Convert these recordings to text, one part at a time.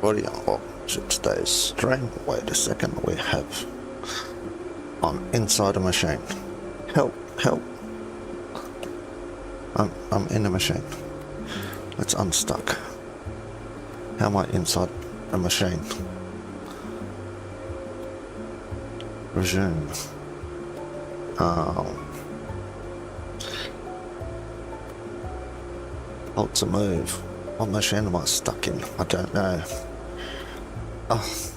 Audio on to today's stream. Wait a second, we have... I'm inside a machine. Help, help. I'm in a machine. Let's unstuck. How am I inside a machine? Resume. Hold to move. What machine am I stuck in? I don't know. Oh.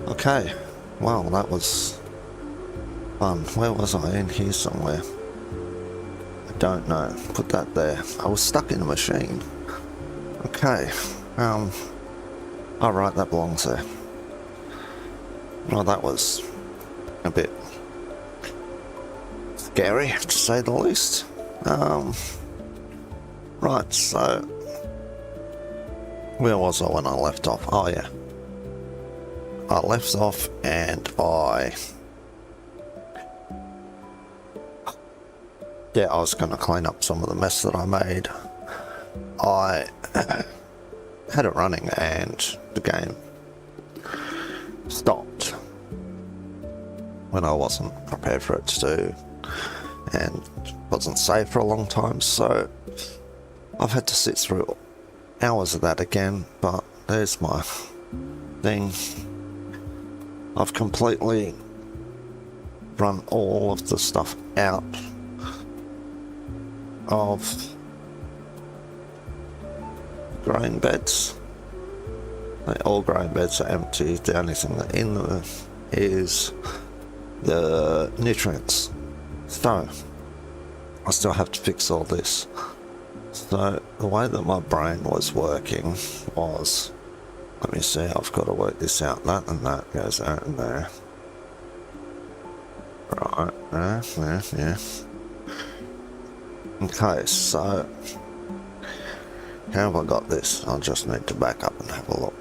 Okay. Well, that was fun. Where was I? In here somewhere. I don't know. Put that there. I was stuck in a machine. Okay. Alright, that belongs there. Well, that was a bit scary, to say the least. Right, so... where was I when I left off? Oh, yeah. I left off and yeah, I was going to clean up some of the mess that I made. I had it running and the game stopped when I wasn't prepared for it to do, and wasn't saved for a long time, so I've had to sit through hours of that again. But there's my thing. I've completely run all of the stuff out of grain beds. All grain beds are empty. The only thing that in them is the nutrients. So I still have to fix all this. So the way that my brain was working was, let me see, I've got to work this out. That and that goes there and there. Right, there, yeah. Okay, so how have I got this? I just need to back up and have a look.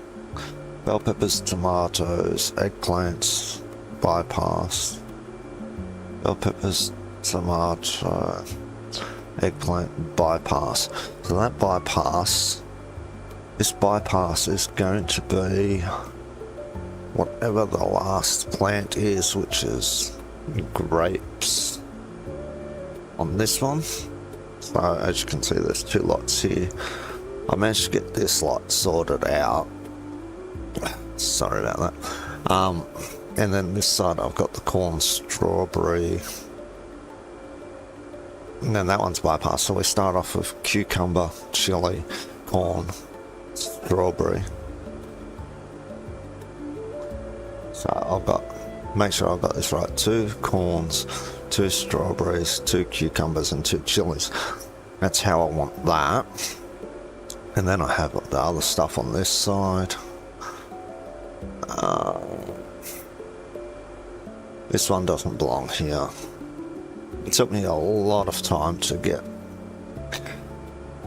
Bell peppers, tomatoes, eggplants, bypass. Bell peppers, tomato, eggplant, bypass. So that bypass, this bypass is going to be whatever the last plant is, which is grapes on this one. So as you can see, there's two lots here. I managed to get this lot sorted out. Sorry about that. And then this side I've got the corn, strawberry, and then that one's bypass. So we start off with cucumber, chili, corn, strawberry. So I've got, make sure I've got this right, 2 corns, 2 strawberries, 2 cucumbers and 2 chilies. That's how I want that. And then I have the other stuff on this side. This one doesn't belong here. It took me a lot of time to get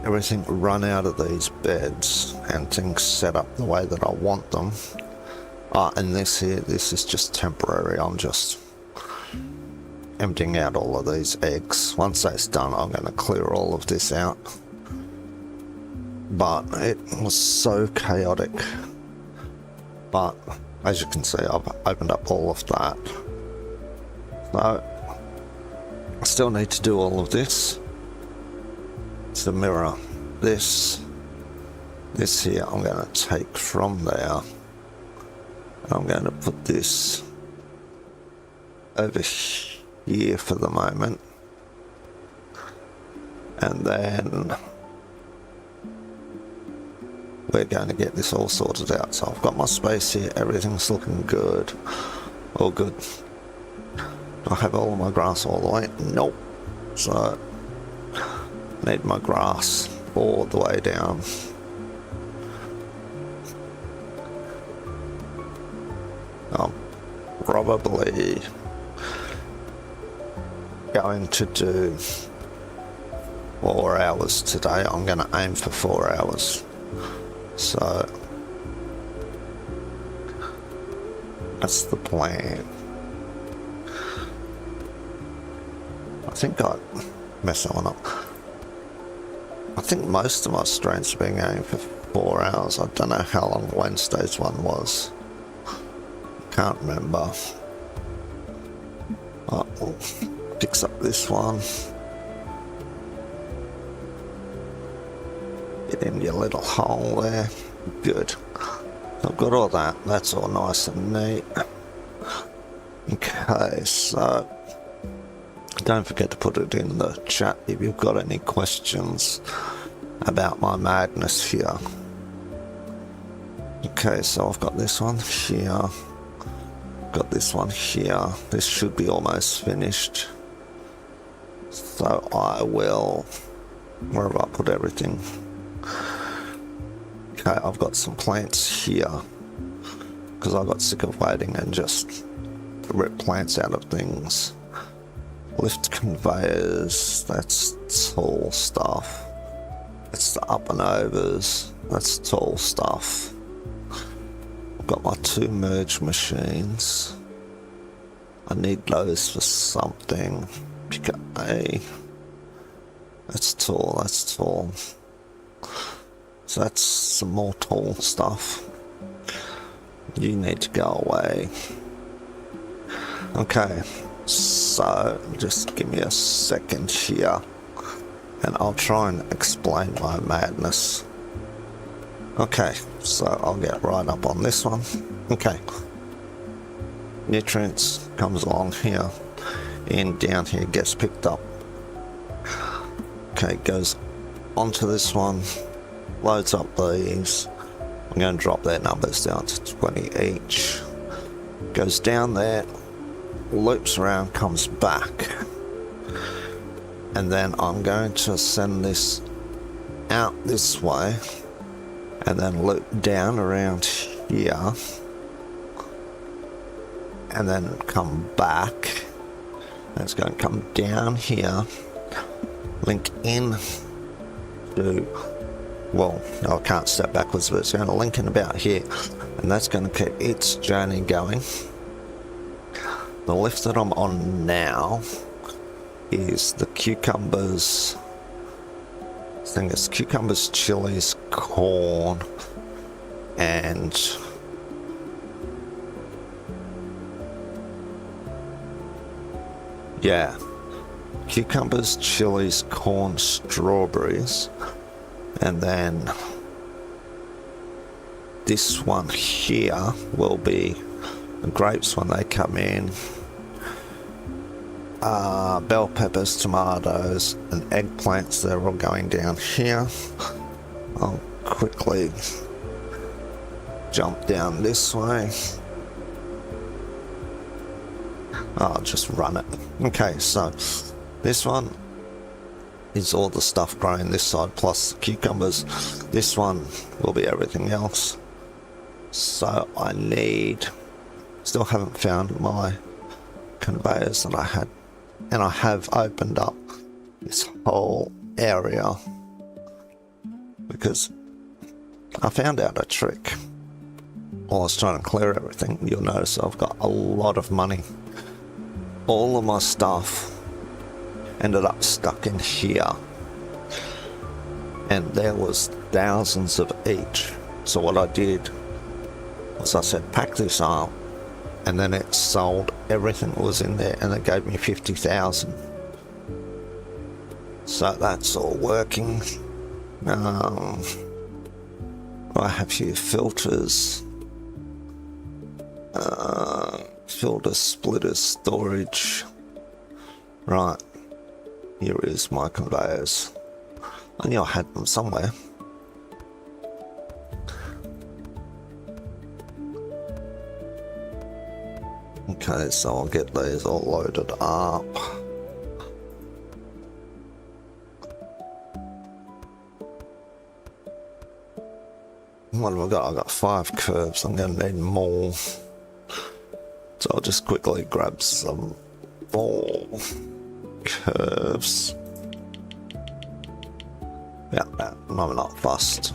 everything run out of these beds and things set up the way that I want them. And this here, this is just temporary. I'm just emptying out all of these eggs. Once that's done, I'm going to clear all of this out. But it was so chaotic. But as you can see, I've opened up all of that. So I still need to do all of this. It's the mirror. This here I'm going to take from there. I'm going to put this over here for the moment. And then we're going to get this all sorted out. So I've got my space here, everything's looking good. All good. Do I have all of my grass all the way? Nope. So I need my grass all the way down. I'm probably going to do 4 hours today. I'm going to aim for 4 hours. So that's the plan. I think I messed that one up. I think most of my streams are being aimed for 4 hours. I don't know how long Wednesday's one was. Can't remember. Oh, we'll fix up this one. Get in your little hole there. Good. I've got all that. That's all nice and neat. Okay, so don't forget to put it in the chat if you've got any questions about my madness here. Okay, so I've got this one here. Got this one here. This should be almost finished. So I will... Where have I put everything? Okay, I've got some plants here because I got sick of waiting and just rip plants out of things. Lift conveyors, that's tall stuff. It's the up and overs, that's tall stuff. I've got my 2 merge machines. I need those for something. Pick up A. That's tall, that's tall. So that's some more tall stuff. You need to go away. Okay, so just give me a second here and I'll try and explain my madness. Okay, so I'll get right up on this one. Okay, nutrients comes along here and down here gets picked up. Okay, goes onto this one, loads up these. I'm going to drop their numbers down to 20 each. Goes down there, loops around, comes back. And then I'm going to send this out this way and then loop down around here and then come back. And it's going to come down here, link in to, well, no, I can't step backwards, but it's going to link in about here, and that's going to keep its journey going. The lift that I'm on now is the cucumbers. I think it's cucumbers, chilies, corn, and yeah, cucumbers, chilies, corn, strawberries, and then this one here will be the grapes when they come in, bell peppers, tomatoes, and eggplants. They're all going down here. I'll quickly jump down this way. I'll just run it. Okay, so this one is all the stuff growing this side plus the cucumbers. This one will be everything else. So I need, still haven't found my conveyors that I had, and I have opened up this whole area because I found out a trick while I was trying to clear everything. You'll notice I've got a lot of money. All of my stuff ended up stuck in here, and there was thousands of each. So what I did was I said, pack this up, and then it sold everything that was in there, and it gave me 50,000. So that's all working. I have here filters, filter splitters, storage. Right, here is my conveyors. I knew I had them somewhere. Okay, so I'll get these all loaded up. What have I got? I've got 5 curves. I'm going to need more. So I'll just quickly grab some more curves. Yeah, I'm not fussed.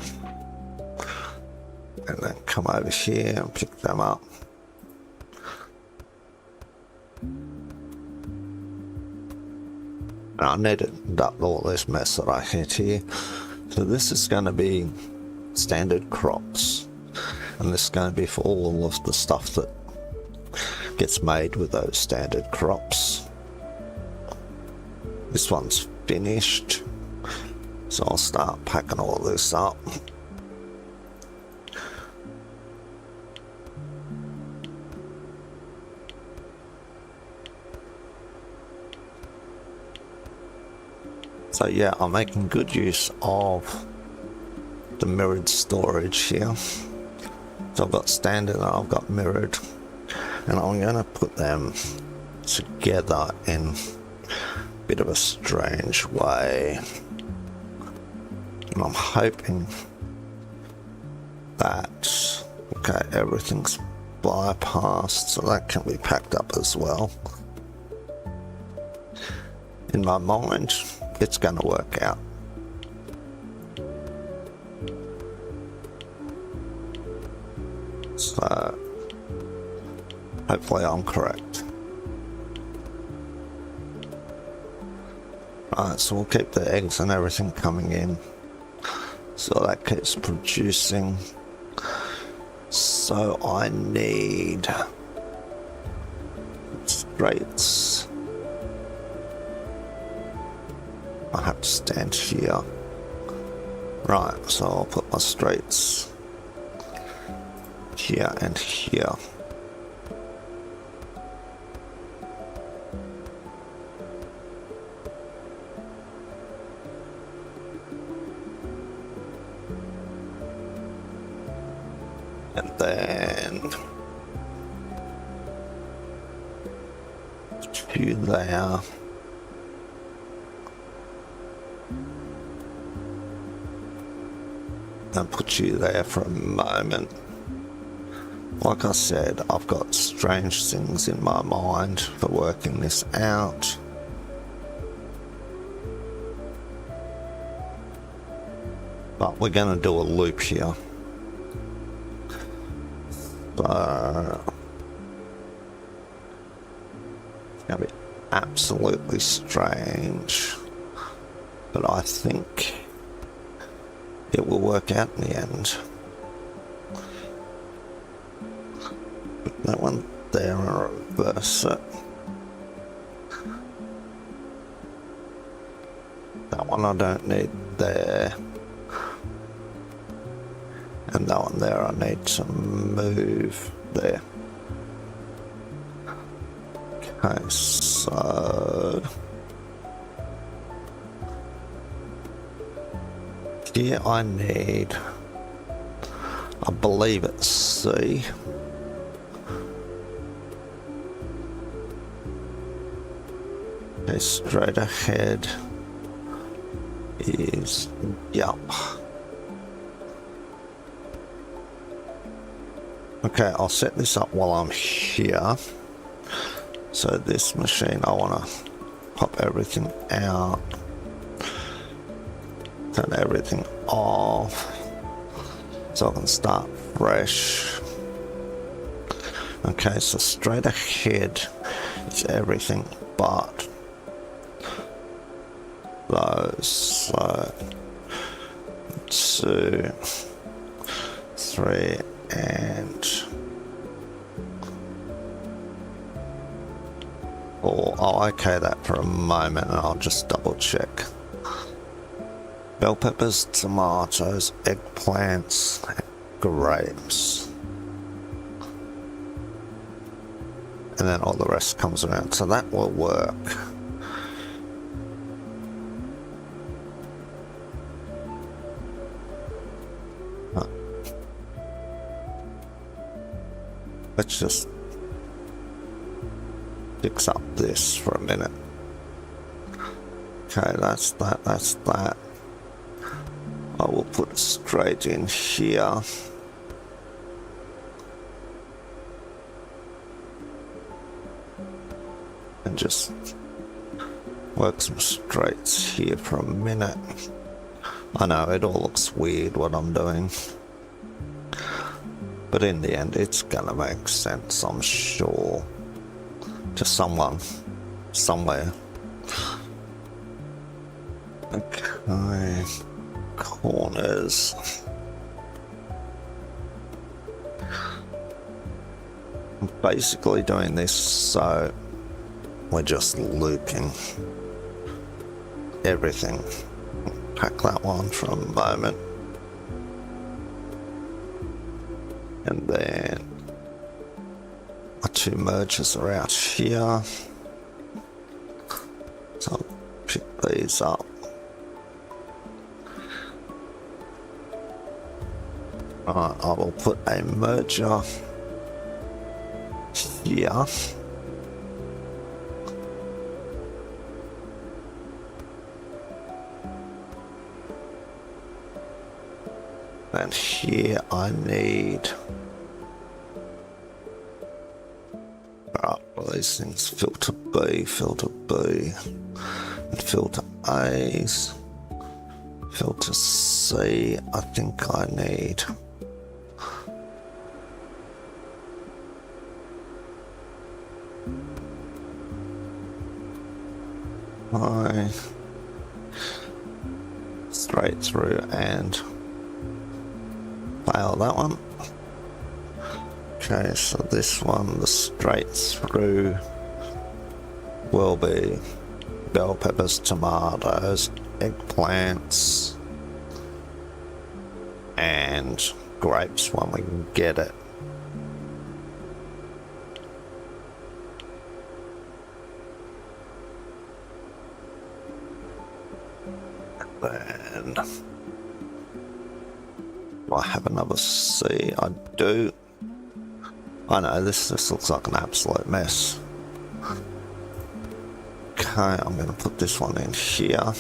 And then come over here and pick them up. And I needed up all this mess that I hit here. So this is going to be standard crops, and this is going to be for all of the stuff that gets made with those standard crops. This one's finished, so I'll start packing all this up. So yeah, I'm making good use of the mirrored storage here. So I've got standard and I've got mirrored, and I'm going to put them together in a bit of a strange way. And I'm hoping that, okay, everything's bypassed, so that can be packed up as well. In my mind, it's going to work out. So hopefully I'm correct. Right, so we'll keep the eggs and everything coming in, so that keeps producing. So I need straights. I have to stand here. Right, so I'll put my straights here and here. And then 2 there. And put you there for a moment. Like I said, I've got strange things in my mind for working this out. But we're going to do a loop here. So it's going to be absolutely strange, but I think it will work out in the end. Put that one there and reverse it. That one I don't need there. And that one there I need to move there. Okay, so here I need, I believe it's C. Okay, straight ahead is, yep. Okay, I'll set this up while I'm here. So this machine, I want to pop everything out, turn everything off, so I can start fresh. Okay, so straight ahead is everything but those. So 2, 3, and 4. I'll okay that for a moment and I'll just double check. Bell peppers, tomatoes, eggplants, grapes, and then all the rest comes around, so that will work. Let's just fix up this for a minute. Okay, that's that, that's that. I will put it straight in here. And just work some straights here for a minute. I know it all looks weird what I'm doing, but in the end it's gonna make sense, I'm sure, to someone, somewhere. Okay, corners. I'm basically doing this so we're just looping everything. Pack that one for a moment. And then our two mergers are out here. So I'll pick these up. Right, I will put a merger here. And here I need, right, well, these things, filter B, and filter A's, filter C, I think I need. Straight through and fail that one. Okay, so this one, the straight through will be bell peppers, tomatoes, eggplants, and grapes when we can get it. Then do I have another C? I do. I know this looks like an absolute mess. Okay, I'm going to put this one in here.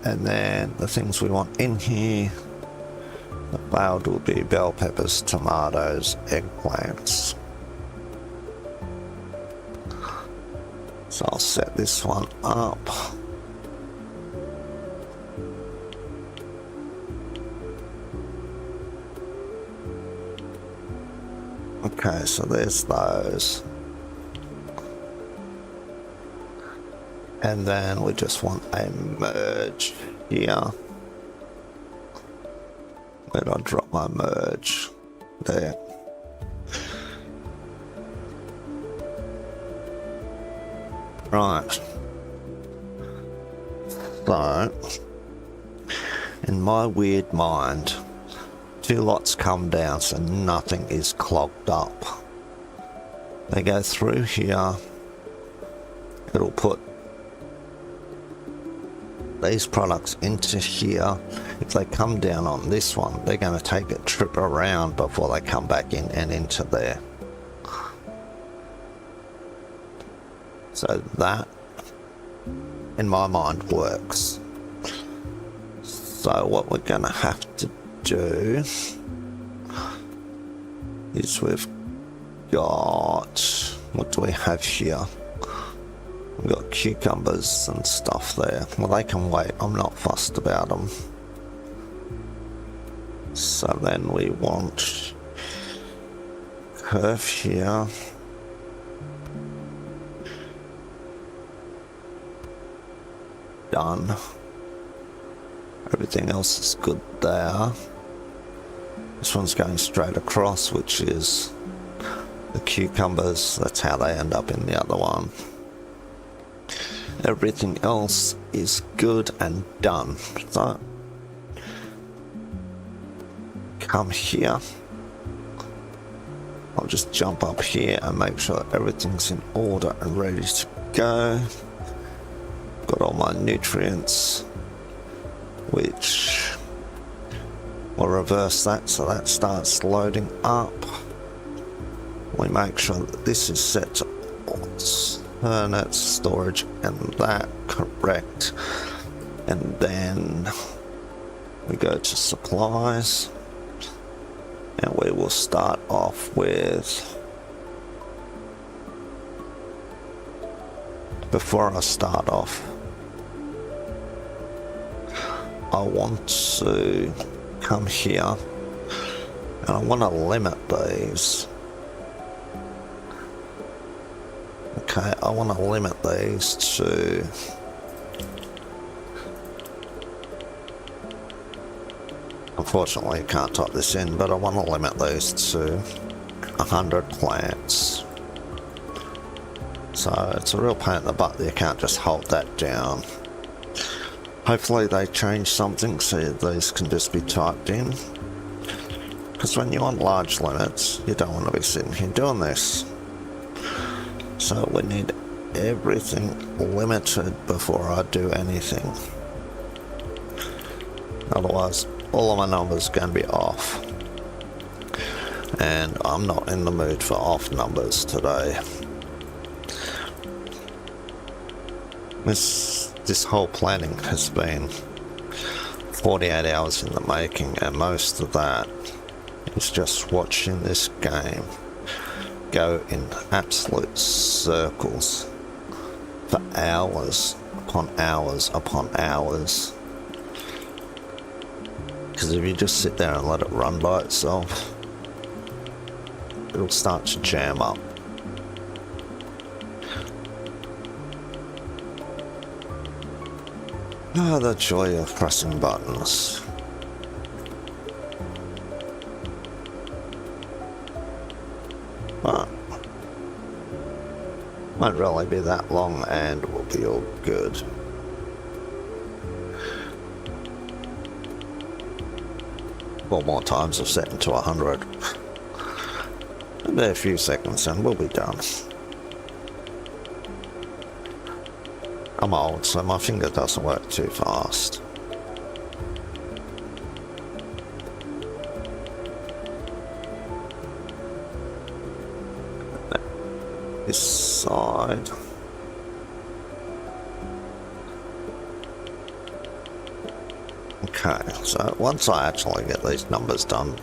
And then the things we want in here, the cloud will be bell peppers, tomatoes, eggplants. So I'll set this one up. Okay, so there's those. And then we just want a merge here. Where did I drop my merge? There. Right. So, in my weird mind, two lots come down so nothing is clogged up. They go through here. It'll put these products into here. If they come down on this one, they're going to take a trip around before they come back in and into there. So that, in my mind, works. So what we're going to have to do is we've got, what do we have here? We've got cucumbers and stuff there. Well, they can wait. I'm not fussed about them. So then we want curve here. Done. Everything else is good there. This one's going straight across, which is the cucumbers. That's how they end up in the other one. Everything else is good and done. So come here. I'll just jump up here and make sure everything's in order and ready to go. Got all my nutrients, which will reverse that so that starts loading up. We make sure that this is set to alternate storage and that correct, and then we go to supplies and we will start off with, before I start off, I want to come here and I want to limit these. Okay, I want to limit these to Unfortunately, you can't type this in, but I want to limit these to 100 plants. So it's a real pain in the butt that you can't just hold that down. Hopefully they change something so these can just be typed in. Because when you're on large limits, you don't want to be sitting here doing this. So we need everything limited before I do anything. Otherwise, all of my numbers are going to be off. And I'm not in the mood for off numbers today. This whole planning has been 48 hours in the making, and most of that is just watching this game go in absolute circles for hours upon hours upon hours. Because if you just sit there and let it run by itself, it'll start to jam up. Ah, the joy of pressing buttons. But won't really be that long and we'll be all good. Four more times I've set into 100. Maybe a few seconds and we'll be done. I'm old, so my finger doesn't work too fast. This side. Okay, so once I actually get these numbers done,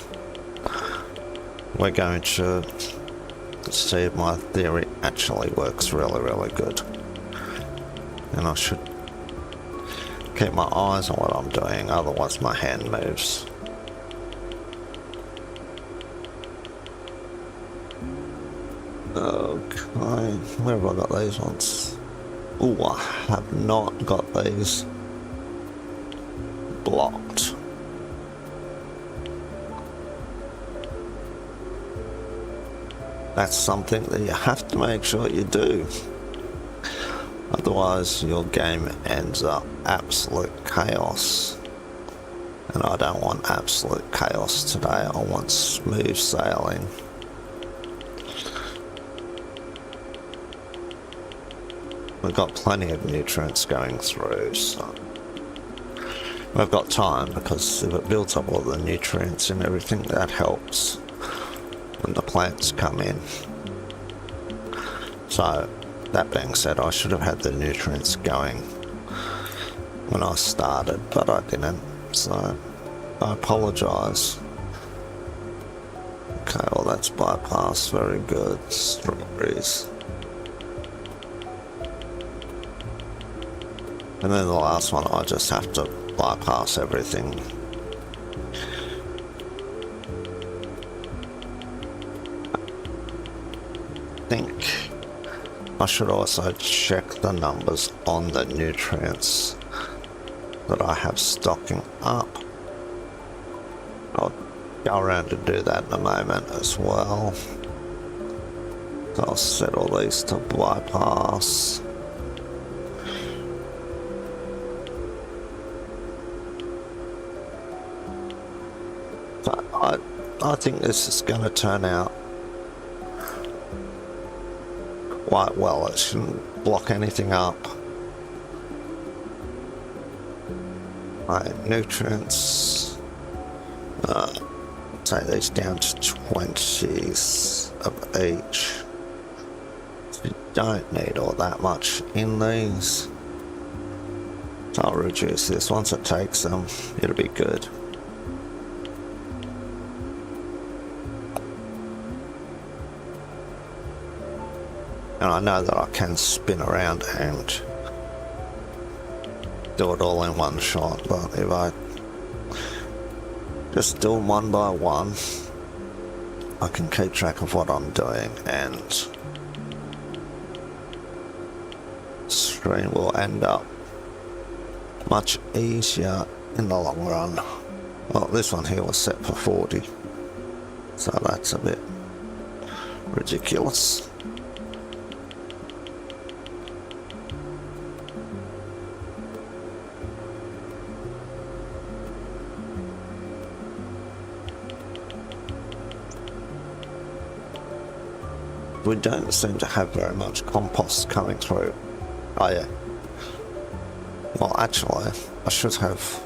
we're going to see if my theory actually works really good. And I should keep my eyes on what I'm doing, otherwise my hand moves. Okay, where have I got these ones? Oh, I have not got these blocked. That's something that you have to make sure you do. Otherwise your game ends up absolute chaos. And I don't want absolute chaos today, I want smooth sailing. We've got plenty of nutrients going through, so we've got time, because if it builds up all the nutrients and everything, that helps when the plants come in. So that being said, I should have had the nutrients going when I started, but I didn't, so I apologise. Okay, well that's bypassed, very good. Strawberries. And then the last one, I just have to bypass everything. I think I should also check the numbers on the nutrients that I have stocking up. I'll go around and do that in a moment as well. So I'll set all these to bypass. So I think this is going to turn out quite well. It shouldn't block anything up. My nutrients, take these down to 20s of each. You don't need all that much in these. So I'll reduce this. Once it takes them, it'll be good. And I know that I can spin around and do it all in one shot, but if I just do them one by one, I can keep track of what I'm doing, and stream will end up much easier in the long run. Well, this one here was set for 40, so that's a bit ridiculous. We don't seem to have very much compost coming through. Oh yeah. Well, actually, I should have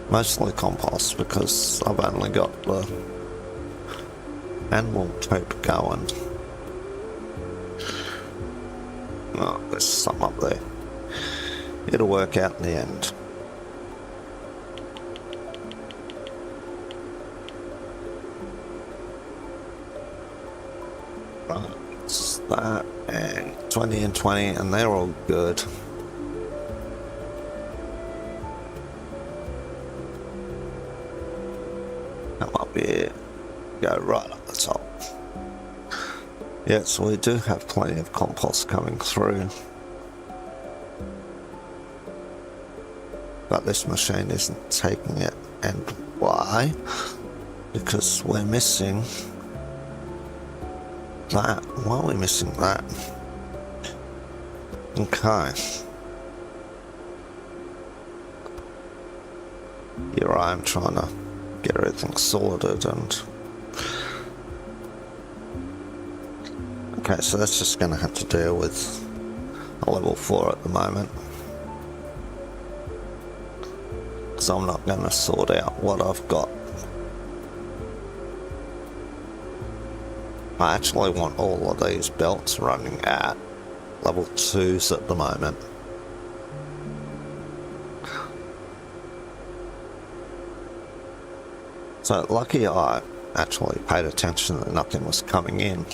mostly compost because I've only got the animal poop going. Oh, there's some up there. It'll work out in the end. Right, it's that and 20 and 20, and they're all good. Come up here, go right up the top. Yeah, so we do have plenty of compost coming through. But this machine isn't taking it, and why? Because we're missing that. Why are we missing that? Okay. Here I am trying to get everything sorted and... Okay, so that's just going to have to deal with a level 4 at the moment. Because I'm not going to sort out what I've got. I actually want all of these belts running at level 2s at the moment. So lucky I actually paid attention that nothing was coming in.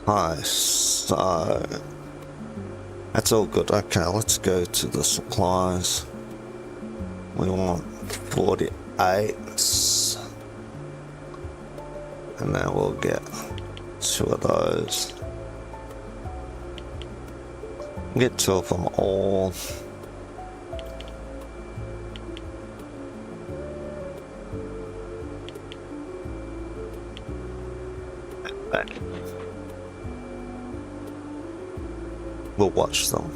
Okay, so that's all good. Okay, let's go to the supplies. We want 48, and then we'll get 2 of those. Get 2 of them all. And we'll watch them.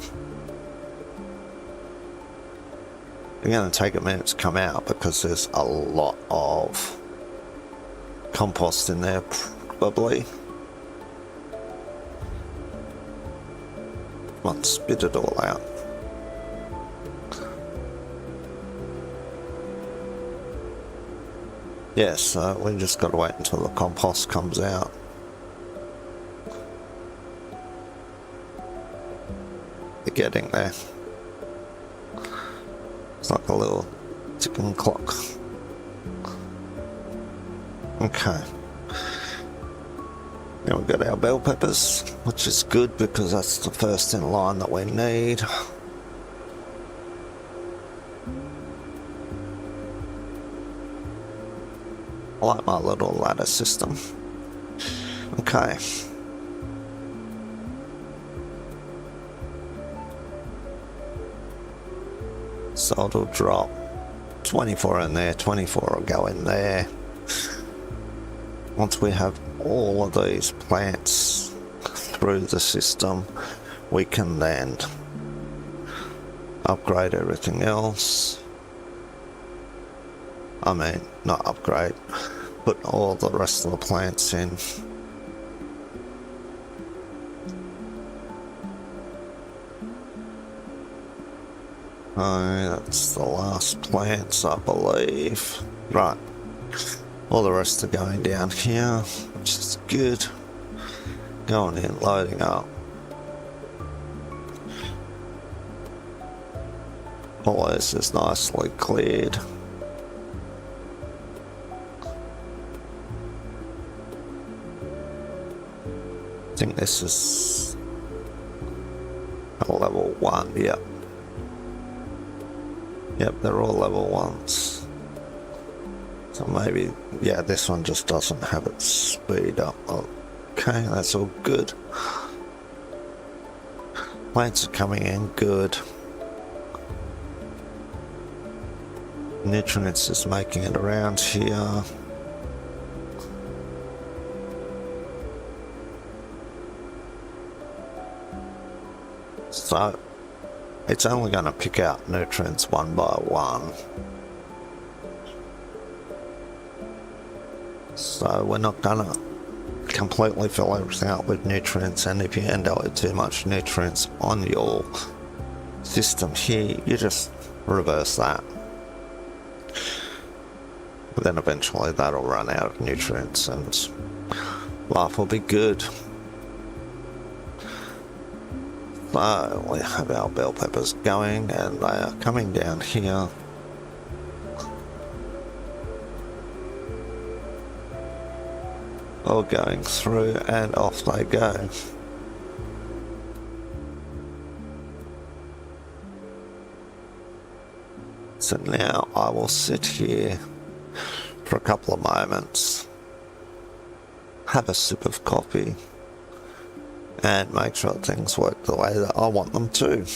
They're going to take a minute to come out because there's a lot of compost in there, probably. Let's spit it all out. Yes, so we just got to wait until the compost comes out. They're getting there. It's like a little ticking clock. Okay. Now we've got our bell peppers, which is good because that's the first in line that we need. I like my little ladder system. Okay. So it'll drop 24 in there, 24 will go in there. Once we have all of these plants through the system, we can then upgrade everything else. I mean, not upgrade, put all the rest of the plants in. That's the last plants, I believe. Right. All the rest are going down here, which is good. Going in, loading up. All this is nicely cleared. I think this is a level 1, yep. Yep, they're all level 1s. So maybe, yeah, this one just doesn't have its speed up. Okay, that's all good. Plants are coming in good. Nutrients is making it around here. So it's only going to pick out nutrients one by one. So we're not going to completely fill everything up with nutrients, and if you end up with too much nutrients on your system here, you just reverse that. But then eventually that'll run out of nutrients and life will be good. So we have our bell peppers going, and they are coming down here. All going through, and off they go. So now I will sit here for a couple of moments, have a sip of coffee, and make sure things work the way that I want them to.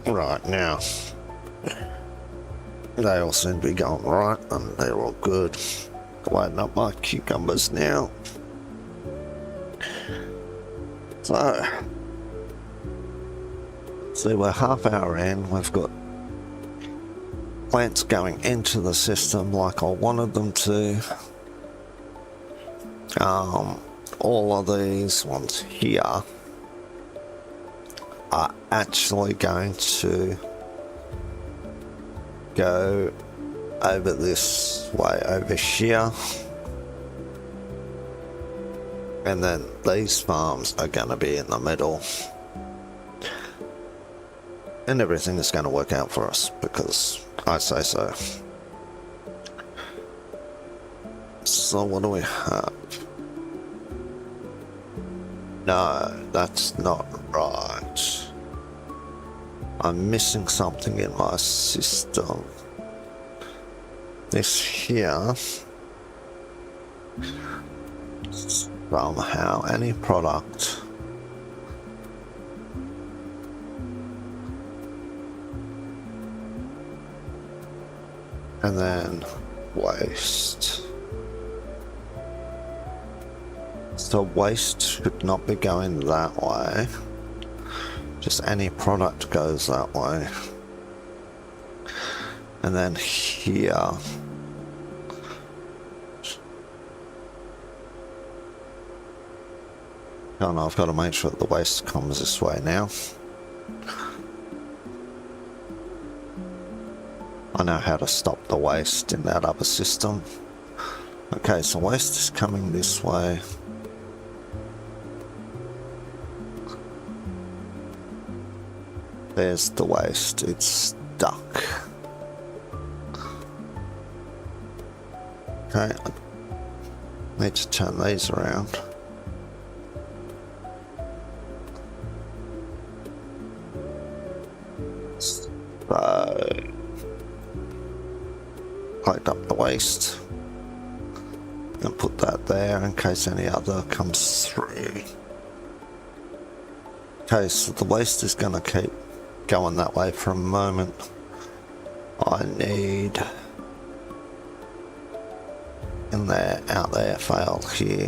Right, now they all seem to be going right, and they're all good. Lighting up my cucumbers now. So, see, we're half hour in. We've got plants going into the system like I wanted them to. All of these ones here are actually going to go over this way over here, and then these farms are going to be in the middle, and everything is going to work out for us because I say so. So what do we have? No, that's not right. I'm missing something in my system. This here, somehow, any product and then waste. So waste should not be going that way, just any product goes that way. And then here, oh no, I've got to make sure that the waste comes this way now. I know how to stop the waste in that other system. Okay, so waste is coming this way. There's the waste, it's stuck. Okay, I need to turn these around. So, collect up the waste and put that there in case any other comes through. Okay, so the waste is going to keep going that way for a moment. I need in there, out there, fail here.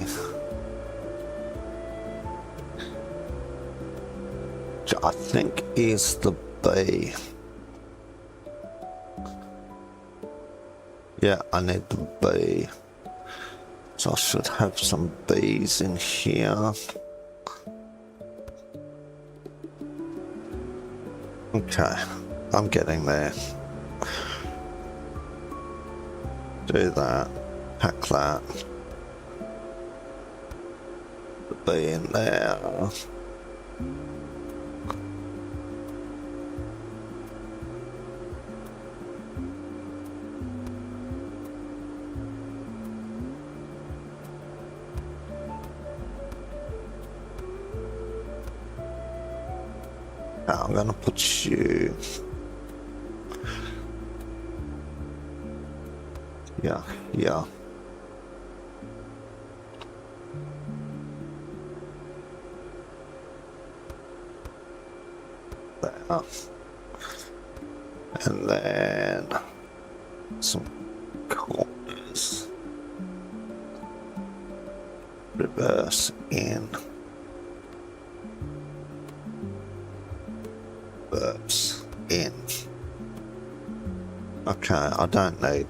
Which I think is the B. Yeah, I need the B. So I should have some B's in here. Okay, I'm getting there. Do that, pack that. The B in there. I'm gonna put you. Yeah, yeah. There. And then some corners. Reverse in. Reverse in. Okay, I don't need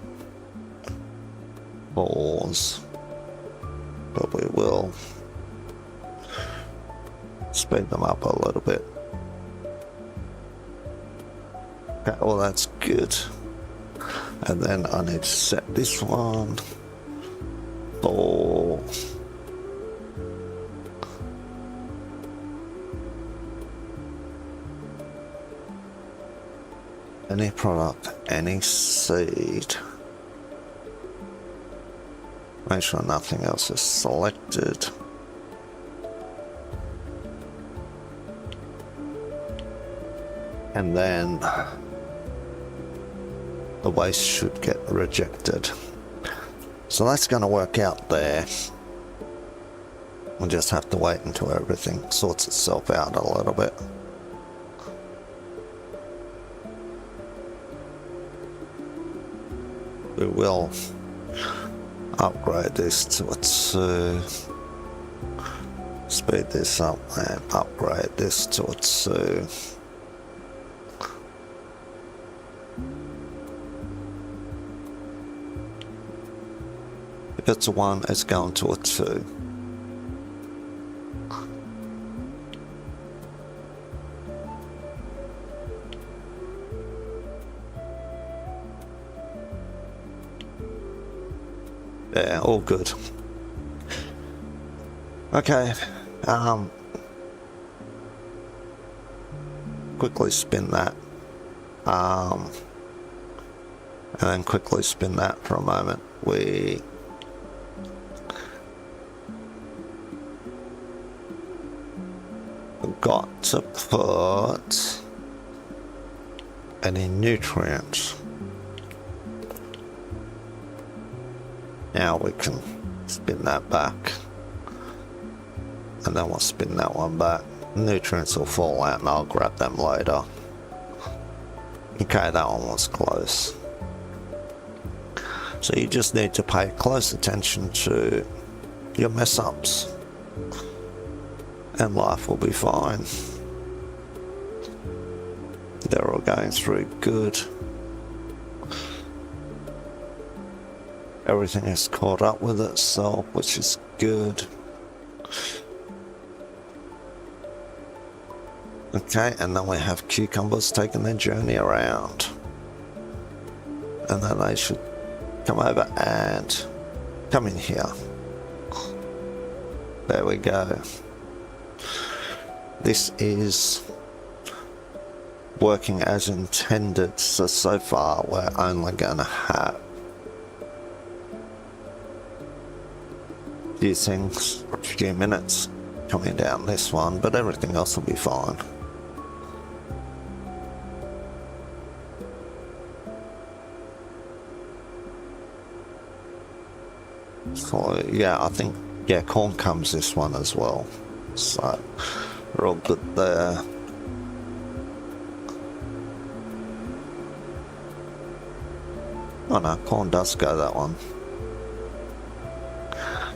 pause, but we will speed them up a little bit. Okay, well that's good. And then I need to set this one for any product, any seed. Make sure nothing else is selected. And then the waste should get rejected. So that's going to work out there. We'll just have to wait until everything sorts itself out a little bit. We will upgrade this to a 2, speed this up and upgrade this to a 2. If it's a 1, it's going to a 2. Yeah, all good. Okay, quickly spin that, and then quickly spin that for a moment. We got to put any nutrients. Now we can spin that back, and then we'll spin that one back. Nutrients will fall out and I'll grab them later. Okay, that one was close. So you just need to pay close attention to your mess ups and life will be fine. They're all going through good. Everything is caught up with itself, which is good. Okay, and then we have cucumbers taking their journey around. And then they should come over and come in here. There we go. This is working as intended, so far we're only going to have a few things for a few minutes coming down this one, but everything else will be fine. So yeah, I think, yeah, corn comes this one as well, so we're all good there. Oh no, corn does go that one.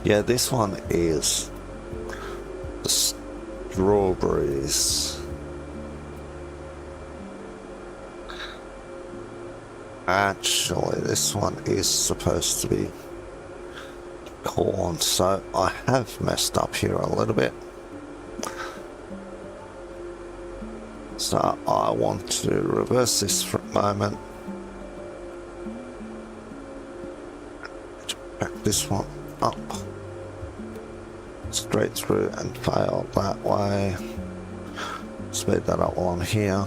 Yeah, this one is the strawberries. Actually, this one is supposed to be corn, so I have messed up here a little bit. So I want to reverse this for a moment. Back this one up. Straight through and fail that way. Speed that up on here.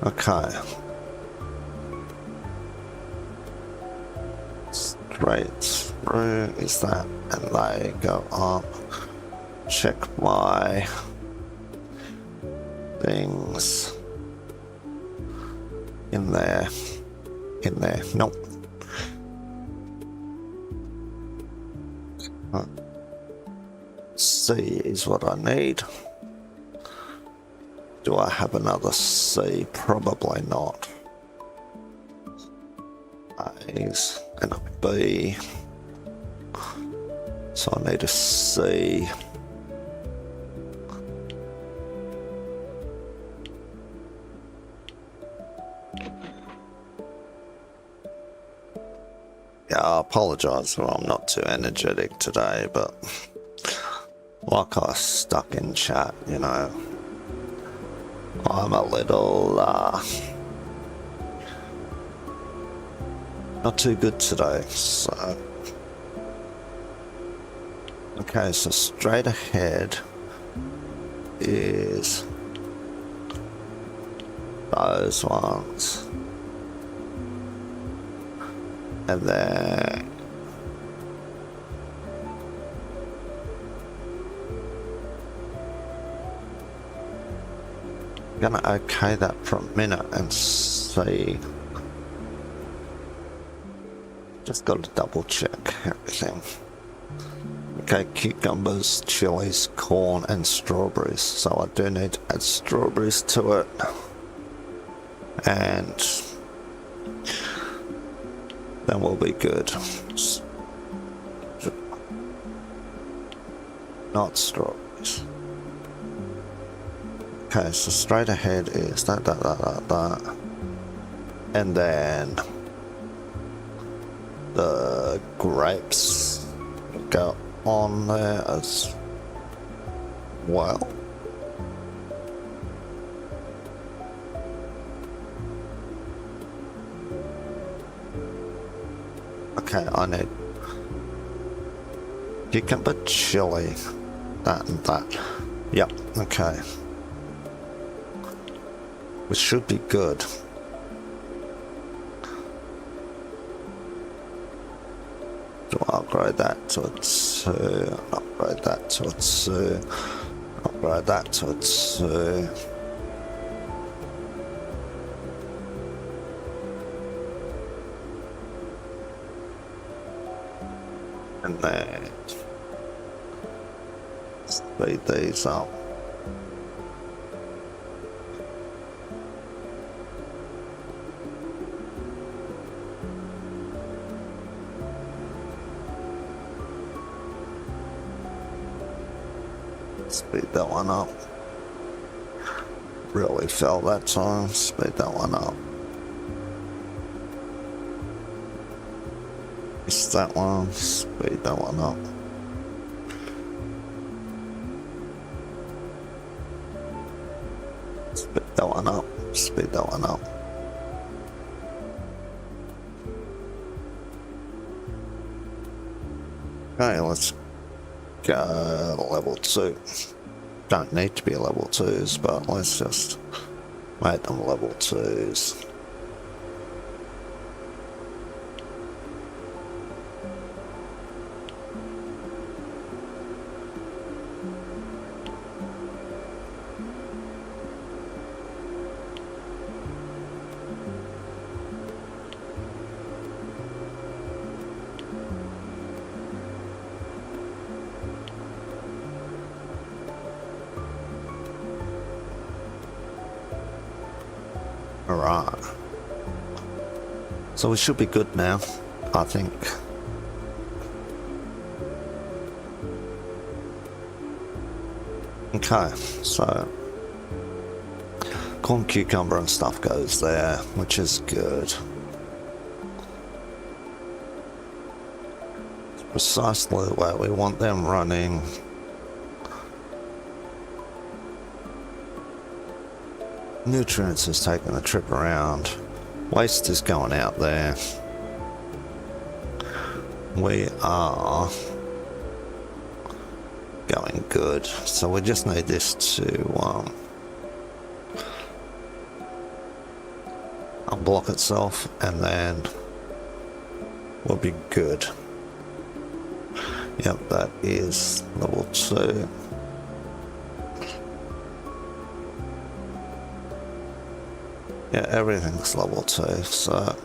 Okay. Straight through is that, and they go up. Check my things in there. Nope. C is what I need. Do I have another C? Probably not. A's and a B. So I need a C. Yeah, I apologise if I'm not too energetic today, but like I stuck in chat, you know, I'm a little not too good today, so okay, so straight ahead is those ones, and then I'm gonna okay that for a minute and see. Just got to double check everything. Okay, cucumbers, chilies, corn and strawberries. So I do need to add strawberries to it. And then we'll be good. Not strawberries. Okay, so straight ahead is that. And then the grapes go on there as well. Okay, I need cucumber, chili, that and that. Yep, okay. Which should be good. So I'll upgrade that to a 2, upgrade that to a 2, upgrade that to a 2. And then speed these up. Speed that one up. Really fell that time. Speed that one up. Missed that one. Speed that one up. Speed that one up. Speed that one up. Okay, let's go level 2. Don't need to be level 2s, but let's just make them level 2s. Alright. So we should be good now, I think. Okay, so corn, cucumber and stuff goes there, which is good. It's precisely the way we want them running. Nutrients is taking a trip around. Waste is going out there. We are going good. So we just need this to unblock itself and then we'll be good. Yep, that is level 2. Yeah, everything's level 2, so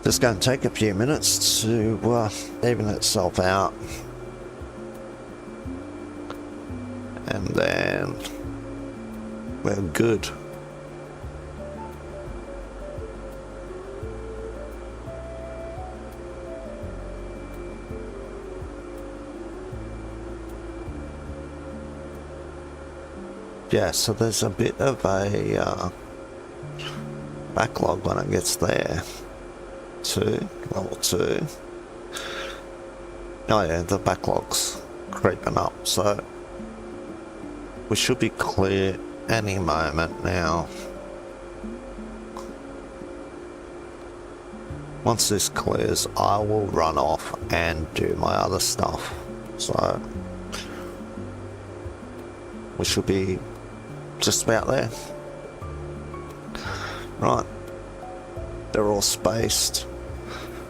just going to take a few minutes to even itself out, and then we're good. Yeah, so there's a bit of a backlog when it gets there to level 2. Oh yeah, the backlog's creeping up, so we should be clear any moment now. Once this clears, I will run off and do my other stuff, so we should be just about there. Right, they're all spaced,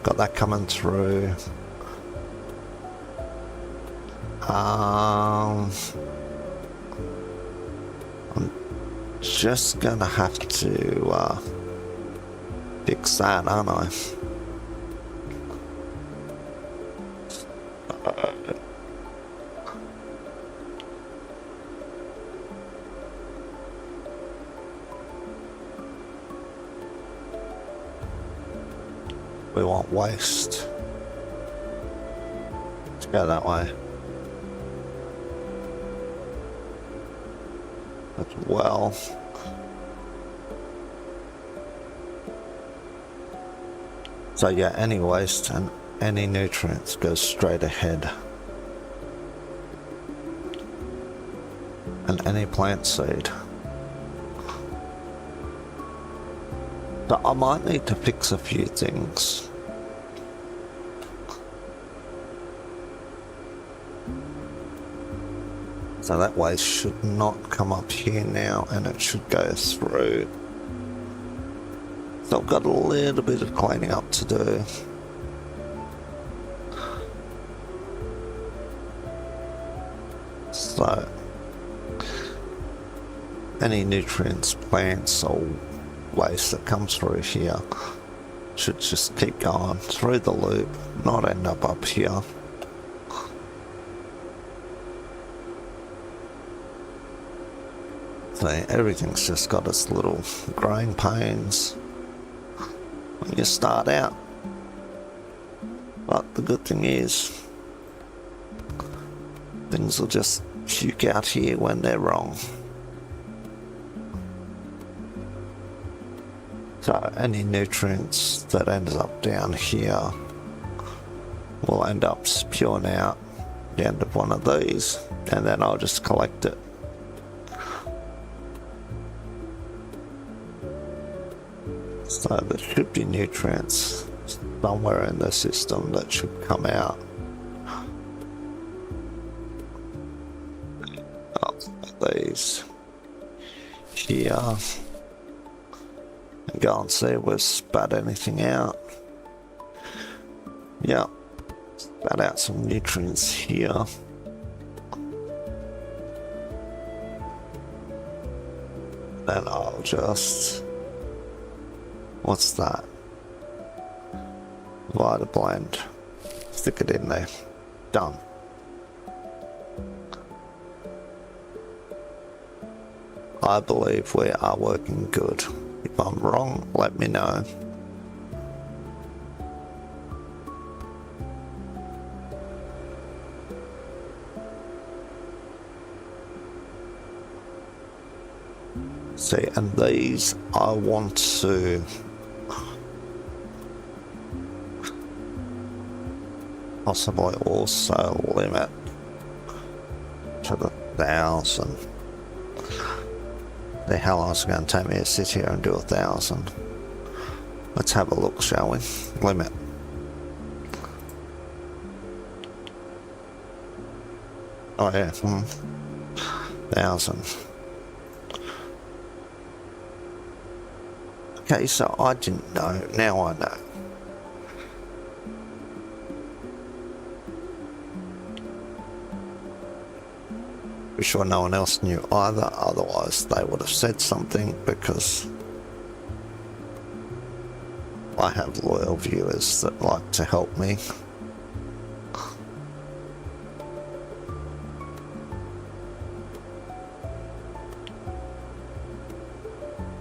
got that coming through. I'm just gonna have to fix that, aren't I? We want waste. Let's go that way. As well. So yeah, any waste and any nutrients go straight ahead. And any plant seed. So I might need to fix a few things. So that waste should not come up here now, and it should go through. So I've got a little bit of cleaning up to do. So any nutrients, plants or waste that comes through here should just keep going through the loop, not end up here. So everything's just got its little growing pains when you start out, but the good thing is things will just puke out here when they're wrong. So any nutrients that ends up down here will end up spewing out the end of one of these, and then I'll just collect it. So there should be nutrients somewhere in the system that should come out. These here. And go and see if we've spat anything out. Yeah, spat out some nutrients here. Then I'll just, what's that? Vita blend. Stick it in there. Done. I believe we are working good. If I'm wrong, let me know. See, and these I want to possibly also limit to the 1,000. The hell long is it going to take me to sit here and do 1,000? Let's have a look, shall we? Limit. Oh yeah, 1,000. Okay, so I didn't know, now I know. pretty sure no one else knew either, otherwise they would have said something, because I have loyal viewers that like to help me.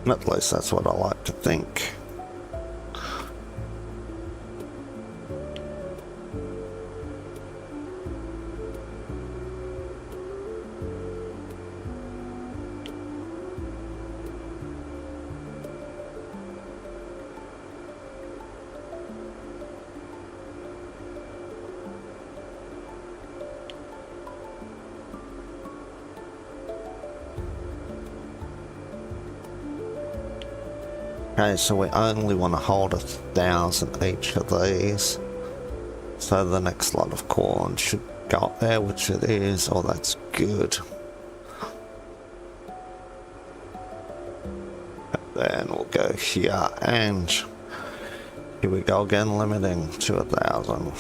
At least that's what I like to think. Okay, so we only want to hold 1,000 each of these. So the next lot of corn should go up there, which it is. Oh, that's good. And then we'll go here, and here we go again, limiting to 1,000.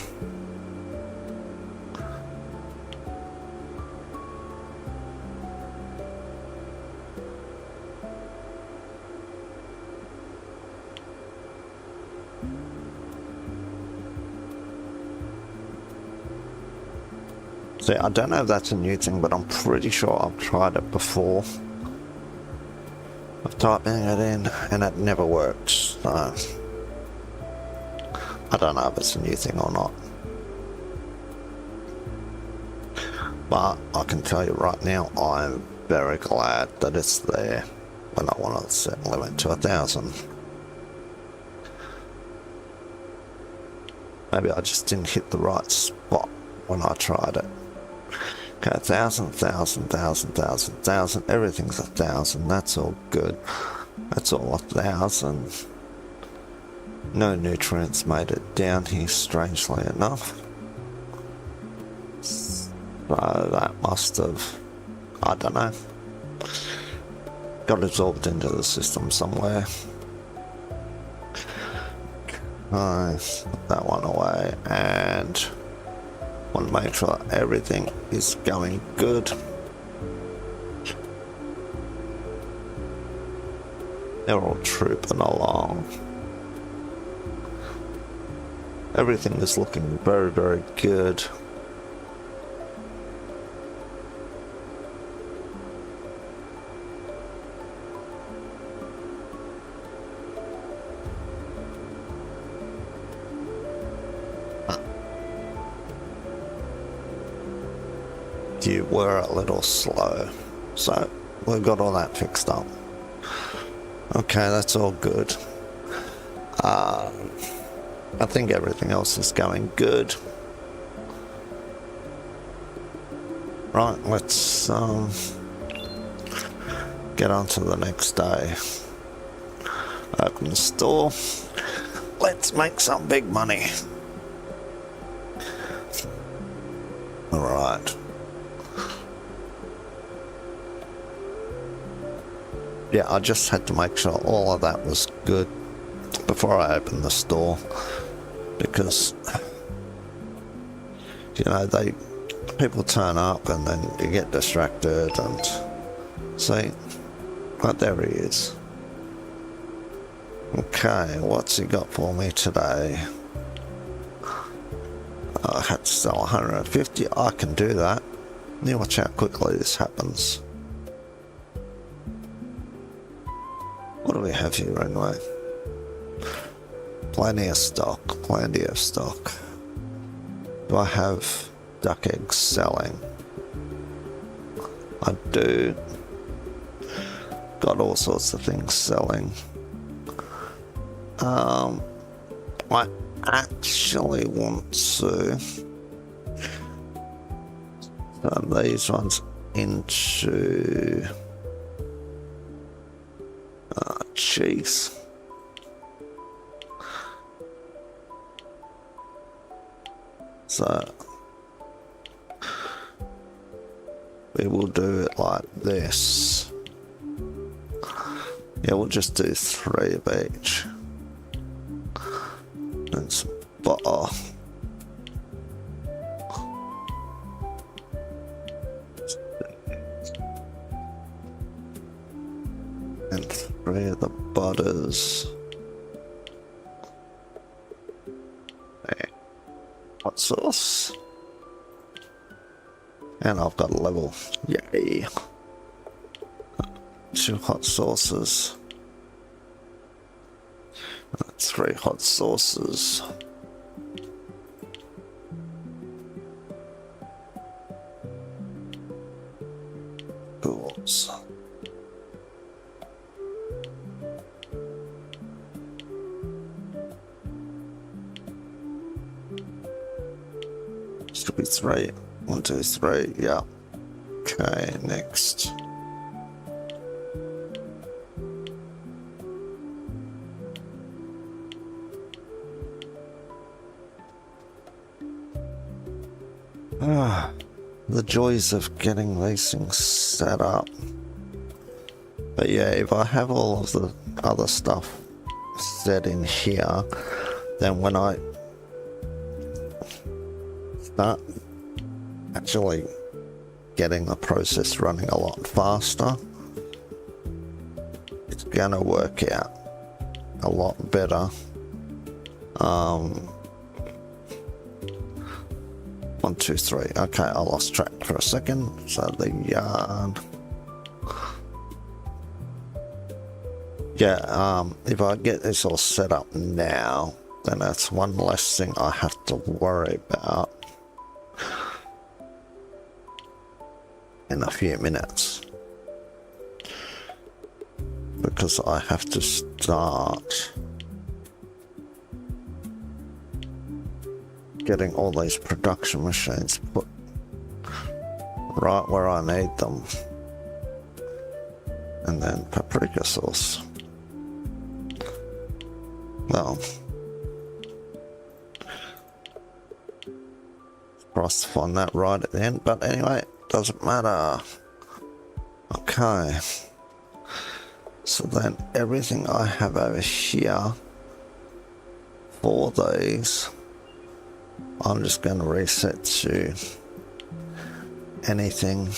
See, I don't know if that's a new thing, but I'm pretty sure I've tried it before. Of typing it in, and it never worked, so I don't know if it's a new thing or not. But I can tell you right now, I'm very glad that it's there when I want to set limit to 1,000. Maybe I just didn't hit the right spot when I tried it. Okay, 1,000, 1,000, 1,000, 1,000, 1,000, everything's 1,000, that's all good. That's all 1,000. No nutrients made it down here, strangely enough. So that must have, I don't know, got absorbed into the system somewhere. Nice, put that one away, and want to make sure everything is going good. They're all trooping along. Everything is looking very, very good. You were a little slow, so we've got all that fixed up. Okay, that's all good. I think everything else is going good. Right, let's get on to the next day. Open the store. Let's make some big money. Alright. Yeah, I just had to make sure all of that was good before I opened the store, because, you know, people turn up and then you get distracted, and see, right there he is. Okay, what's he got for me today? I had to sell 150, I can do that. You watch how quickly this happens. What do we have here anyway? Plenty of stock, plenty of stock. Do I have duck eggs selling? I do. Got all sorts of things selling. I actually want to turn these ones into cheese. So we will do it like this. Yeah, we'll just do 3 of each. And some butter. and 3 of the butters. And hot sauce. And I've got a level. Yay. 2 hot sauces. 3 hot sauces. Cools. Should be 3. 1, 2, 3. Yeah. Okay, next. The joys of getting these things set up. But yeah, if I have all of the other stuff set in here, then when I start actually getting the process running a lot faster, it's gonna work out a lot better. 1, 2, 3. Okay, I lost track for a second. So the yard. Yeah, if I get this all set up now, then that's one less thing I have to worry about in a few minutes. Because I have to start getting all these production machines put right where I need them. And then paprika sauce. Well, surprised to find that right at the end, but anyway, doesn't matter. Okay. So then everything I have over here for these, I'm just going to reset to anything.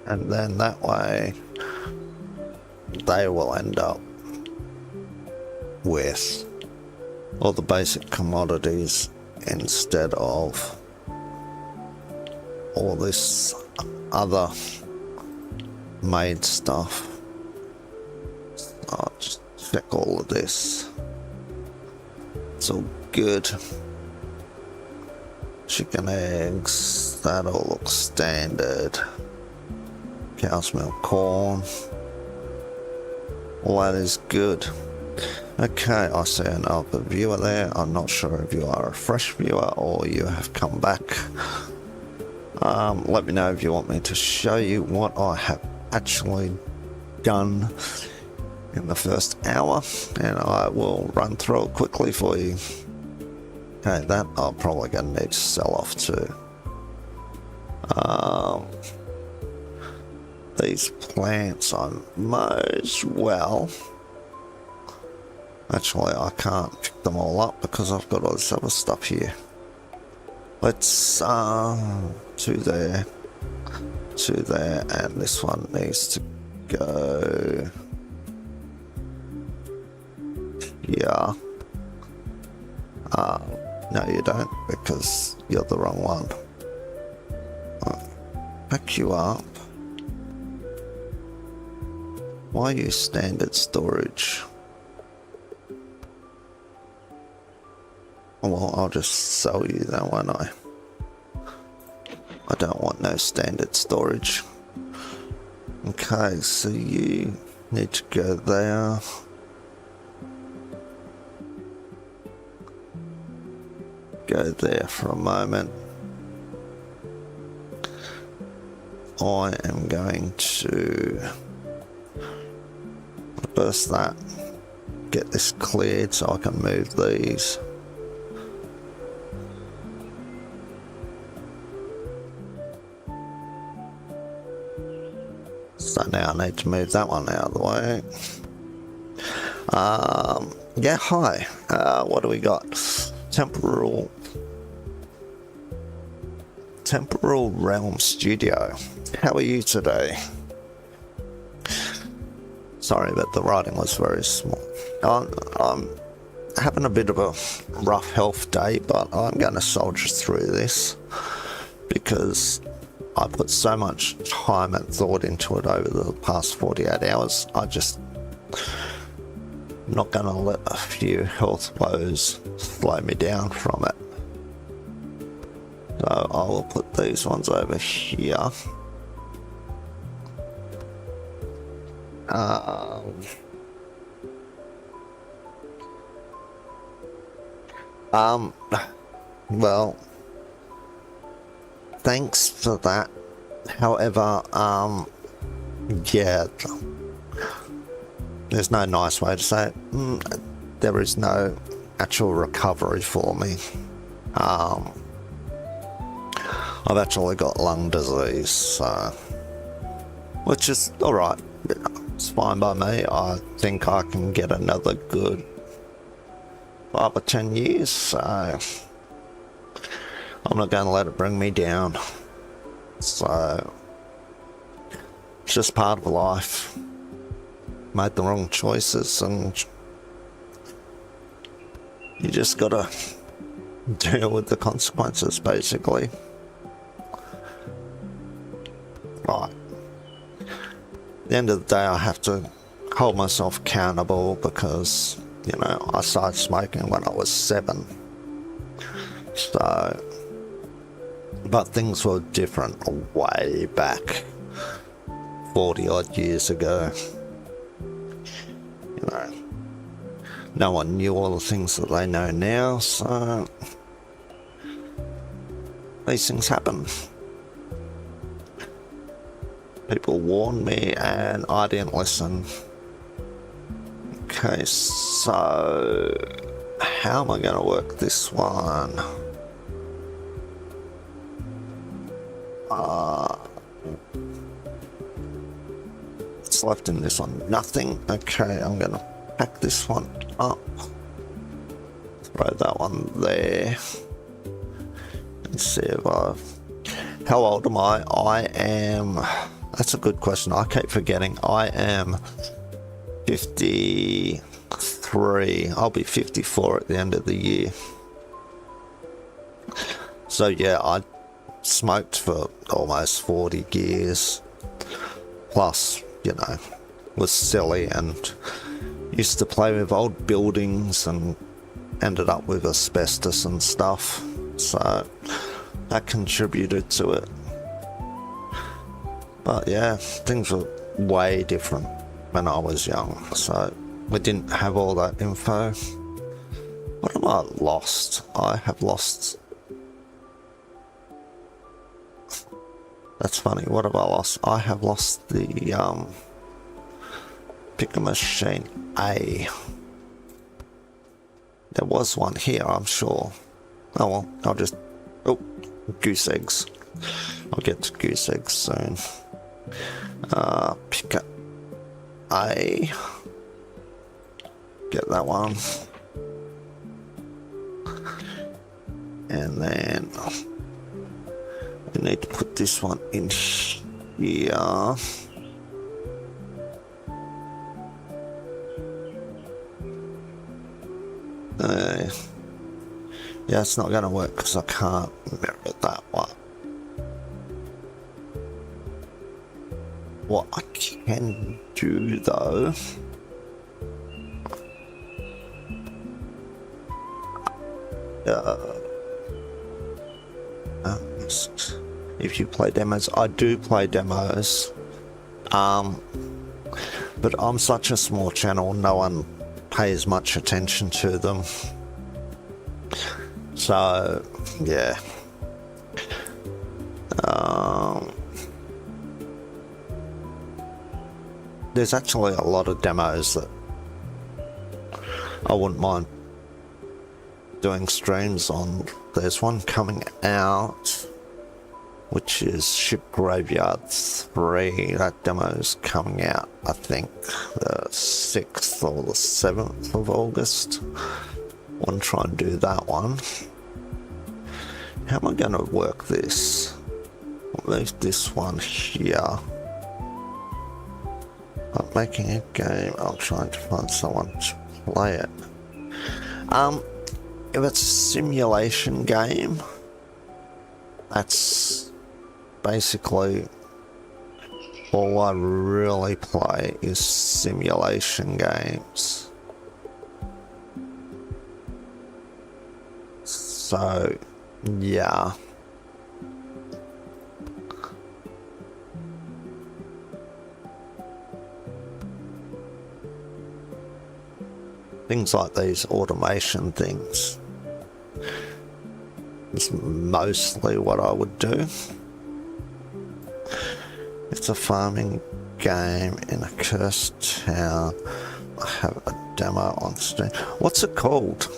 And then that way they will end up with all the basic commodities instead of all this other made stuff. I'll just check all of this. It's all good. Chicken eggs, that all looks standard. Cow's milk, corn. All that is good. Okay, I see another viewer there. I'm not sure if you are a fresh viewer or you have come back. Let me know if you want me to show you what I have actually done in the first hour, and I will run through it quickly for you. Okay, that I'm probably going to need to sell off too. These plants I might as well. Actually, I can't pick them all up because I've got all this other stuff here. Let's 2 there, 2 there, and this one needs to go here. No, you don't, because you're the wrong one. Pick you up. Why use standard storage? Well, I'll just sell you that, won't I? I don't want no standard storage. Okay, so you need to go there. Go there for a moment. I am going to reverse that. Get this cleared so I can move these. So now I need to move that one out of the way. Yeah, hi. What do we got? Temporal Temporal Realm Studio. How are you today? Sorry, but the writing was very small. I'm having a bit of a rough health day, but I'm going to soldier through this because I put so much time and thought into it over the past 48 hours. I'm not going to let a few health woes slow me down from it. So I will put these ones over here. Well, thanks for that. However, yeah, there's no nice way to say it. There is no actual recovery for me. I've actually got lung disease, so, which is alright. It's fine by me. I think I can get another good 5 or 10 years, so I'm not going to let it bring me down. So it's just part of life. Made the wrong choices, and you just gotta deal with the consequences, basically. Right. At the end of the day, I have to hold myself accountable because, you know, I started smoking when I was 7. So, but things were different way back 40 odd years ago. You know, no one knew all the things that they know now, so these things happen. People warned me and I didn't listen. Okay, so how am I going to work this one? What's left in this one? Nothing. Okay, I'm going to pack this one up. Throw that one there. And see if I've... How old am I? I am... That's a good question. I keep forgetting. I am 53. I'll be 54 at the end of the year. So yeah, I smoked for almost 40 years. Plus, you know, was silly and used to play with old buildings and ended up with asbestos and stuff. So that contributed to it. But yeah, things were way different when I was young, so we didn't have all that info. What have I lost? I have lost... That's funny, what have I lost? I have lost the picker machine A. There was one here, I'm sure. Oh well, I'll just... Oh, goose eggs. I'll get to goose eggs soon. Picker A. Get that one. And then we need to put this one in here. Yeah, it's not going to work because I can't mirror that one. What I can do though, if you play demos, I do play demos, but I'm such a small channel, no one pays much attention to them. So yeah, there's actually a lot of demos that I wouldn't mind doing streams on. There's one coming out which is Ship Graveyard 3. That demo's coming out, I think, the 6th or the 7th of August. I want to try and do that one. How am I going to work this? I'll move this one here. I'm making a game, I'm trying to find someone to play it. If it's a simulation game, that's basically all I really play is simulation games. So, yeah. Things like these automation things is mostly what I would do. It's a farming game in a cursed town. I have a demo on Steam. What's it called?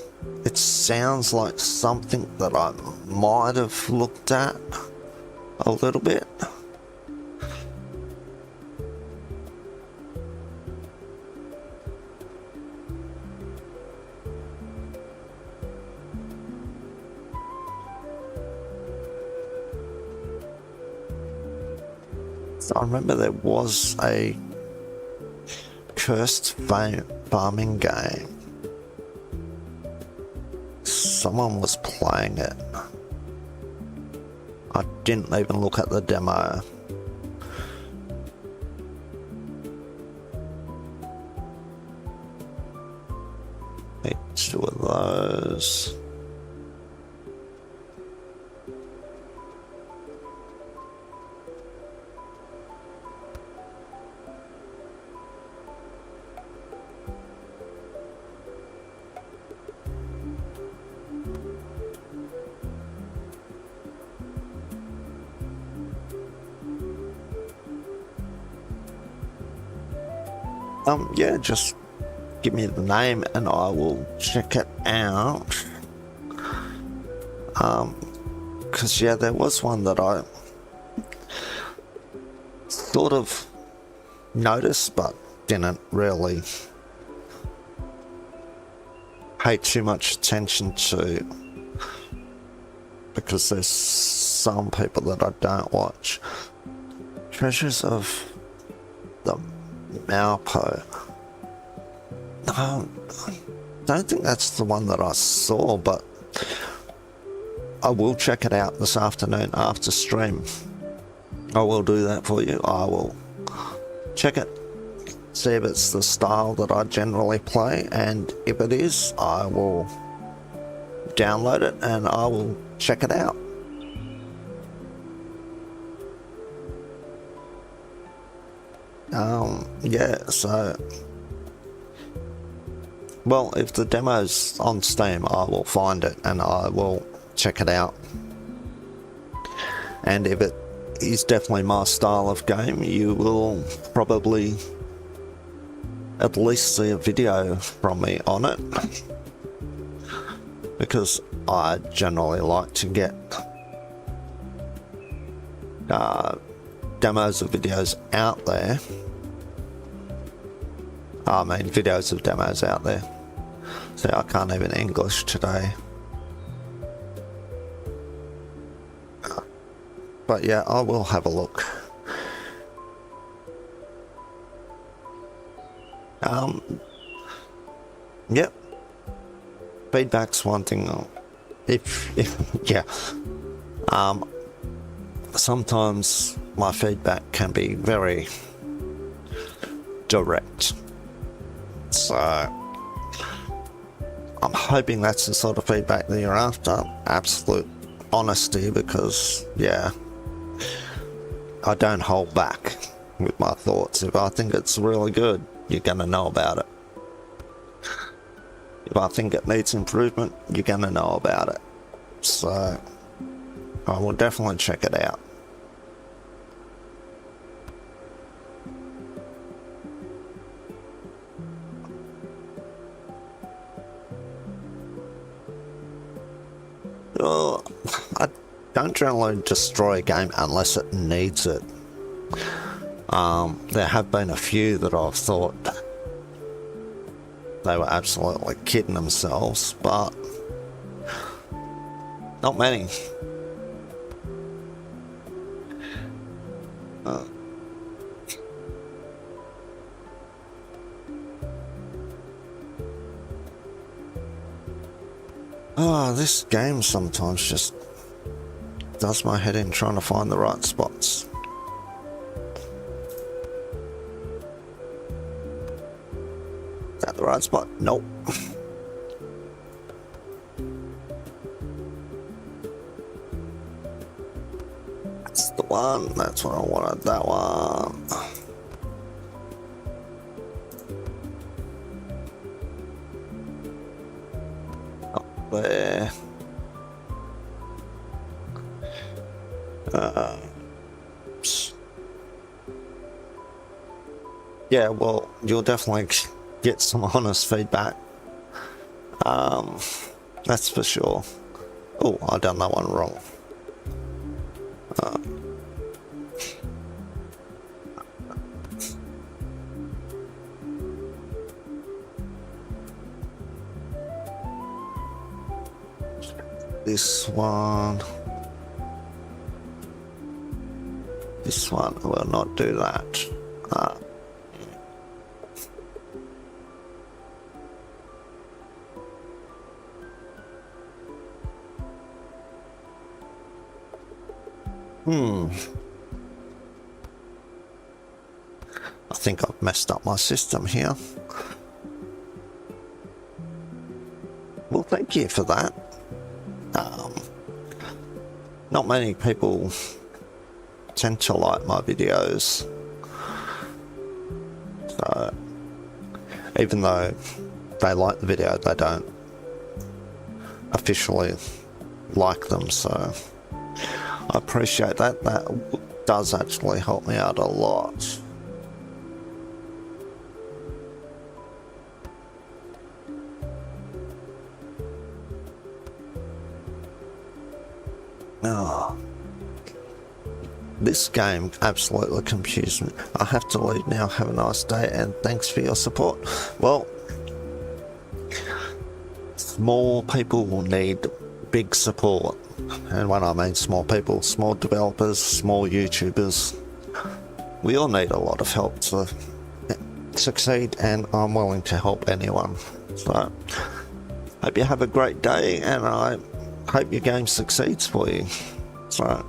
It sounds like something that I might have looked at a little bit. I remember there was a cursed farming game. Someone was playing it. I didn't even look at the demo. Need two of those. Yeah, just give me the name and I will check it out. Because yeah, there was one that I sort of noticed but didn't really pay too much attention to, because there's some people that I don't watch. Treasures of the Malpo. No, I don't think that's the one that I saw, but I will check it out this afternoon after stream. I will do that for you. I will check it, see if it's the style that I generally play, and if it is, I will download it and I will check it out. Yeah, so, well, if the demo's on Steam, I will find it and I will check it out. And if it is definitely my style of game, you will probably at least see a video from me on it, because I generally like to get demos of videos out there. I mean, videos of demos out there. See, I can't even English today. But yeah, I will have a look. Yep. Feedback's one thing. Yeah. Sometimes my feedback can be very direct. So I'm hoping that's the sort of feedback that you're after. Absolute honesty, because yeah, I don't hold back with my thoughts. If I think it's really good, you're gonna know about it. If I think it needs improvement, you're gonna know about it. So I will definitely check it out. Well, I don't generally destroy a game unless it needs it. There have been a few that I've thought they were absolutely kidding themselves, but not many. This game sometimes just does my head in trying to find the right spots. Is that the right spot? Nope. That's the one. That's what I wanted. That one. Up there. Yeah, well, you'll definitely get some honest feedback. That's for sure. Oh, I done that one wrong. This one. This one will not do that. I think I've messed up my system here. Well, thank you for that. Not many people tend to like my videos, so even though they like the video, they don't officially like them, so I appreciate that. That does actually help me out a lot. Oh, this game absolutely confused me. I have to leave now. Have a nice day and thanks for your support. Well, small people will need big support. And when I mean small people, small developers, small YouTubers, we all need a lot of help to succeed, and I'm willing to help anyone. So, hope you have a great day, and I hope your game succeeds for you. So,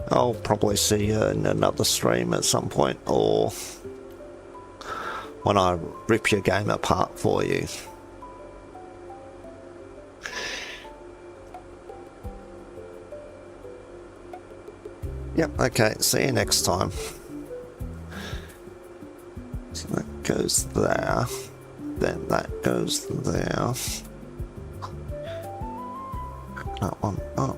I'll probably see you in another stream at some point, or when I rip your game apart for you. Yep, okay, see you next time. So that goes there, then that goes there. That one up.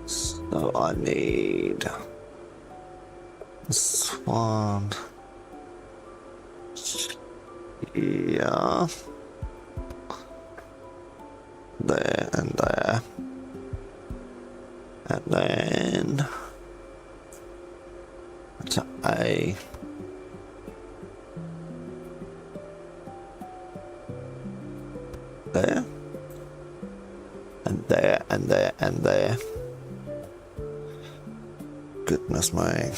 So I need this one here. There and there, and then to A, there, and there, and there, and there. Goodness me.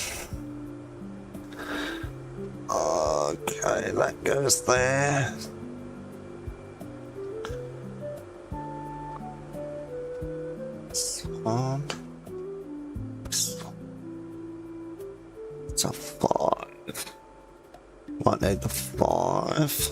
Okay, that goes there. It's a 5. Might need the 5.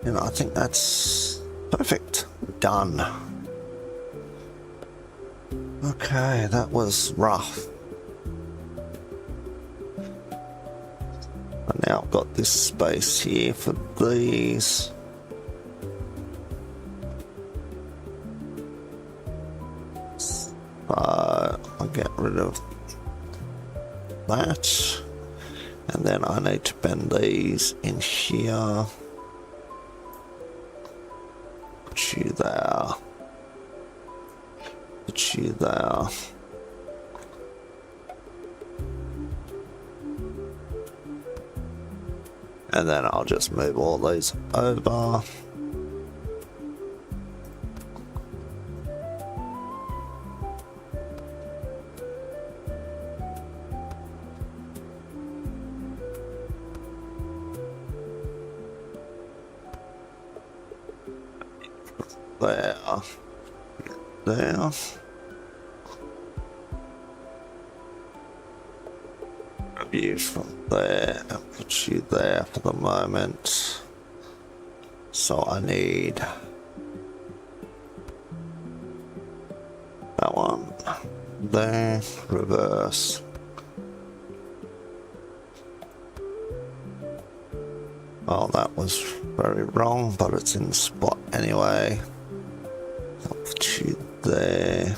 You know, I think that's perfect. Done. Okay, that was rough. And now I've got this space here for these. So I'll get rid of that. And then I need to bend these in here. Put you there. Put you there. And then I'll just move all these over. There. Grab you from there and put you there for the moment. So I need that one there, reverse. Oh, that was very wrong, but it's in the spot anyway. I'll put you there.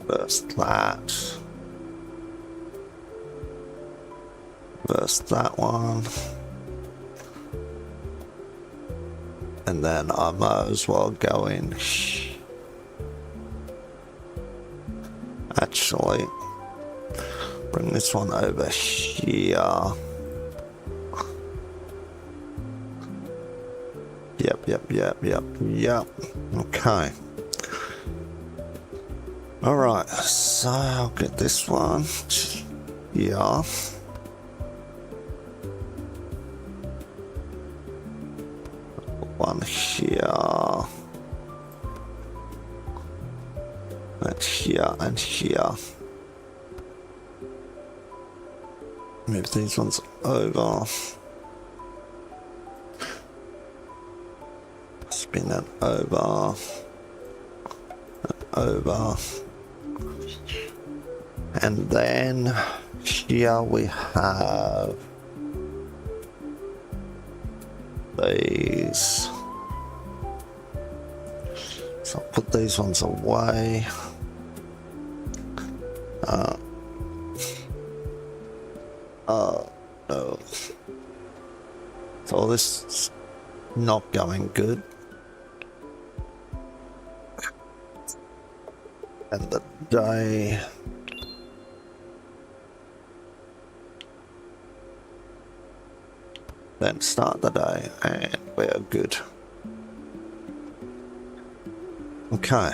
Reverse that. Reverse that one. And then I might as well go in. Actually, bring this one over here. Yep. Okay. Alright, so I'll get this one here. One here. And here and here. Move these ones over. Spin it over. Over. And then here we have these. So I'll put these ones away. No. So this is not going good. And the day. Then start the day and we're good. Okay.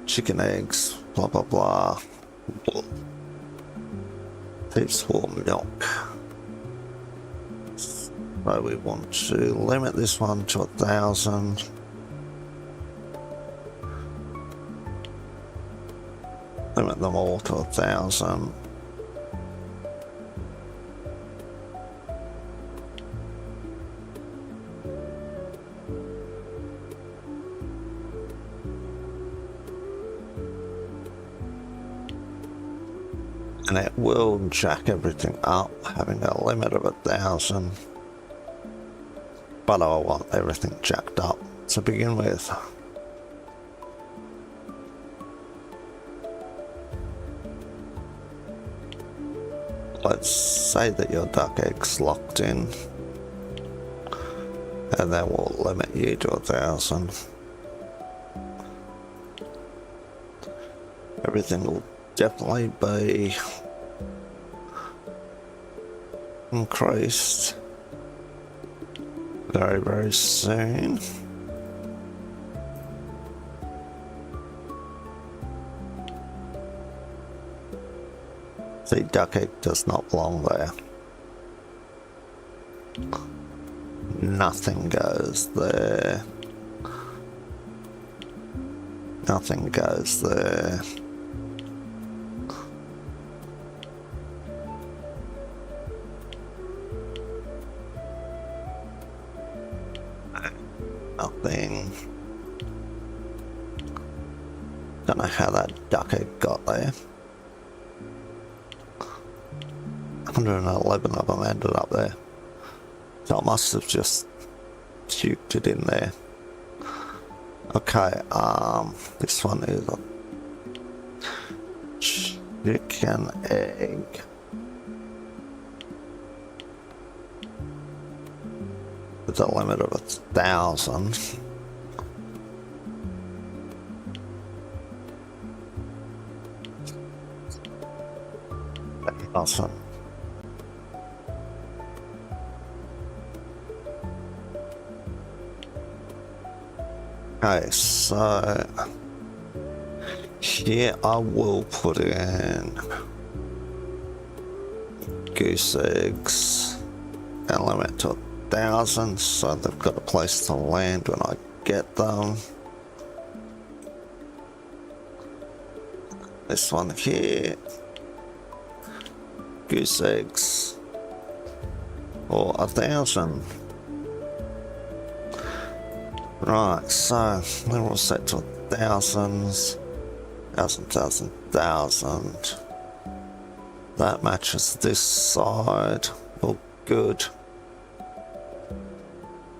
Chicken eggs, blah blah blah. Heaps more milk. So we want to limit this one to 1,000. Limit them all to 1,000. And it will jack everything up, having a limit of 1,000. But I want everything jacked up to begin with. Let's say that your duck egg's locked in, and then we'll limit you to 1,000. Everything will definitely be increased very, very soon. See, duck egg does not belong there. Nothing goes there. Nothing goes there. Nothing. Don't know how that duck egg got there. 111 of them ended up there. So I must have just puked it in there. Okay, this one is a chicken egg. With a limit of 1,000. Awesome. Okay, so here I will put in goose eggs and limit to 1,000 so they've got a place to land when I get them. This one here, goose eggs or 1,000. Right, so then we'll set to thousands, 1,000. That matches this side. All good.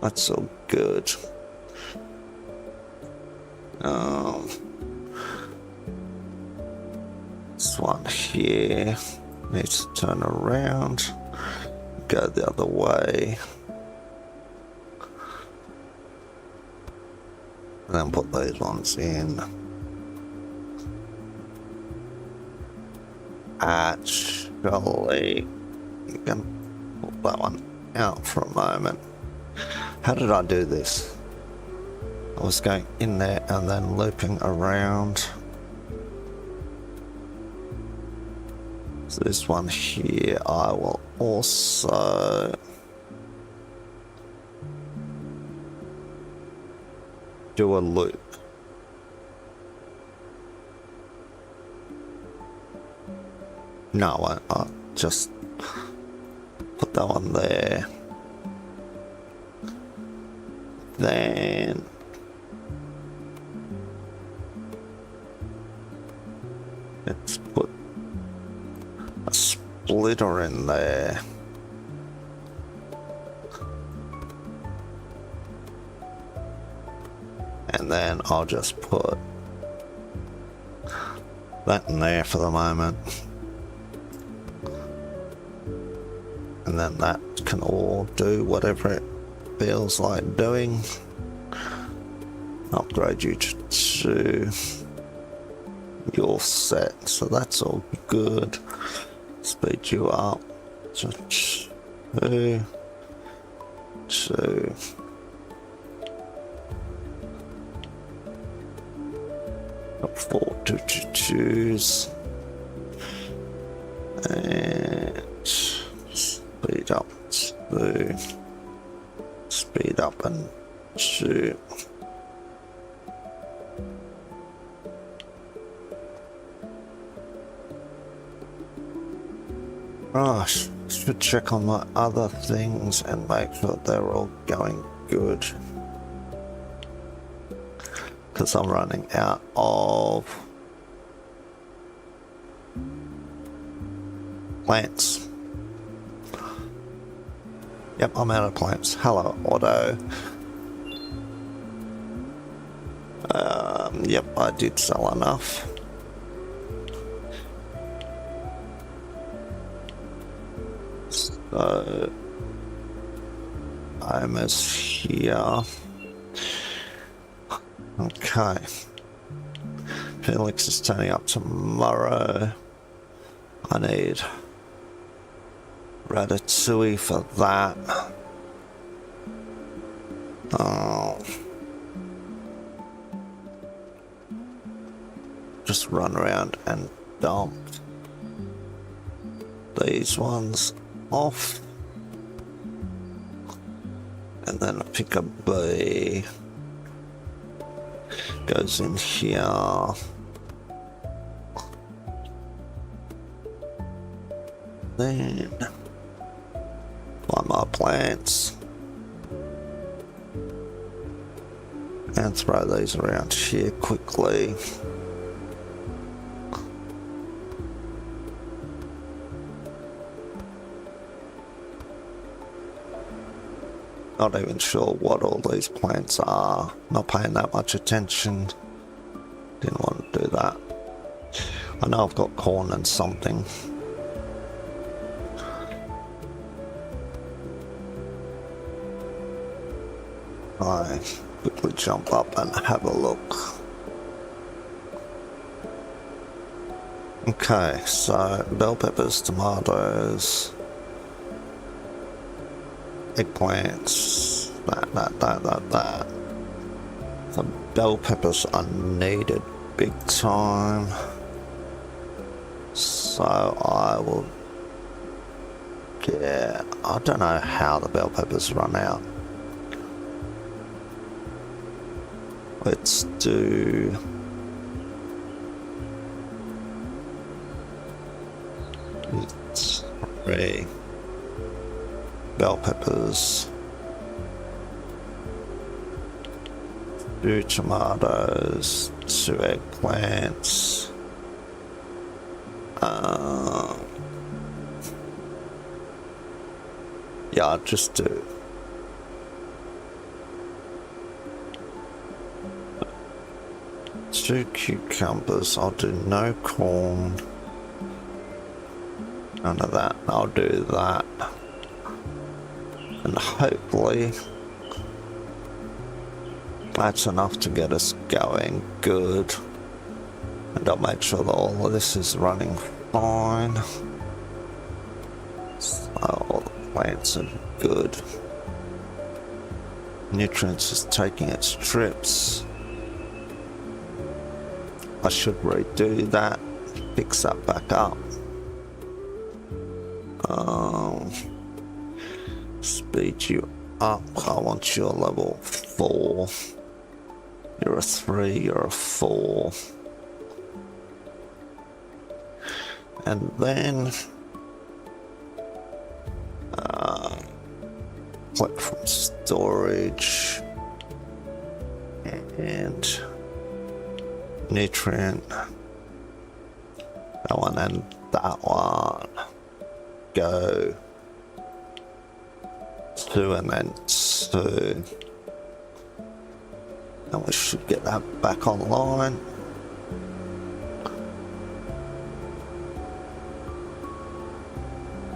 That's all good. This one here needs to turn around, go the other way, and then put these ones in. Actually, you can put that one out for a moment. How did I do this? I was going in there and then looping around. So this one here, I will also do a loop. No, I'll just put that one there. Then let's put a splitter in there. And then I'll just put that in there for the moment. And then that can all do whatever it feels like doing. Upgrade you to 2. You're set, so that's all good. Speed you up to 2. 2. Got 4 222s. And speed up 2. Speed up and 2. Right, should check on my other things and make sure they're all going good. Because I'm running out of plants. Yep, I'm out of plants. Hello, Auto. Yep, I did sell enough. So, I'm as here. Okay. Felix is turning up tomorrow. I need ratatouille for that. Oh. Just run around and dump these ones off. And then pick a B. Goes in here. Then find my plants and throw these around here quickly. Not even sure what all these plants are. Not paying that much attention. Didn't want to do that. I know I've got corn and something. I quickly jump up and have a look. Okay, so bell peppers, tomatoes, eggplants, that. The bell peppers are needed big time. So I will get, I don't know how the bell peppers run out. Let's do three bell peppers, 2 tomatoes, 2 eggplants, yeah, I'll just do 2 cucumbers. I'll do no corn, none of that. I'll do that, and hopefully that's enough to get us going good. And I'll make sure that all of this is running fine. So all the plants are good. Nutrients is taking its trips. I should redo that, fix that back up. Speed you up. I want you a level 4. You're a 3, you're a 4. And then click from storage and nutrient, that one and that one, go 2 and then 2, and we should get that back online.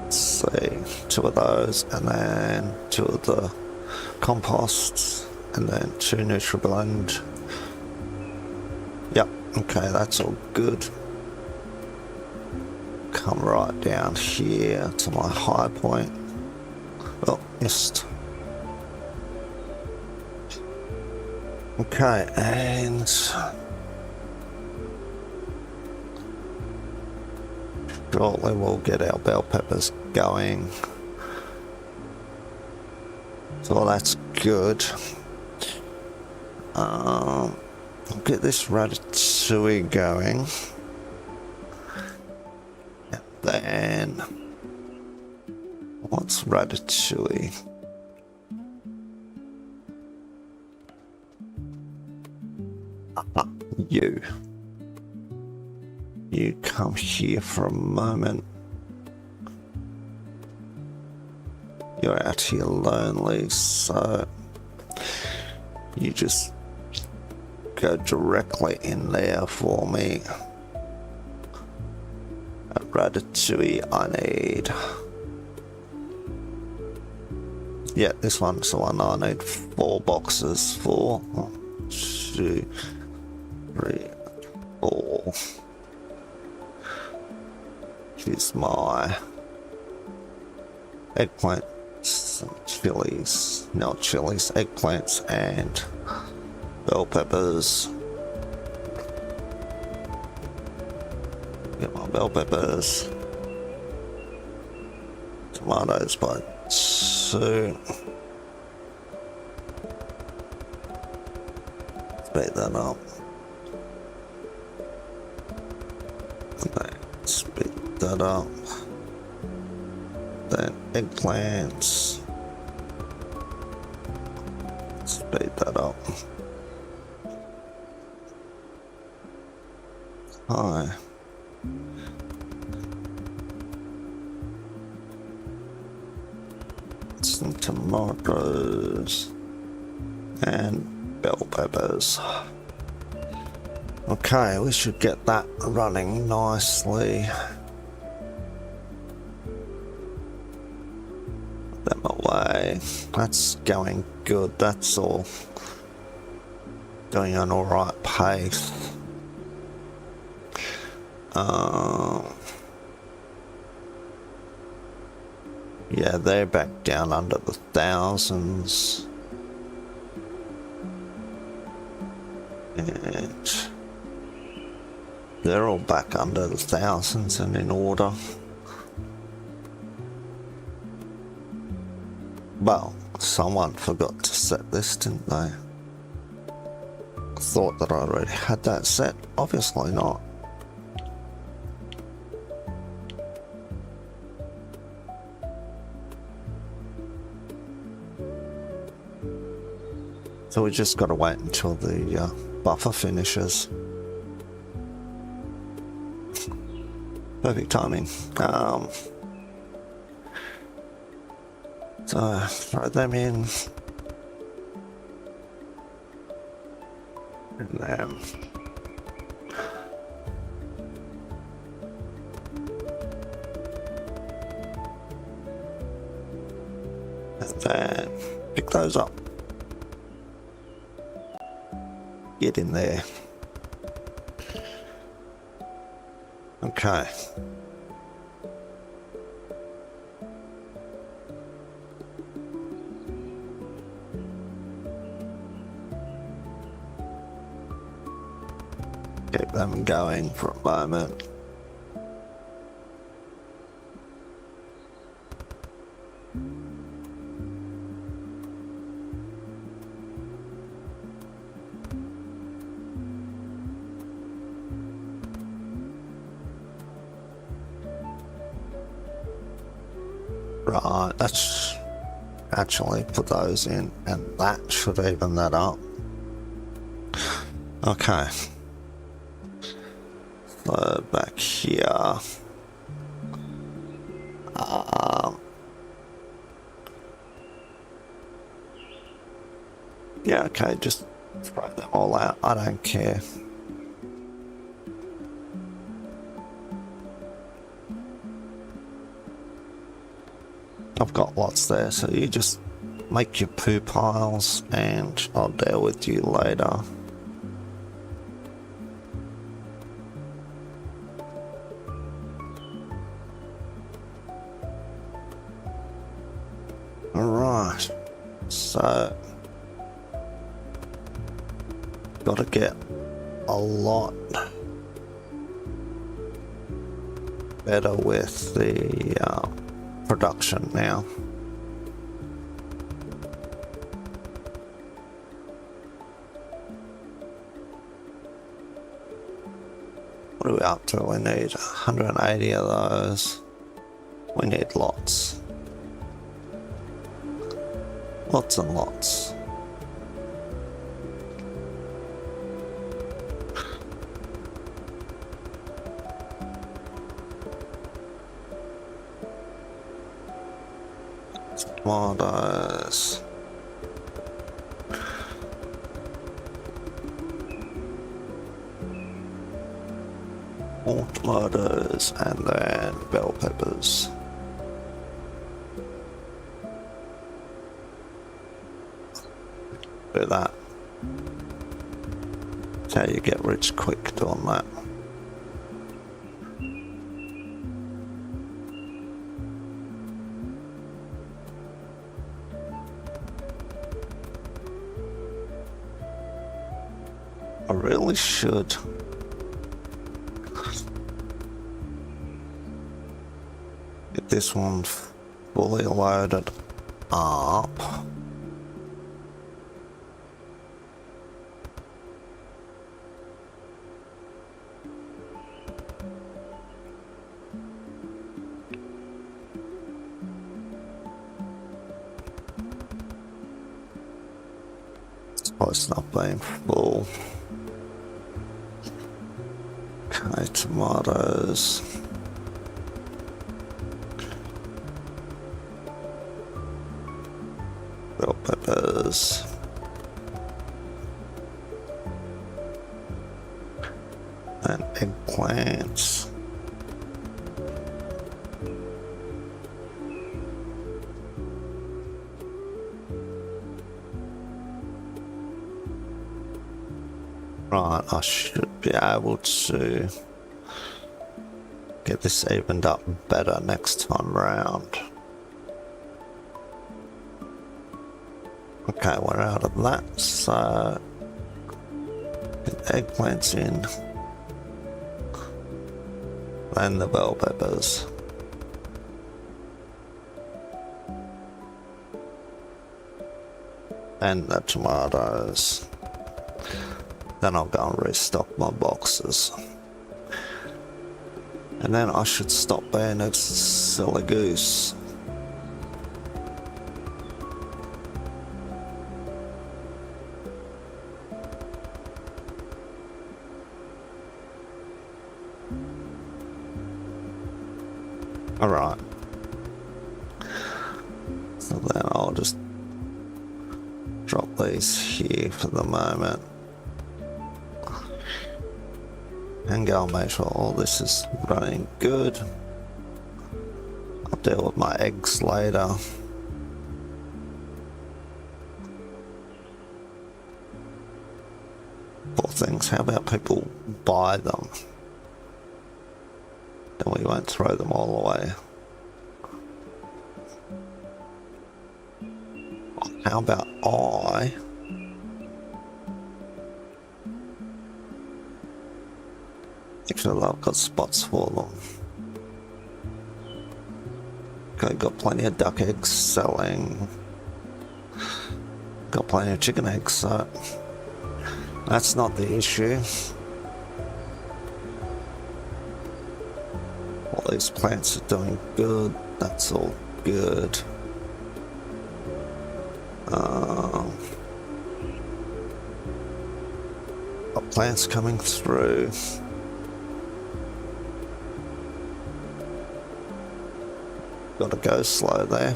Let's see, 2 of those, and then 2 of the composts, and then 2 NutriBlend. Yep, okay, that's all good. Come right down here to my high point. Oh, missed. Okay, and shortly we'll get our bell peppers going. So that's good. I'll get this ratatouille going. And then what's ratatouille? You come here for a moment. You're out here lonely, so you just go directly in there for me. A ratatouille I need. Yeah, this one's the one I need 4 boxes for. 1, 2, 3, 4. Here's my eggplants, chilies, no chilies, eggplants and bell peppers. Get my bell peppers. Tomatoes by 2. Speed that up. Speed that up. Then eggplants. Speed that up. Hi. Some tomatoes and bell peppers. Okay, we should get that running nicely. Put them away. That's going good. That's all going on all right pace. Yeah, they're back down under the thousands. And they're all back under the thousands and in order. Well, someone forgot to set this, didn't they? I thought that I already had that set. Obviously not. So we just got to wait until the buffer finishes. Perfect timing. So throw them in. And then pick those up. Get in there. Okay. Keep them going for a moment. Right, let's actually put those in, and that should even that up. Okay. So back here. Yeah, okay, just throw them all out. I don't care. I've got lots there, so you just make your poo piles and I'll deal with you later. Alright, so gotta get a lot better with the production now. What are we up to? We need 180 of those. We need lots. Lots and lots. Tomatoes. More tomatoes and then bell peppers. Do that. That's how you get rich quick doing that. I really should get this one fully loaded up. It's not being full. Okay, tomatoes. Bell peppers. And eggplants. Right, I should be able to get this evened up better next time round. Okay, we're out of that, so get eggplants in, then the bell peppers. And the tomatoes. Then I'll go and restock my boxes. And then I should stop being a silly goose. Alright. So then I'll just drop these here for the moment. And go and make sure all this is running good. I'll deal with my eggs later. Poor things, how about people buy them? Then we won't throw them all away. How about I actually, I've got spots for them. Okay, got plenty of duck eggs selling. Got plenty of chicken eggs, so that's not the issue. All these plants are doing good. That's all good. Got plants coming through. Gotta go slow there.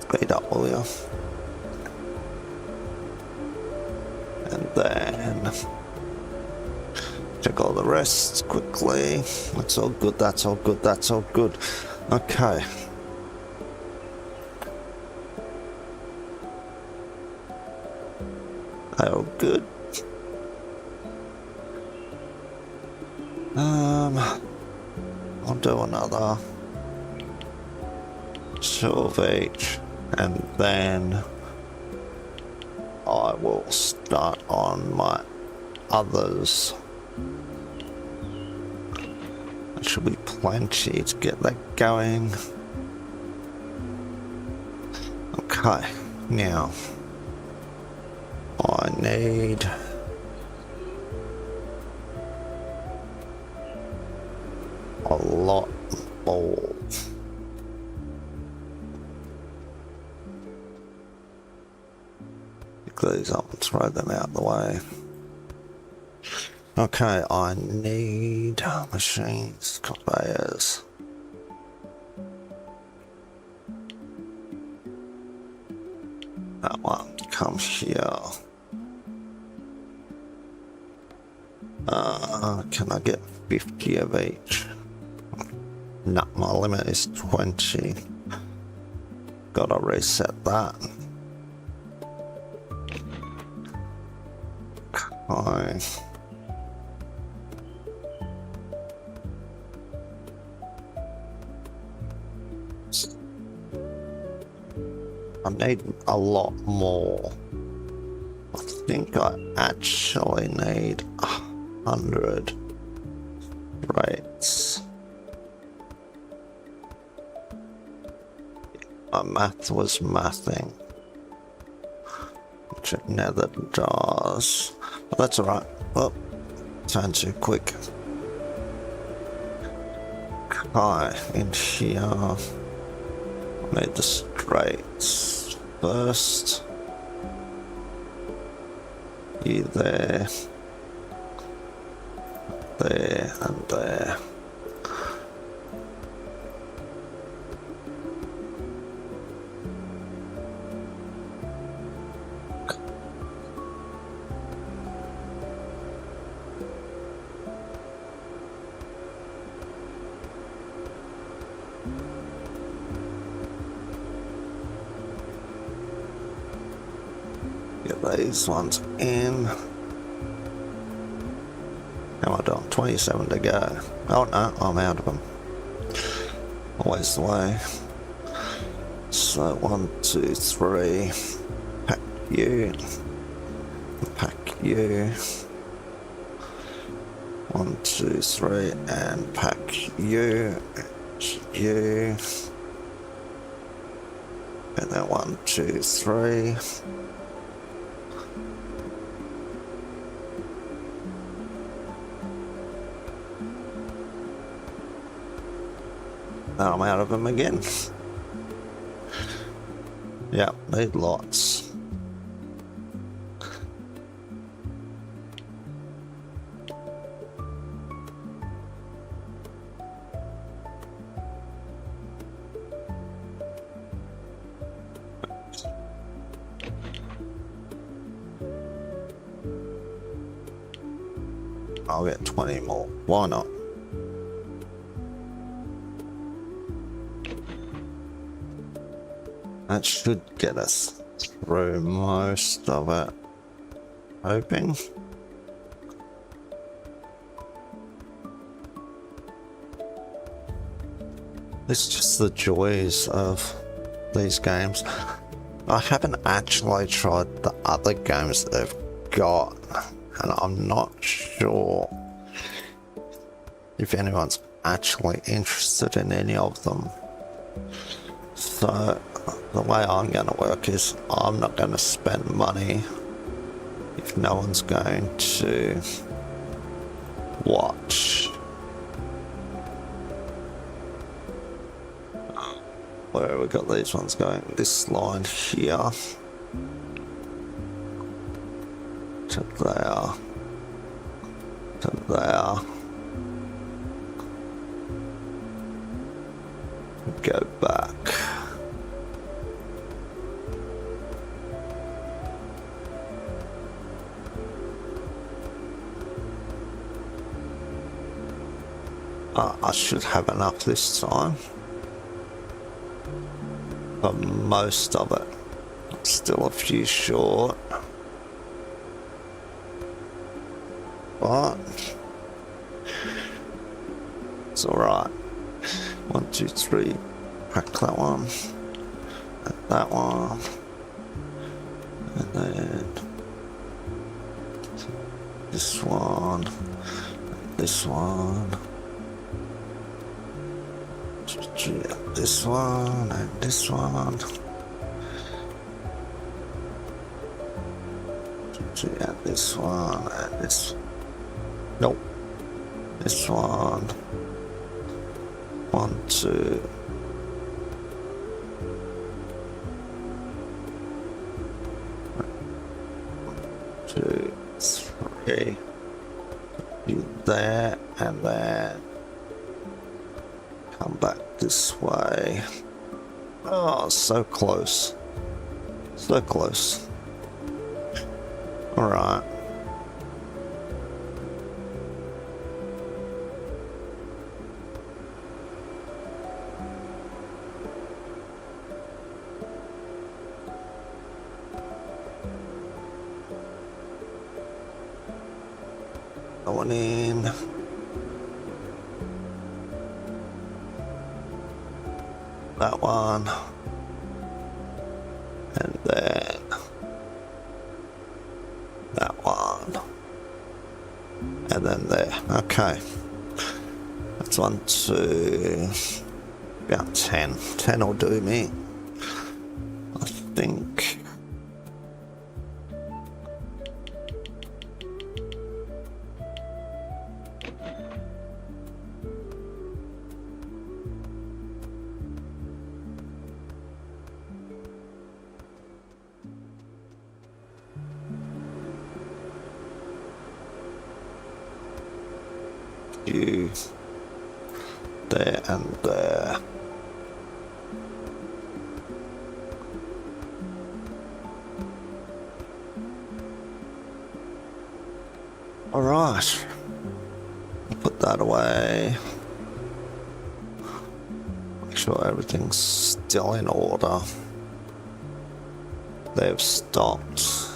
Speed up, will you? And then check all the rest quickly. That's all good, that's all good, that's all good. Okay. They're all good. I'll do another 2 of each, and then I will start on my others. There should be plenty to get that going. Okay, now I need a lot more. Pick these up and throw them out the way. Okay, I need machines, conveyors. That one comes here. Can I get 50 of each? No, my limit is 20. Gotta reset that. Okay. I need a lot more. I think I actually need 100 rates. My math was mathing, which it never does, but that's alright. Well, turn too quick. Okay, in here, I need the straights first. You there, there, and there. these ones in. How am I doing? 27 to go. Oh no, I'm out of them. Always the way. So 1, 2, 3. Pack you. Pack you. 1, 2, 3, and pack you. You. And then 1, 2, 3. Now I'm out of them again. Yeah, need lots. I'll get 20 more. Why not? That should get us through most of it. Hoping. It's just the joys of these games. I haven't actually tried the other games that they've got, and I'm not sure if anyone's actually interested in any of them. So the way I'm going to work is I'm not going to spend money if no one's going to watch. Where have we got these ones going? This line here to there to there. Go back. I should have enough this time. But most of it. Still a few short. But it's alright. 1, 2, 3. Pack that one. And that one. And then this one. And this one. This one and this one. And this one and this. Nope. This one. 1, 2. Two, three. You there and then come back this way. Oh, so close. So close. Alright. Going in. That one. And then that one. And then there. Okay. That's 1, 2. About 10. 10 will do me. I think. You there and there. All right, I'll put that away. Make sure everything's still in order. They've stopped.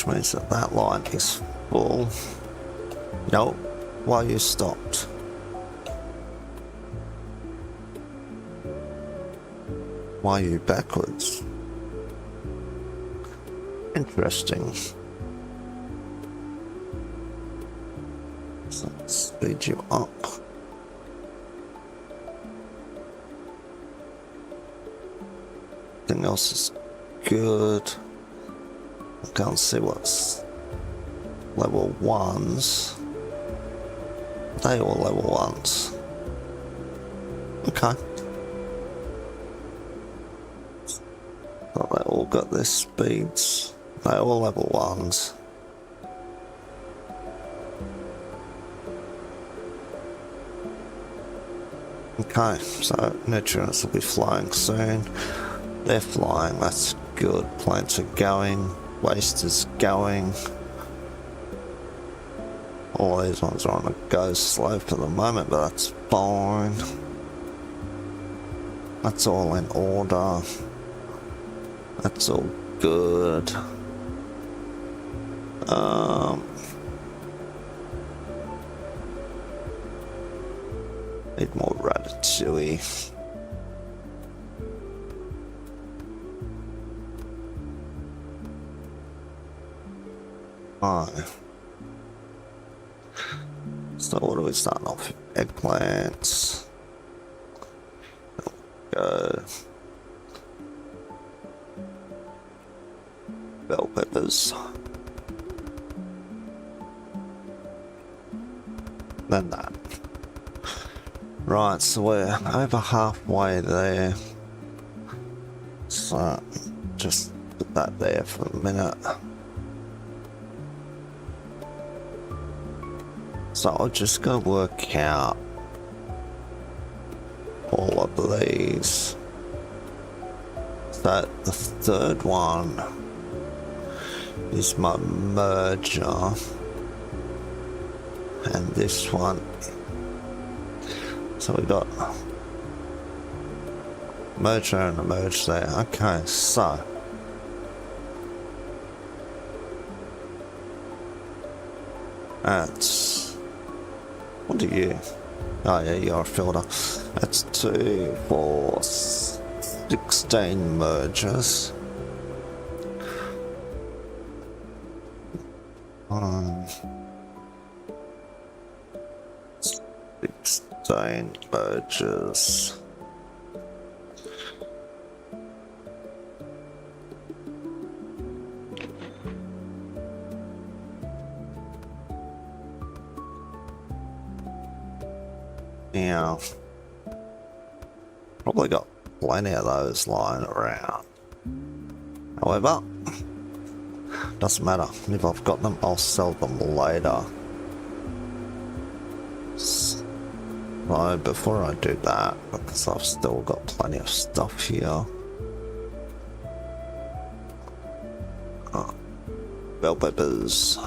which means that that line is full. No, why you stopped? Why are you backwards? Interesting. So let's speed you up. Everything else is good. I can't see what's level 1s. They all level 1s. Okay. So they all got their speeds. They all level 1s. Okay, so nutrients will be flying soon. They're flying, that's good. Plants are going. Waste is going. All these ones are on a go slow for the moment, but that's fine. That's all in order. That's all good. Need more ratatouille. So what are we starting off? Eggplants. Go. Bell peppers. Then that. Right, so we're over halfway there. So just put that there for a minute. So I'll just go work out all of these. So the third one is my merger, and this one. So we got merger and a merge there. Okay, so that's. What are you? Oh yeah, you're a filter. That's 2, 4, 16 mergers. 16 mergers. Yeah, probably got plenty of those lying around. However, doesn't matter. If I've got them, I'll sell them later. So before I do that, because I've still got plenty of stuff here. Bell peppers.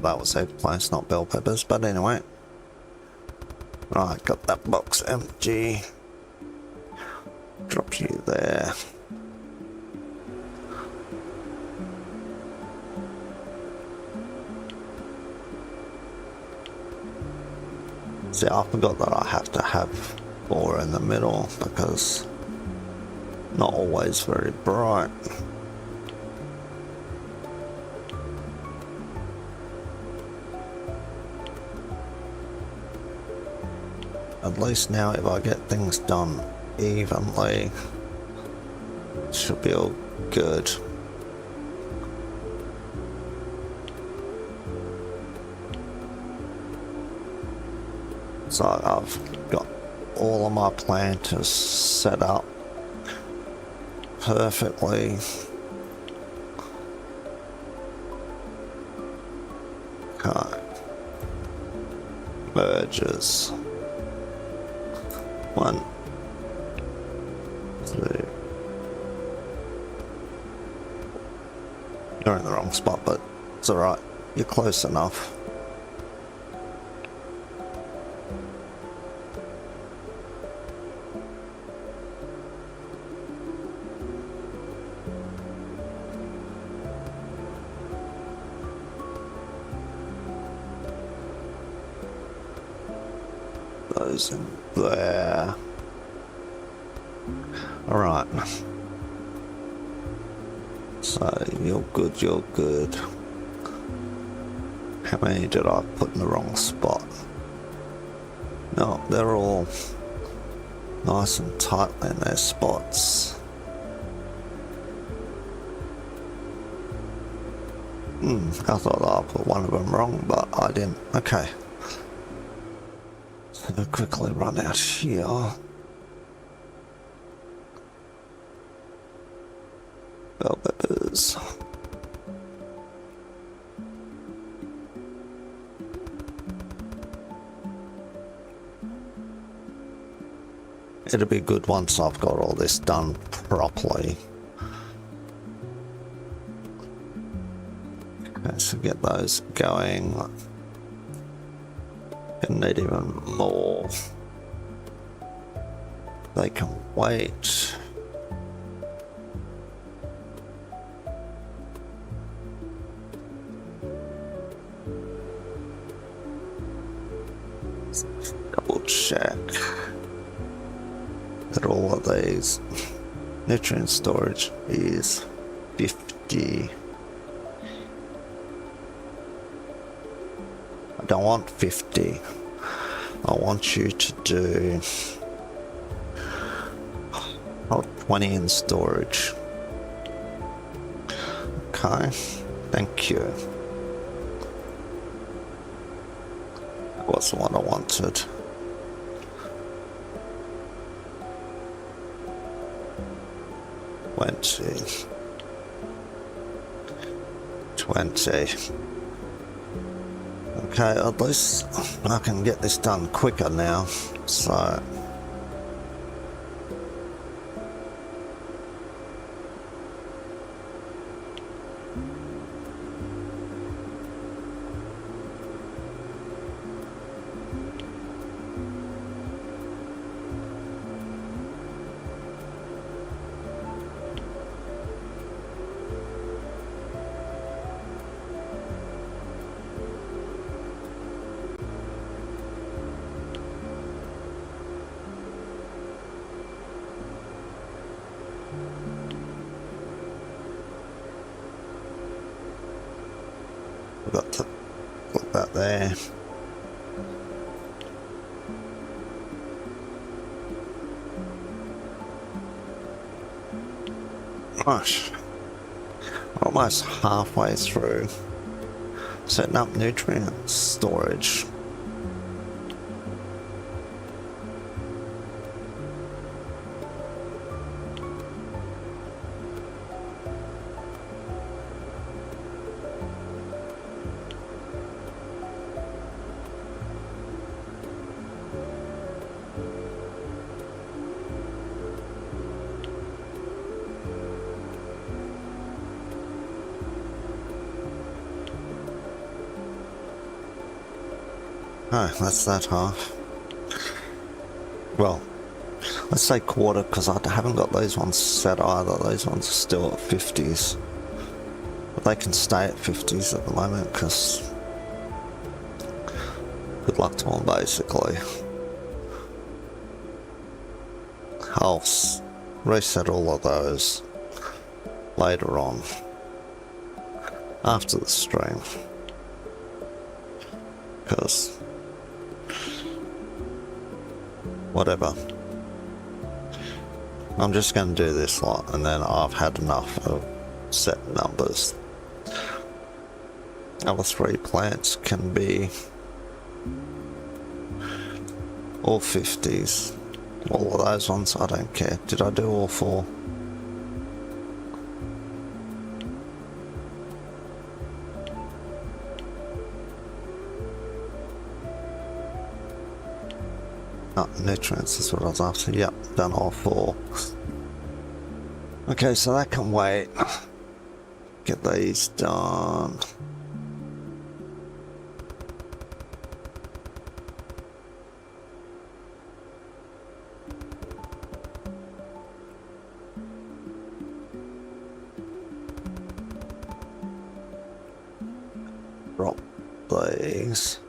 That was eggplants, not bell peppers, but anyway. Right, got that box empty. Drop you there. See, I forgot that I have to have 4 in the middle because not always very bright. At least now if I get things done evenly, it should be all good. So I've got all of my planters set up perfectly. Okay. Merges. 1, 2. You're in the wrong spot, but it's alright. You're close enough. those in there. Alright. So, you're good, you're good. How many did I put in the wrong spot? No, they're all nice and tight in their spots. I thought I put one of them wrong, but I didn't. Okay. So I'll quickly run out here. Bell peppers. It'll be good once I've got all this done properly. Okay, so get those going. And need even more. They can wait. Double check that all of these nutrient storage is 50. I don't want 50. I want you to do 20 in storage. Okay, thank you. That was the one I wanted. Twenty. Okay, at least I can get this done quicker now, so... I've got to put that there. Gosh, almost halfway through setting up nutrient storage. Oh, that's that half. Well, let's say quarter, because I haven't got these ones set either. These ones are still at 50s. But they can stay at 50s at the moment, because good luck to them, basically. I'll reset all of those later on, after the stream. Because... whatever. I'm just going to do this lot, and then I've had enough of set numbers. Our 3 plants can be all 50s. All of those ones, I don't care. Did I do all 4? Oh, nutrients is what I was after. Yep, done all 4. Okay, so that can wait. Get these done. Drop these.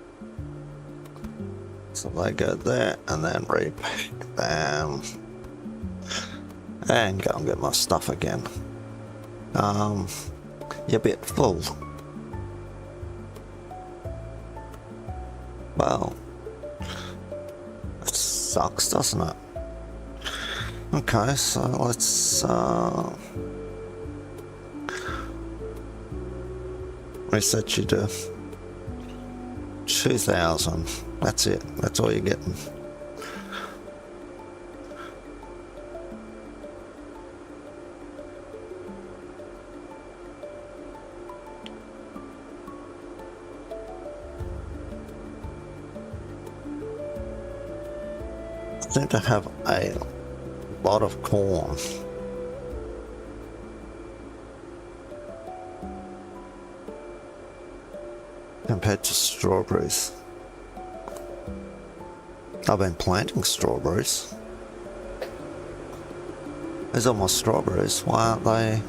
So they go there and then repack them. And go and get my stuff again. You're a bit full. Well, it sucks, doesn't it? Okay, so let's reset you to 2,000. That's it. That's all you're getting. I seem to have a lot of corn. Compared to strawberries. I've been planting strawberries. There's all my strawberries. Why aren't they?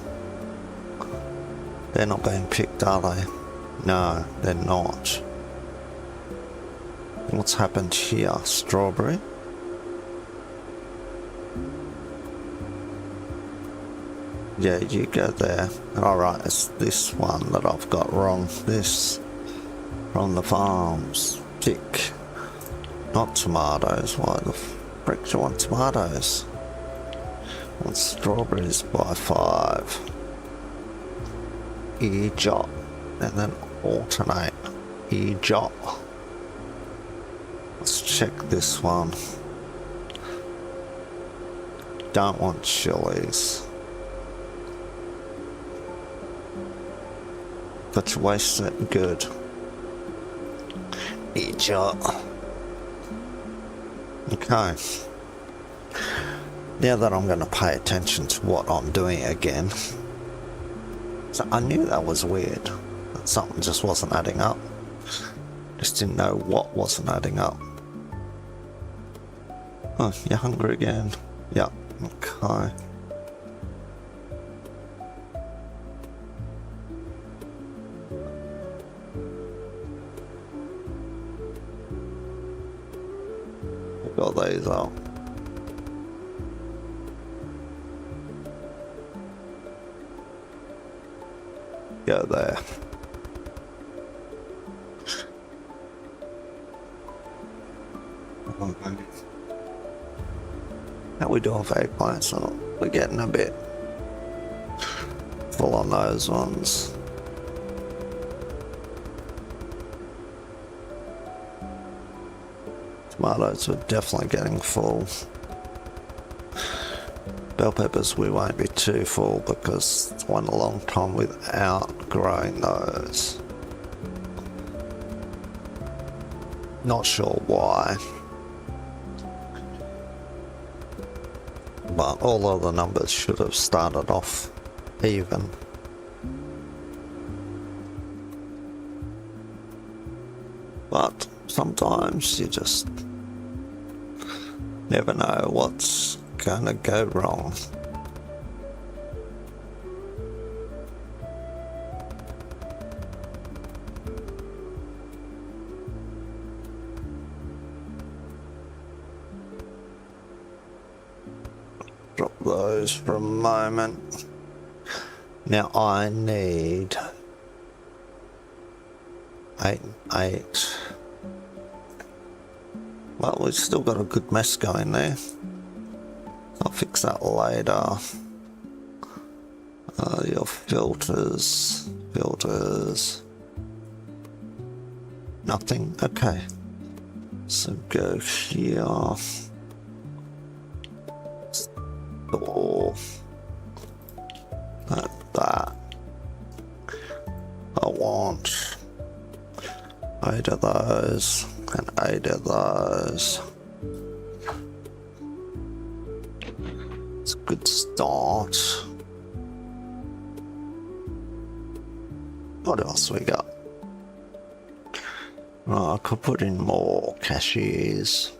They're not being picked, are they? No, they're not. What's happened here? Strawberry? Yeah, you go there. Alright, it's this one that I've got wrong. This from the farms. Tick. Not tomatoes. Why the frick do you want tomatoes? I want strawberries by 5. E-jot. And then alternate. E-jot. Let's check this one. Don't want chilies. But you waste it. Good. E-jot. Okay. Now that I'm going to pay attention to what I'm doing again. So I knew that was weird. That something just wasn't adding up. Just didn't know what wasn't adding up. Oh, you're hungry again? Yeah. Okay. Got these out. Go there. How we doing for eggplants? Oh, we're getting a bit full on those ones. Tomatoes are definitely getting full. Bell peppers we won't be too full because it's went a long time without growing those. Not sure why. But all of the numbers should have started off even. But sometimes you just never know what's gonna go wrong. Drop those for a moment. Now I need 8 and 8. Well, we've still got a good mess going there. I'll fix that later. Your filters. Nothing. Okay. So go here. Store. Like that. I want 8 of those and 8 of those. It's a good start. What else we got? Right, I could put in more cashiers.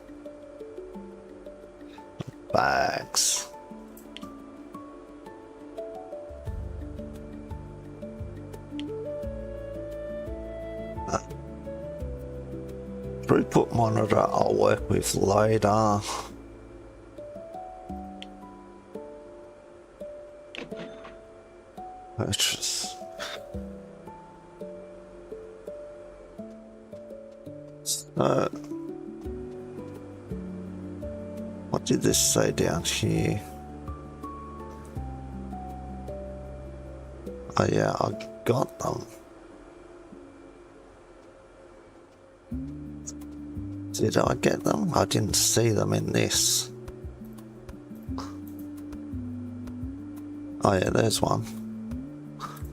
Bags. Throughput monitor I'll work with later. Purchase. So, what did this say down here? Oh yeah, I got them. Did I get them? I didn't see them in this. Oh yeah, there's one.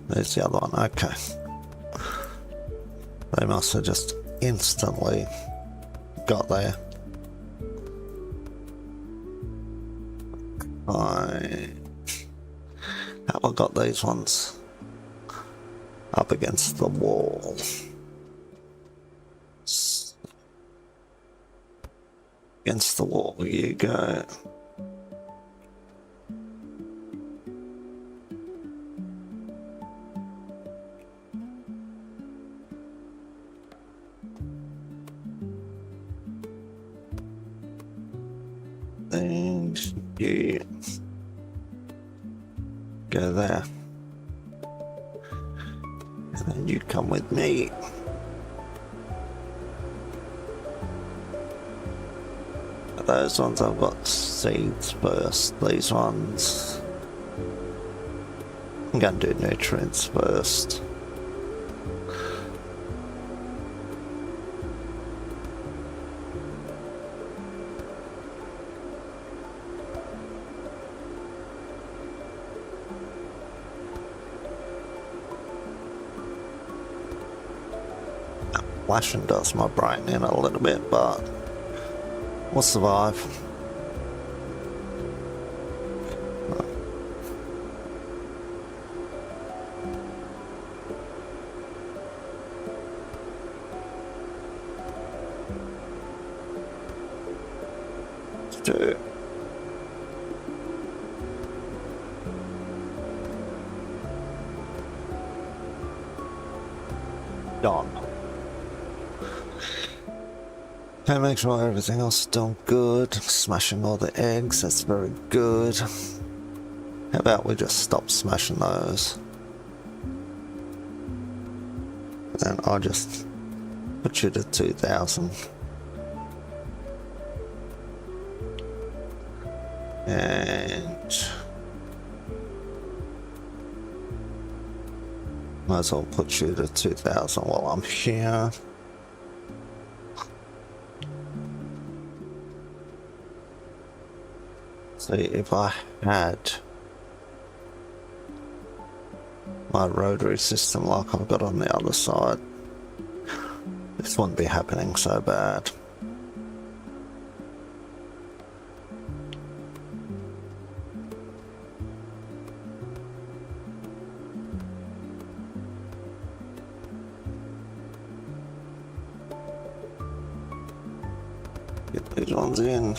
There's the other one, okay. They must have just instantly got there. Have I got these ones up against the wall? Against the wall you go. And you go there. And then you come with me. Those ones I've got seeds first. These ones I'm gonna do nutrients first. Flashing does my brain in a little bit, but we'll survive. Two. Done. Okay, make sure everything else is done good. Smashing all the eggs, that's very good. How about we just stop smashing those? And I'll just put you to 2,000. And might as well put you to 2,000 while I'm here. See, if I had my rotary system like I've got on the other side, this wouldn't be happening so bad. Get these ones in.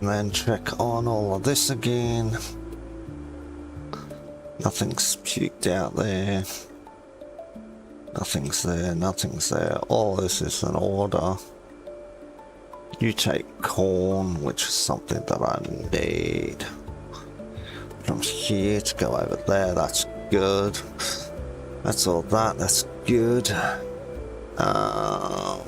And then check on all of this again. Nothing's puked out there. Nothing's there, nothing's there. All this is in order. You take corn, which is something that I need. From here to go over there, that's good. That's all that, that's good. Oh.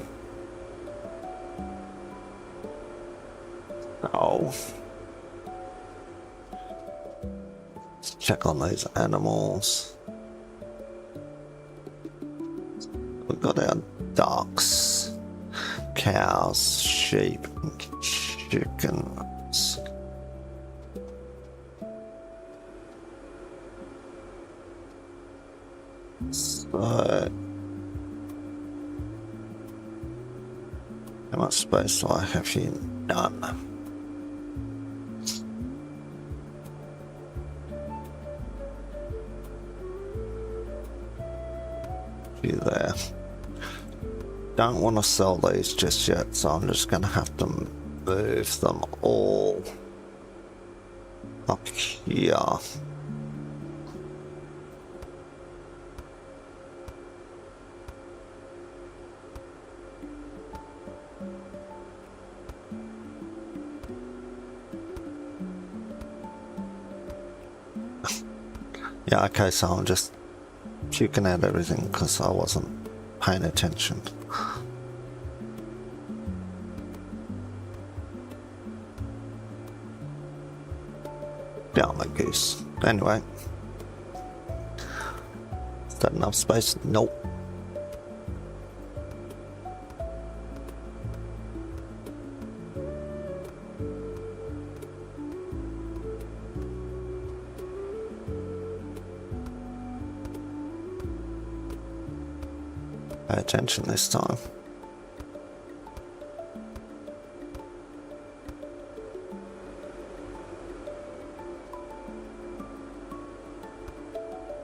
Let's check on these animals. We've got our ducks, cows, sheep, and chickens. So, how much space do I have here? None. There. don't want to sell these just yet, so I'm just going to have to move them all up here. Yeah, okay, so I'm just puking out everything because I wasn't paying attention. Down my goose. Anyway. Is that enough space? Nope. Pay attention this time.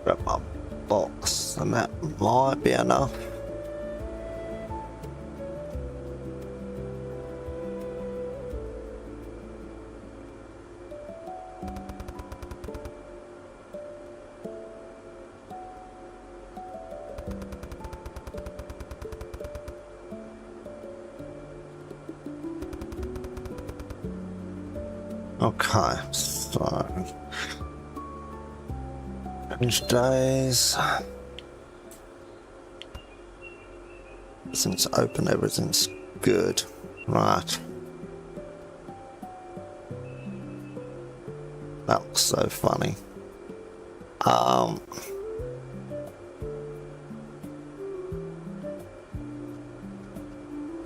Grab my box, and that might be enough. Okay, so finish days. Everything's open, everything's good. Right. That was so funny.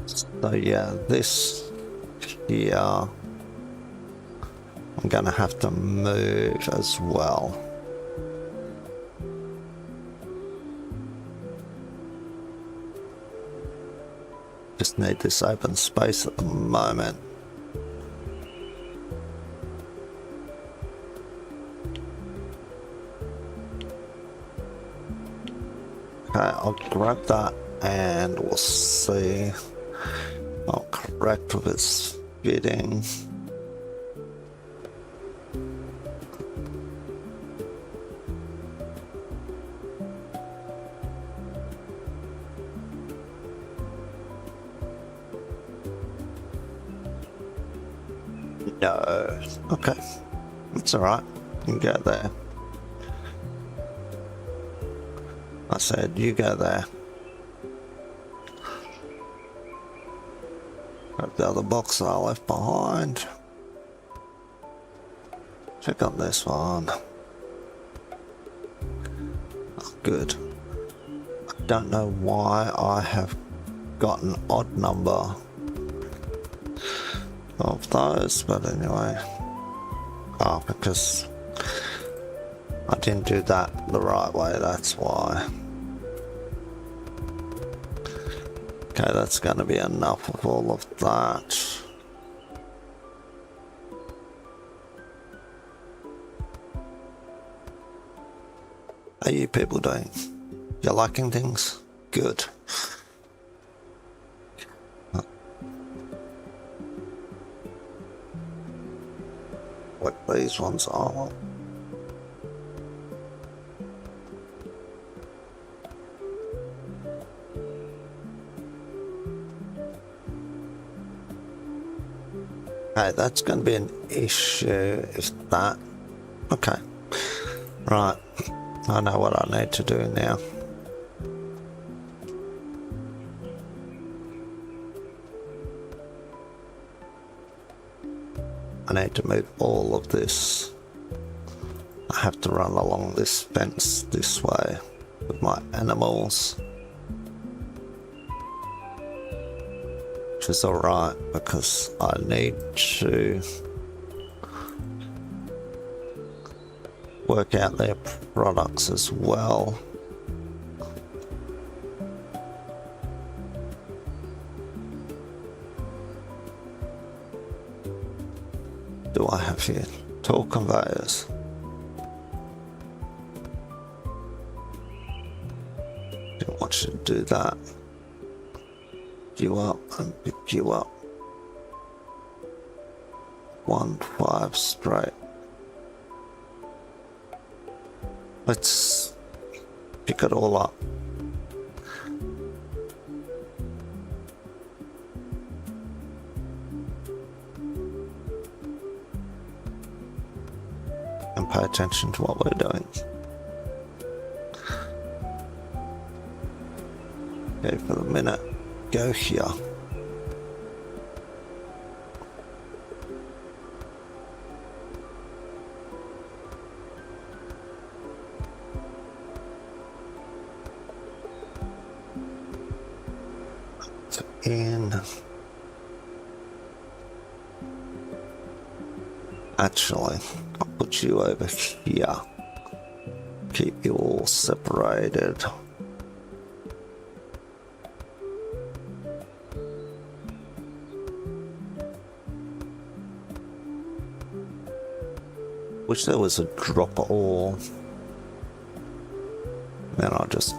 So yeah, this here I'm gonna have to move as well. Just need this open space at the moment. Okay, I'll grab that and we'll see. I'll correct with its fitting. No. Okay. It's alright. You go there. I said, you go there. Grab the other box I left behind. Check out this one. Oh, good. I don't know why I have got an odd number of those, but anyway. Oh, because I didn't do that the right way, that's why. Okay, that's going to be enough of all of that. How are you people doing? You liking things? Good. What these ones are. Okay, that's going to be an issue if that. Okay, right. I know what I need to do now. I need to move all of this. I have to run along this fence this way with my animals. Which is alright because I need to work out their products as well. Do I have here? Tall conveyors. Didn't want you to do that. you up and pick you up. 1-5 straight. Let's pick it all up. And pay attention to what we're doing. Okay, for the minute, go here. In. Actually, I'll put you over here. Keep you all separated. Wish there was a drop of ore. Then I'll just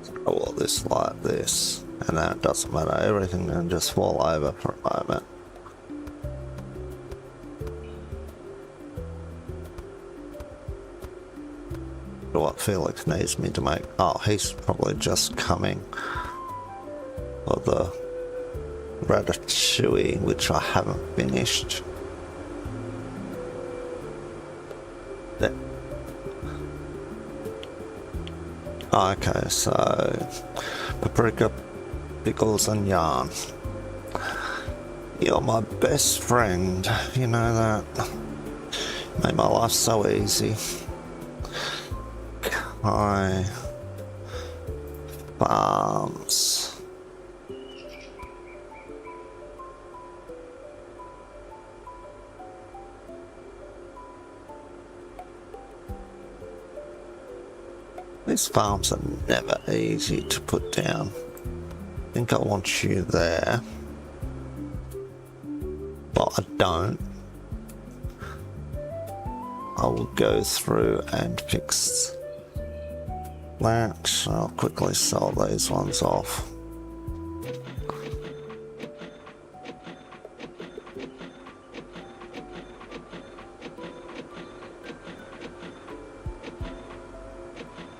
throw all this like this, and then it doesn't matter, everything can just fall over for a moment. What Felix needs me to make. Oh, he's probably just coming for the ratatouille, which I haven't finished. There. Okay, so paprika, pickles and yarn. You're my best friend, you know that. Made my life so easy. Hi. Farms. These farms are never easy to put down. I think I want you there. Well, I don't. I will go through and fix that. I'll quickly sell these ones off.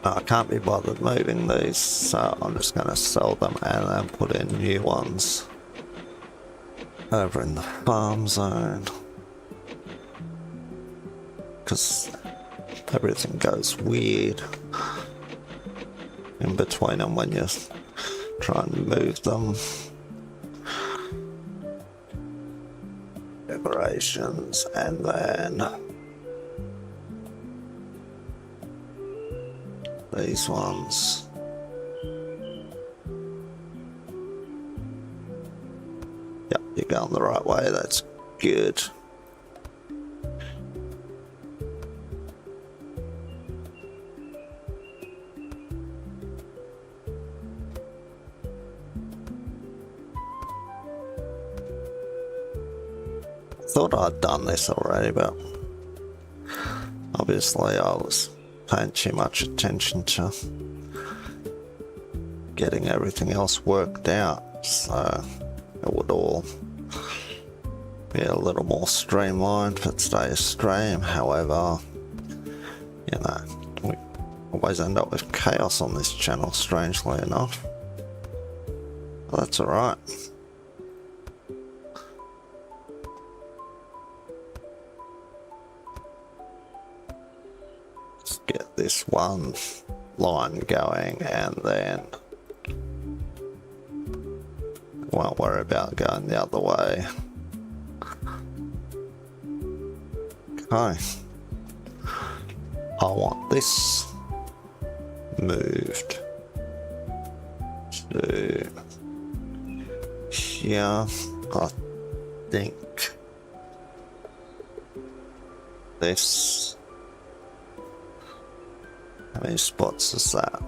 I can't be bothered moving these, so I'm just going to sell them and then put in new ones over in the farm zone, because everything goes weird in between them when you try and move them. Decorations, and then these ones. Yep, you're going the right way, that's good. Thought I'd done this already, but obviously I was paying too much attention to getting everything else worked out, so it would all be a little more streamlined for today's stream. However, you know, we always end up with chaos on this channel, strangely enough. But that's alright. Get this one line going, and then won't worry about going the other way. Okay, I want this moved to here. I think this. How many spots is that?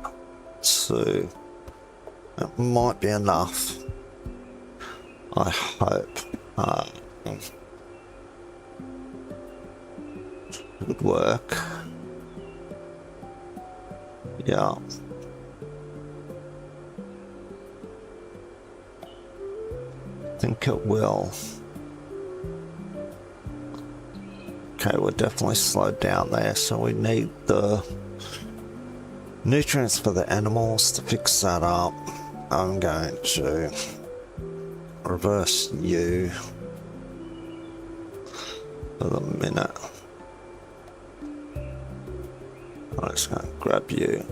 2. It might be enough. I hope. Would work. Yeah. think it will. Okay, we're definitely slowed down there, so we need the nutrients for the animals to fix that up. I'm going to reverse you for the minute. I'm just going to grab you,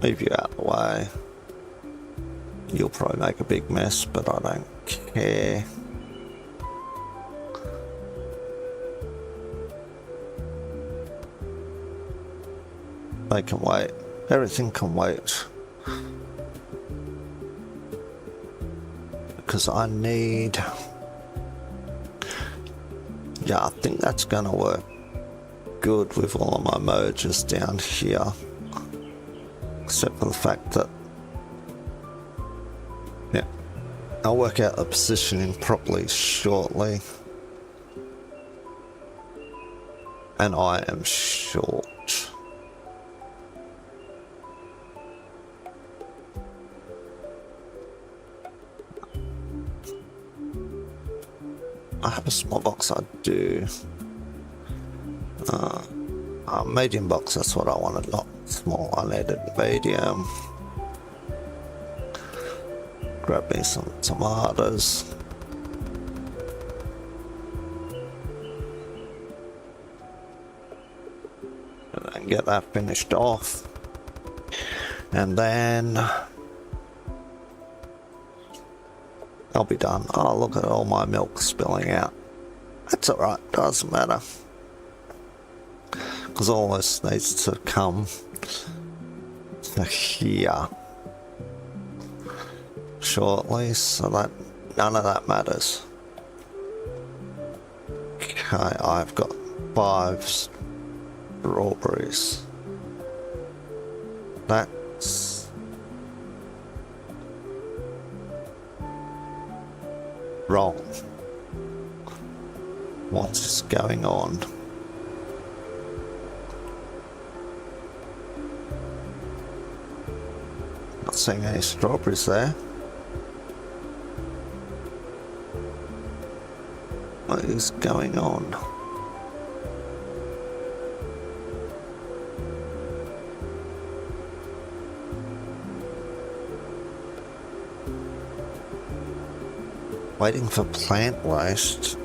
leave you out of the way. You'll probably make a big mess, but I don't care. They can wait. Everything can wait. Because I need... Yeah, I think that's going to work good with all of my mergers down here. Except for the fact that... Yeah, I'll work out the positioning properly shortly. And I am short. I have a small box, I do. Medium box, that's what I wanted, not small. I needed medium. Grab me some tomatoes. And then get that finished off. And then I'll be done. Oh, look at all my milk spilling out. That's alright, doesn't matter. Because all this needs to come to here shortly, so that none of that matters. Okay, I've got 5 strawberries. That's wrong. What is going on? Not seeing any strawberries there. What is going on? Waiting for plant waste.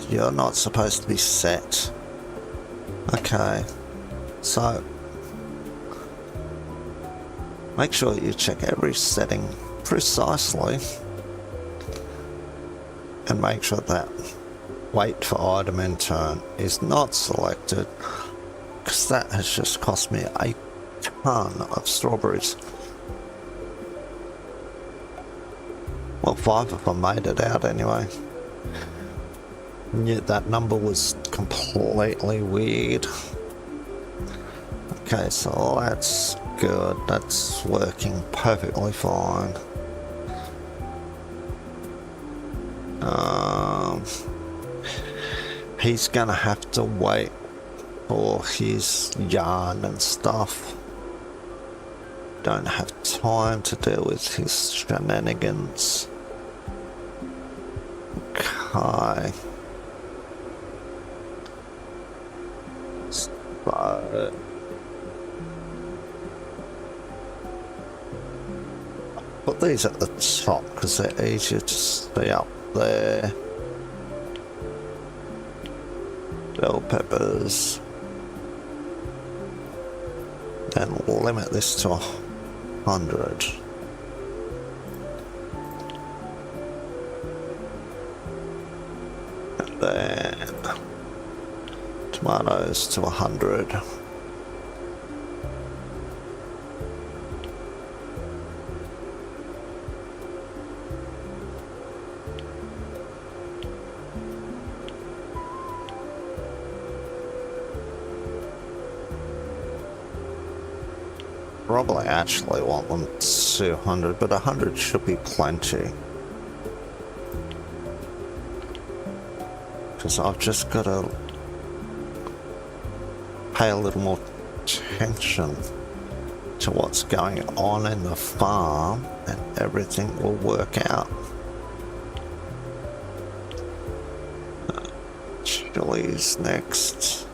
You're not supposed to be set. Okay, so make sure you check every setting precisely and make sure that wait for item in turn is not selected, because that has just cost me a ton of strawberries. Well, 5 of them made it out anyway. And yet that number was completely weird. Okay, so that's good. That's working perfectly fine. He's gonna have to wait for his yarn and stuff. Don't have time to deal with his shenanigans. Okay. So put these at the top because they're easier to stay up there. Bell peppers. And we'll limit this to 100. And then tomatoes to 100. Probably actually want them 200, but 100 should be plenty. Because I've just got to pay a little more attention to what's going on in the farm and everything will work out. Chili's next.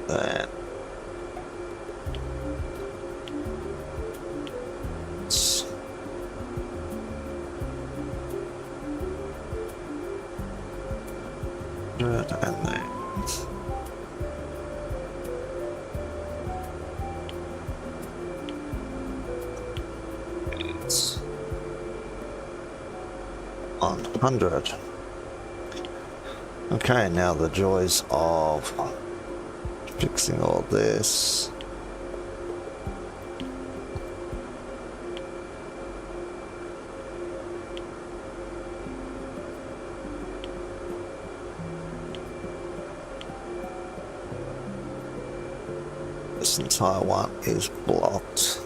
Then good, and then it's 100. Okay, now the joys of fixing all this. This entire one is blocked.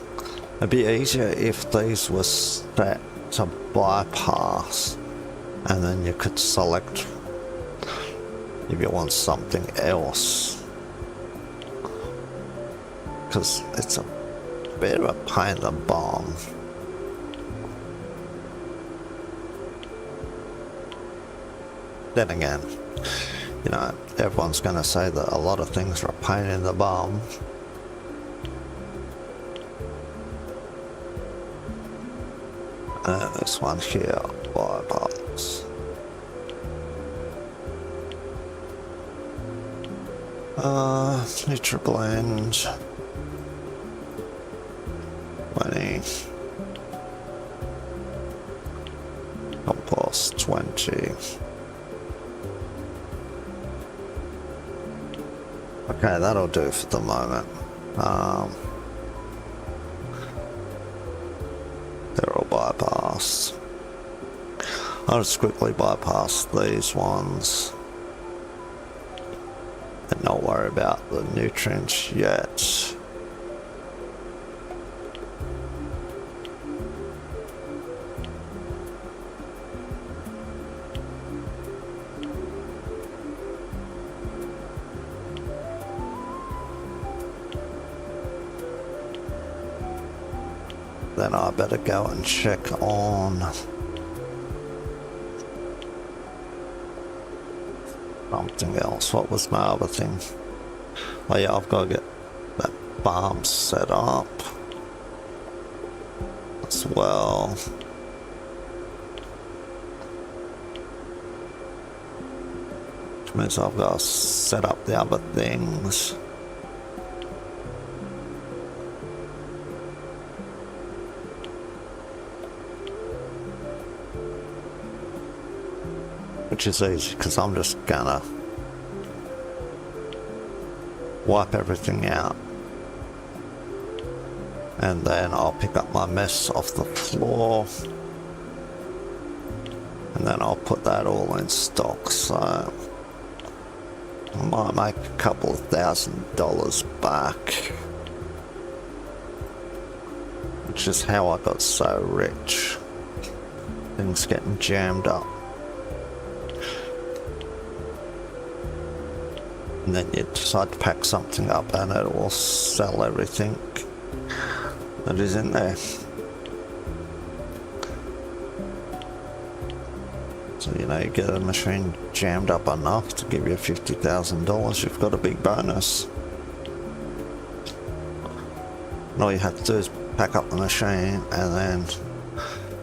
It'd be easier if these were set to bypass, and then you could select if you want something else. Because it's a bit of a pain in the bum. Then again, you know, everyone's going to say that a lot of things are a pain in the bum. And this one here, bypass. Neutral blend. 20. Compost 20. Okay, that'll do for the moment. They're all bypassed. I'll just quickly bypass these ones and not worry about the nutrients yet. Then I better go and check on something else. What was my other thing? Oh yeah, I've got to get that farm set up as well. Which means I've got to set up the other things. Which is easy because I'm just gonna wipe everything out and then I'll pick up my mess off the floor and then I'll put that all in stock. So I might make a couple of $1,000 back, which is how I got so rich. Things getting jammed up. And then you decide to pack something up and it will sell everything that is in there. So, you know, you get a machine jammed up enough to give you $50,000, you've got a big bonus. And all you have to do is pack up the machine and then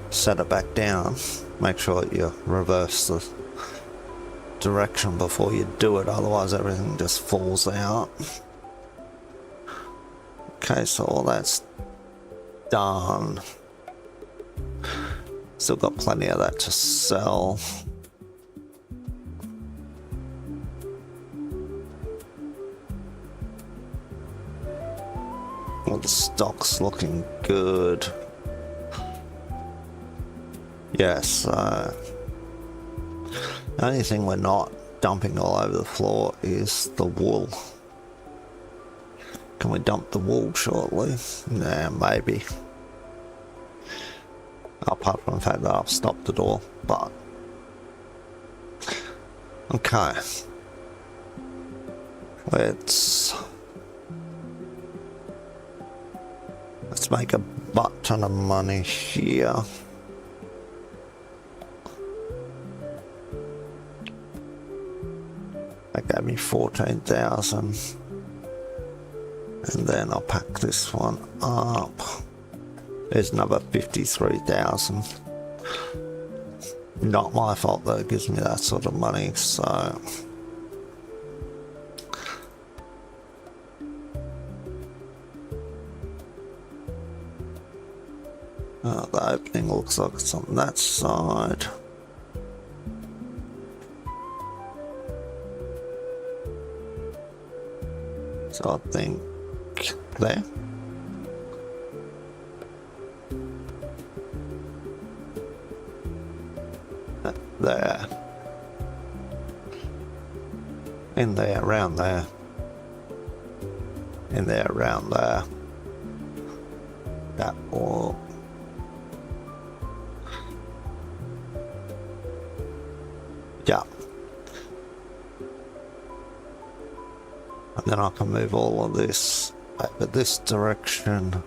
set it back down. Make sure that you reverse the direction before you do it, otherwise everything just falls out. Okay, so all that's done. Still got plenty of that to sell. All the stock's looking good. Yes, the only thing we're not dumping all over the floor is the wool. Can we dump the wool shortly? Yeah, maybe. Apart from the fact that I've stopped it all, but Okay. Let's make a butt ton of money here. That gave me 14,000. And then I'll pack this one up. There's another 53,000. Not my fault that it gives me that sort of money, so. The opening looks like it's on that side. So I think there. There. In there, around there. In there, around there. That all. Yeah. And then I can move all of this over this direction.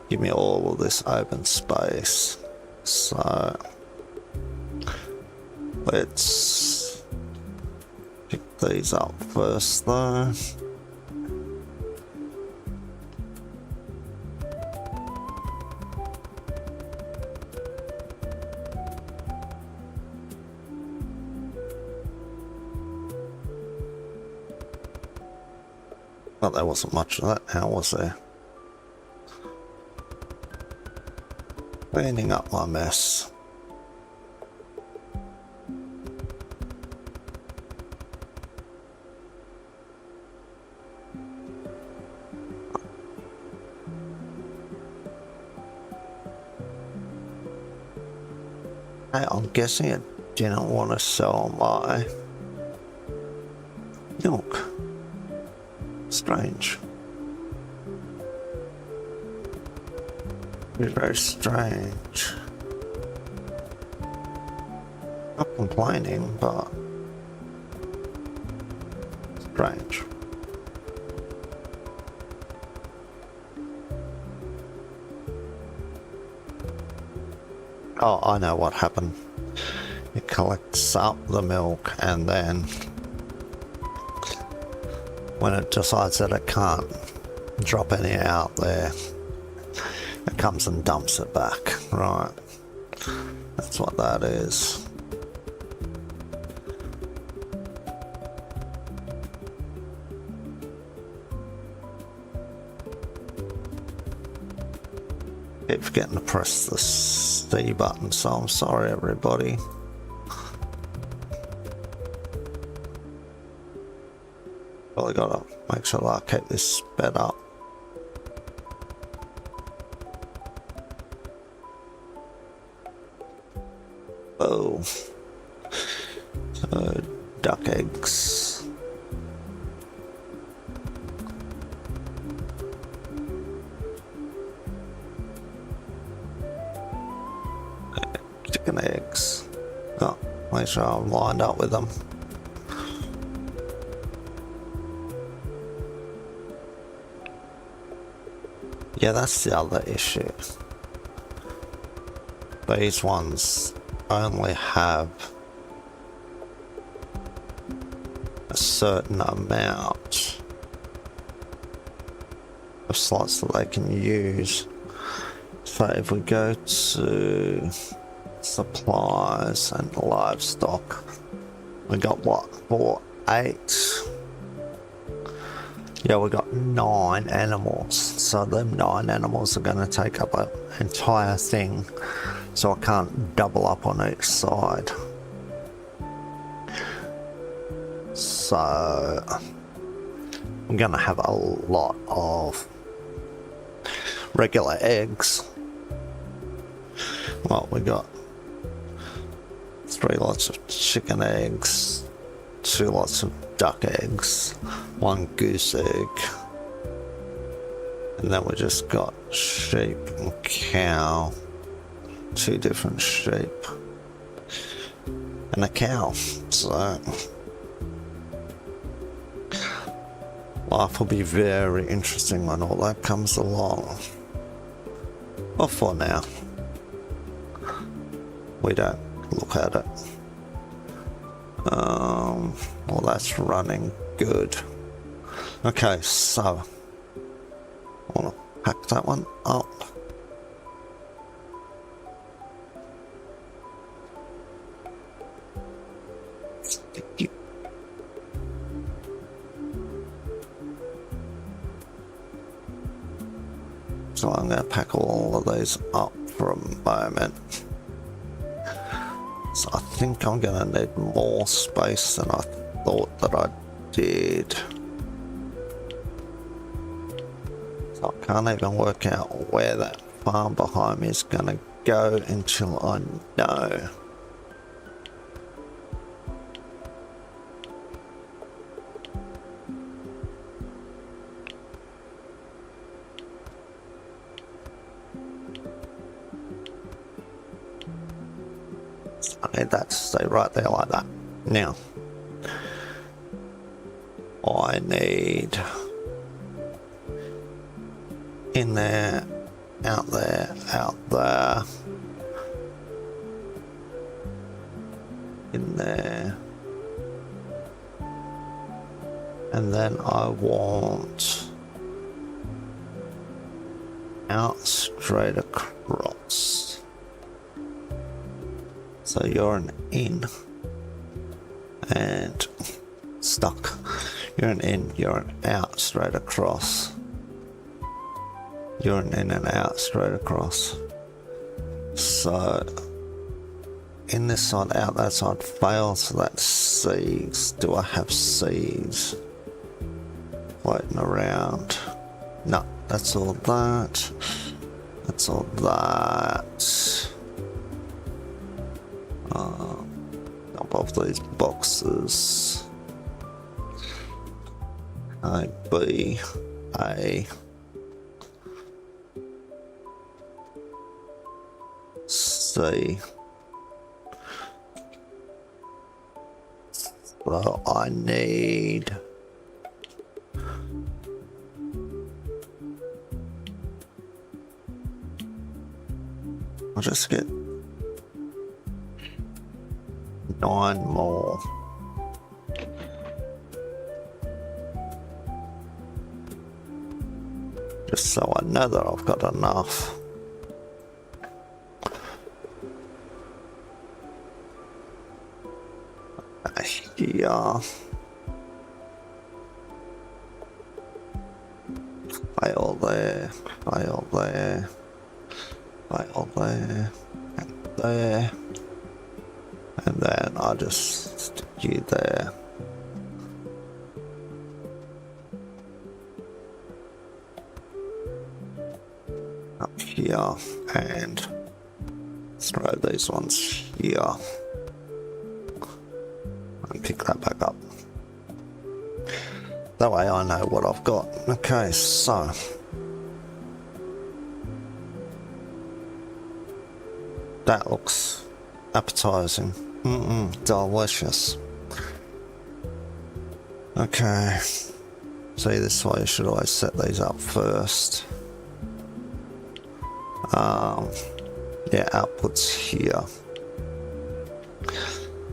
Give me all of this open space. So let's pick these up first though. Well, there wasn't much of that now, was there? Cleaning up my mess. Hey, I'm guessing it didn't want to sell my milk. Strange. It's very strange. Not complaining, but strange. Oh, I know what happened. It collects up the milk and then when it decides that it can't drop any out there, it comes and dumps it back, right? That's what that is. Keep forgetting to press the C button, so I'm sorry everybody. Really gotta make sure that I keep this sped up. Oh, so duck eggs. Chicken eggs. Oh, make sure I'm lined up with them. Yeah, that's the other issue. These ones only have a certain amount of slots that they can use. So if we go to supplies and livestock, we got what, 4, 8? Yeah, we got 9 animals. So them 9 animals are going to take up an entire thing. So I can't double up on each side. So I'm going to have a lot of regular eggs. Well, we got 3 lots of chicken eggs, 2 lots of duck eggs, 1 goose egg, and then we just got sheep and cow, 2 different sheep, and a cow. So Life will be very interesting when all that comes along. Well, for now, we don't look at it. Well, that's running good. Okay, so I want to pack that one up. So I'm going to pack all of these up for a moment. So I think I'm going to need more space than I thought that I did. So I can't even work out where that farm behind me is going to go until I know. I need that to stay right there like that. Now, I need in there, out there, out there, in there, and then I want out straight across. So you're an in and stuck. You're an in, you're an out straight across. You're an in and out straight across. So in this side, out that side fails, so that's C's. Do I have C's floating around? No, that's all that. That's all that. Above these boxes. A, B, A, C. So I need I'll just get 9 more. Just so I know that I've got enough. Yeah. Fail there, fail there, fail there, and there. And then I'll just stick you there. Up here, and throw these ones here. And pick that back up. That way I know what I've got. Okay, so. That looks appetizing. Delicious. Okay. See, this way you should always set these up first. Yeah, outputs here.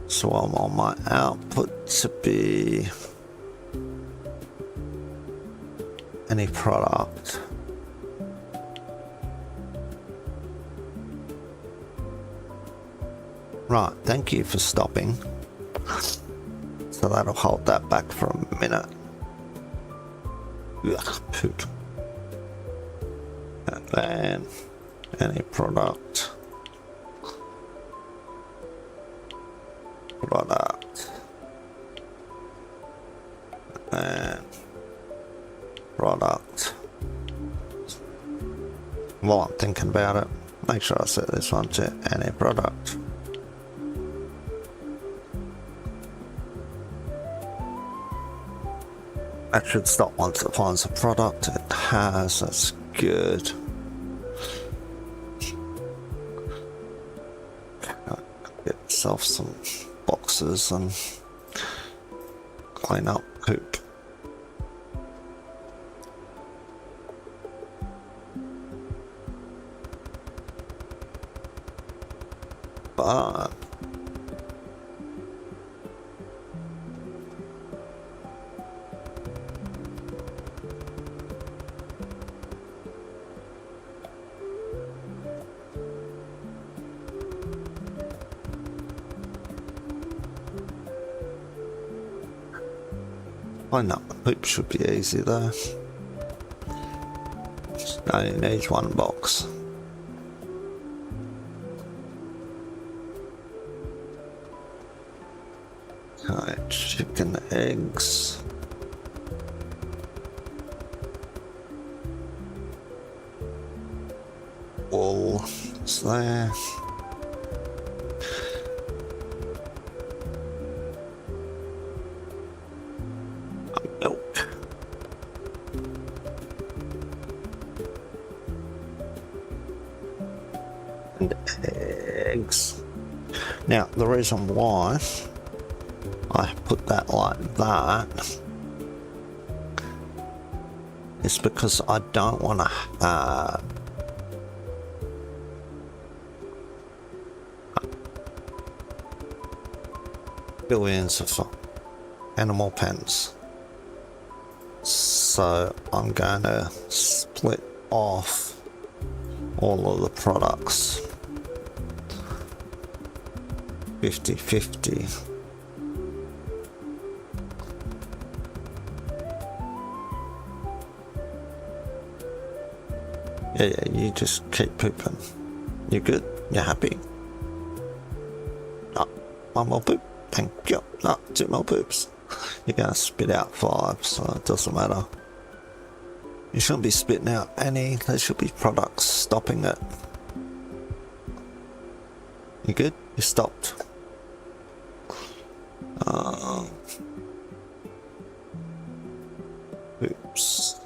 So I want my output to be any product. Right, thank you for stopping. So that'll hold that back for a minute. Ugh, poop. And then any product. And product. While I'm thinking about it, make sure I set this one to any product. That should stop once it finds a product. It has, that's good. Get myself some boxes and clean up poop. but I know the poop should be easy though. Only needs one box. Okay, chicken eggs. Wool is there. Milk. And eggs. Now, the reason why I put that like that is because I don't want to have billions of animal pens. So I'm going to split off all of the products 50-50. Yeah, you just keep pooping. You good? You happy? No, one more poop. Thank you. No, 2 more poops. You're gonna spit out 5, so it doesn't matter. You shouldn't be spitting out any. There should be products stopping it. You good? You stopped. Oops.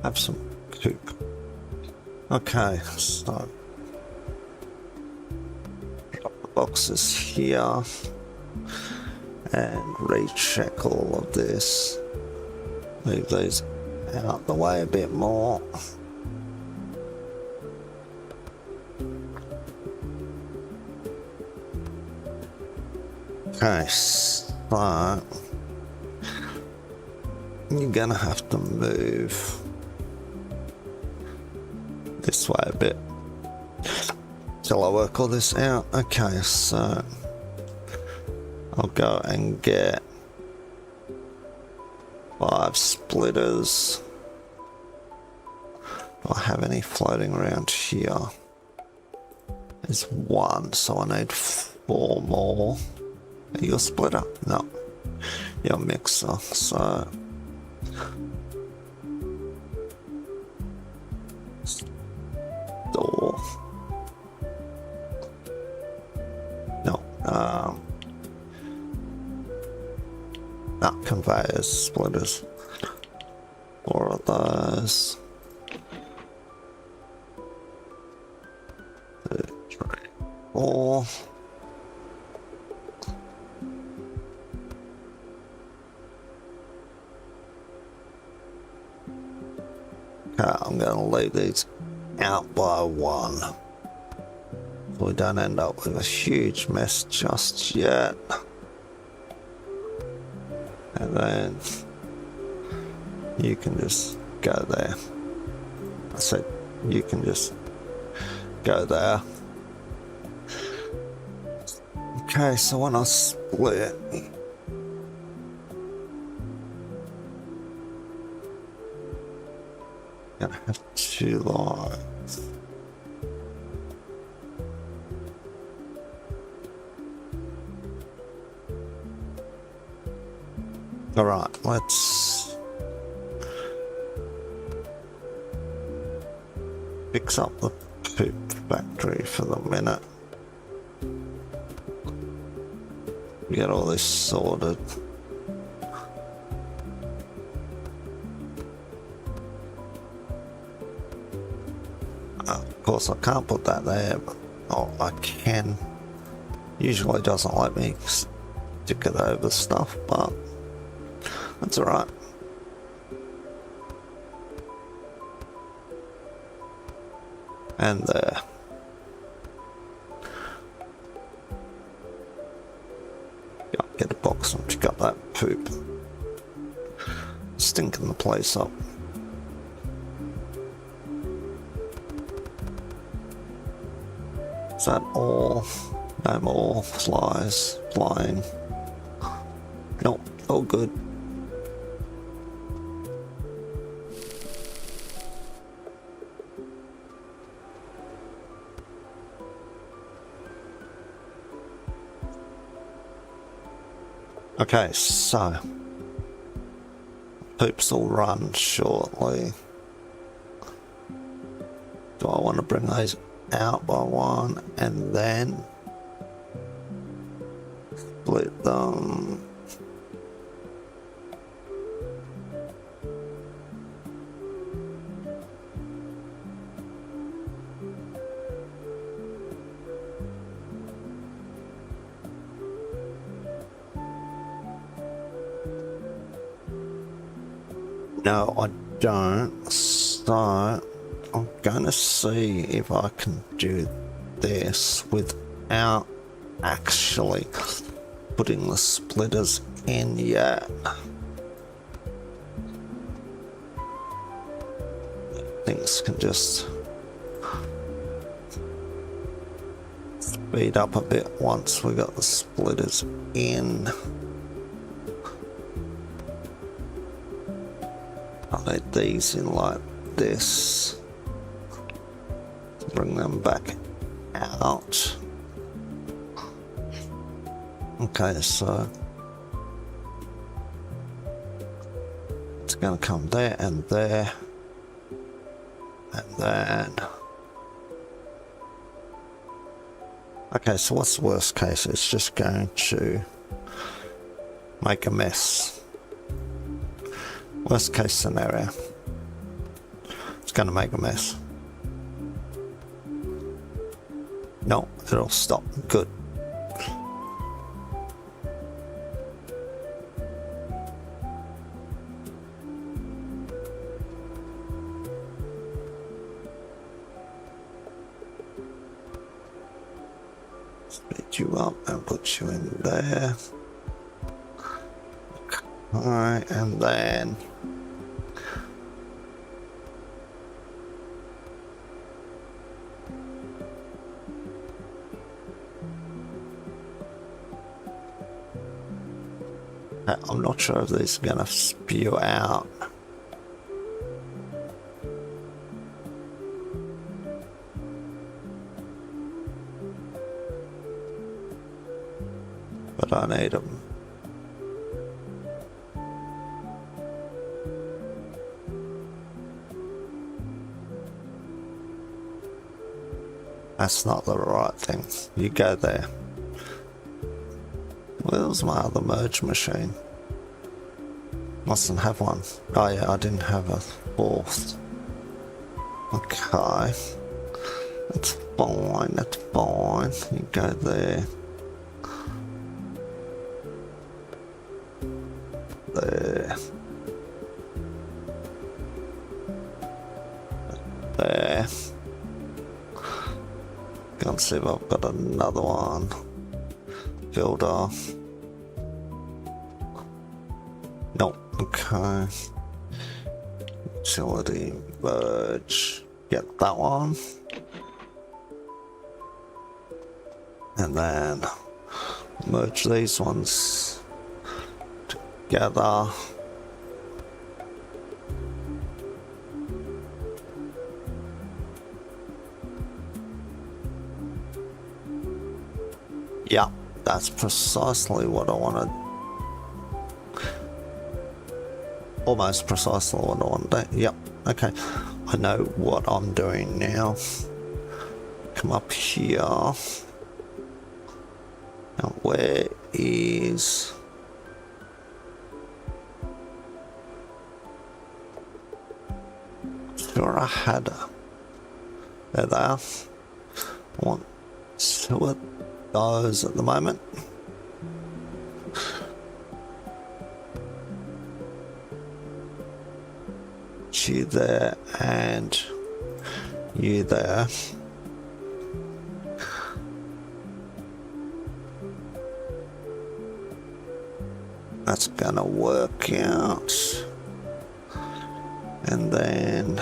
Have some poop. Okay, so drop the boxes here and recheck all of this. Move these out the way a bit more. Okay, so you're gonna have to move this way a bit till I work all this out. Okay, so I'll go and get 5 splitters. Do I have any floating around here? There's 1, so I need 4 more. Are you a splitter? No, you're a mixer, so door. No, conveyors, splitters. 4 of those. 2, 3, 4. Okay, I'm going to leave these out by 1 so we don't end up with a huge mess just yet. And then you can just go there. I said you can just go there. Okay, so when I split, I have 2 lines. All right, let's fix up the poop factory for the minute. get all this sorted. Of course I can't put that there, but oh, I can. Usually it doesn't let me stick it over stuff, but that's alright. And there. Yeah, get a box and pick up that poop. Stinking the place up. Is that all? No more flies flying. Nope, all good. Okay, so poops will run shortly. Do I want to bring those out by one and then split them? No, I don't. So I'm gonna see if I can do this without actually putting the splitters in yet. Things can just speed up a bit once we got the splitters in. I'll let these in like this. Bring them back out. Okay, so it's going to come there and there. And then... Okay, so what's the worst case? It's just going to make a mess. Worst case scenario. It's going to make a mess. No, it'll stop. Good. Speed you up and put you in there. Alright, and then I'm not sure if this is gonna spew out. But I need them. That's not the right thing. You go there. Where's my other merge machine? Mustn't have one. Oh yeah, I didn't have a fourth. Okay. That's fine, that's fine. You go there. There. There. Can't see if I've got another one filled off. Nope. Okay. Utility merge. Get that one. And then merge these ones together. Yeah, that's precisely what I wanted. Almost precisely what I wanted. Yep, okay. I know what I'm doing now. Come up here. Now where is sure I had there they are. I want two of those at the moment. You there and you there. That's gonna work out. And then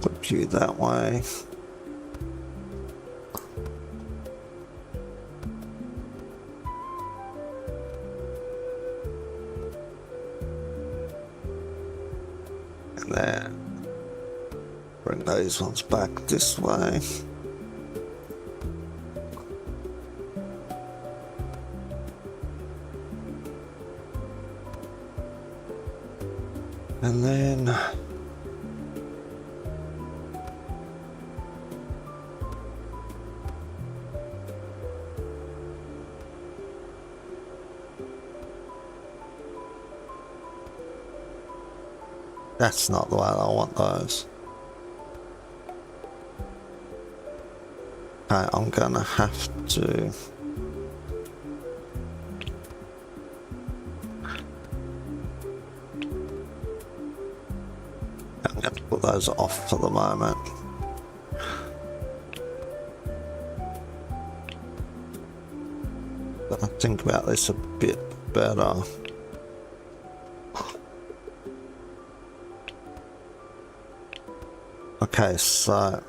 put you that way. And then bring those ones back this way. And then that's not the way I want those. Okay, I'm gonna have to put those off for the moment. But I think about this a bit better. Okay, so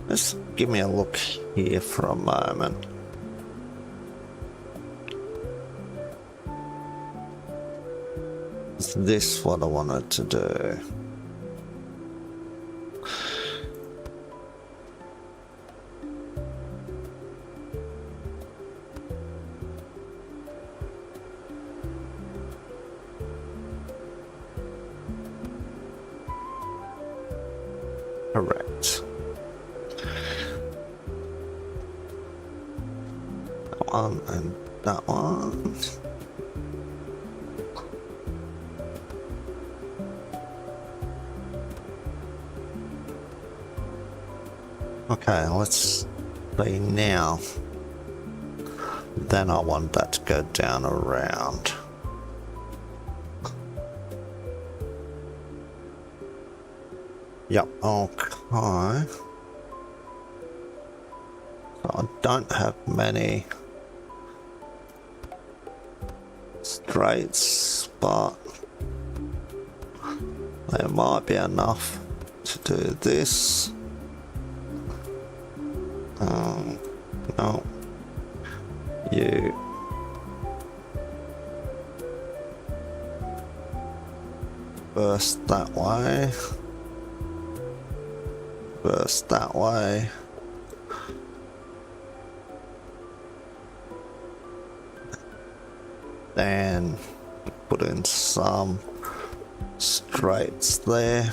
just give me a look here for a moment. Is this what I wanted to do? Correct. That one and that one. Okay, let's see now. Then I want that to go down around. Yep, okay. So I don't have many straights, but there might be enough to do this. No. You. Burst that way. Burst that way. Then put in some straights there.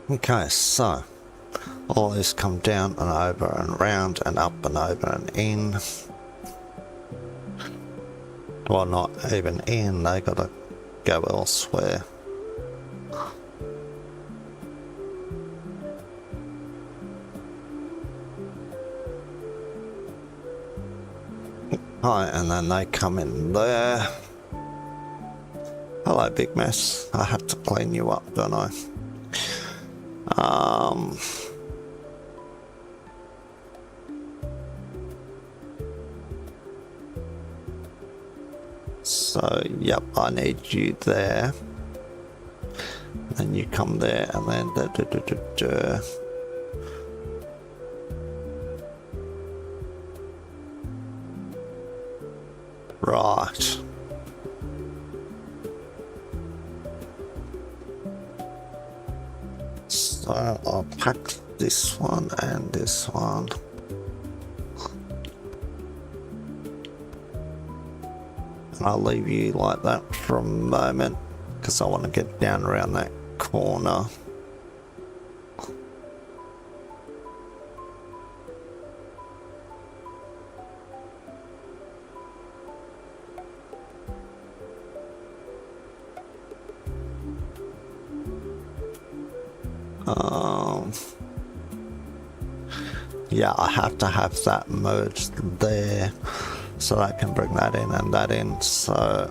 Okay, so all these come down and over and round and up and over and in. Well, not even in, they gotta go elsewhere. Hi, and then they come in there. Hello, big mess. I have to clean you up, don't I? So, yep, I need you there. and you come there, and then right. So I'll pack this one and this one. And I'll leave you like that for a moment because I want to get down around that corner. Yeah, I have to have that merged there so I can bring that in and that in, so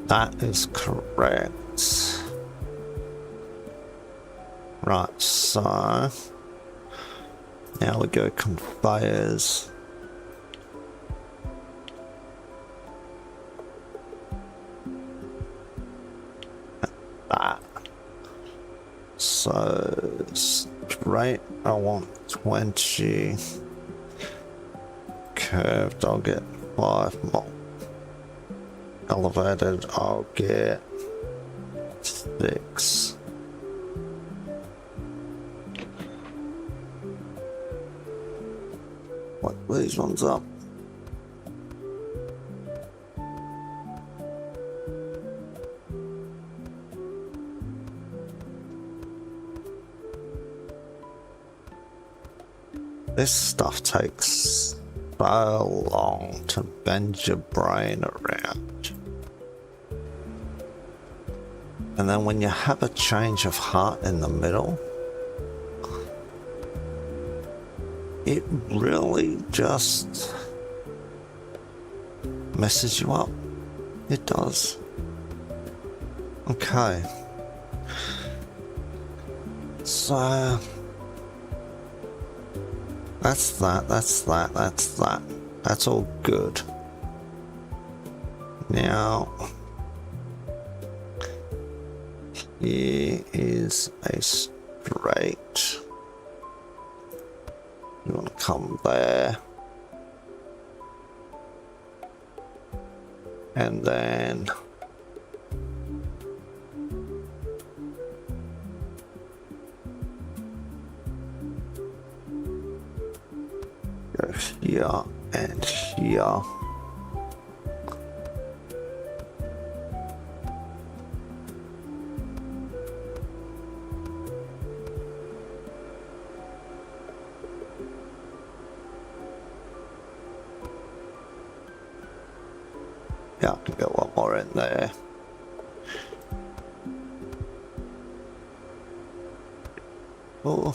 that is correct. Right, so now we go conveyors. That. So straight, I want 20. Curved, I'll get 5 more. Elevated, I'll get 6. Like these ones up. This stuff takes so long to bend your brain around. And then when you have a change of heart in the middle, it really just messes you up. It does. Okay. So that's that, that's that, that's that. That's all good. Now, here is a straight. You want to come there. And then go here and here. Yeah, I can get one more in there. Oh.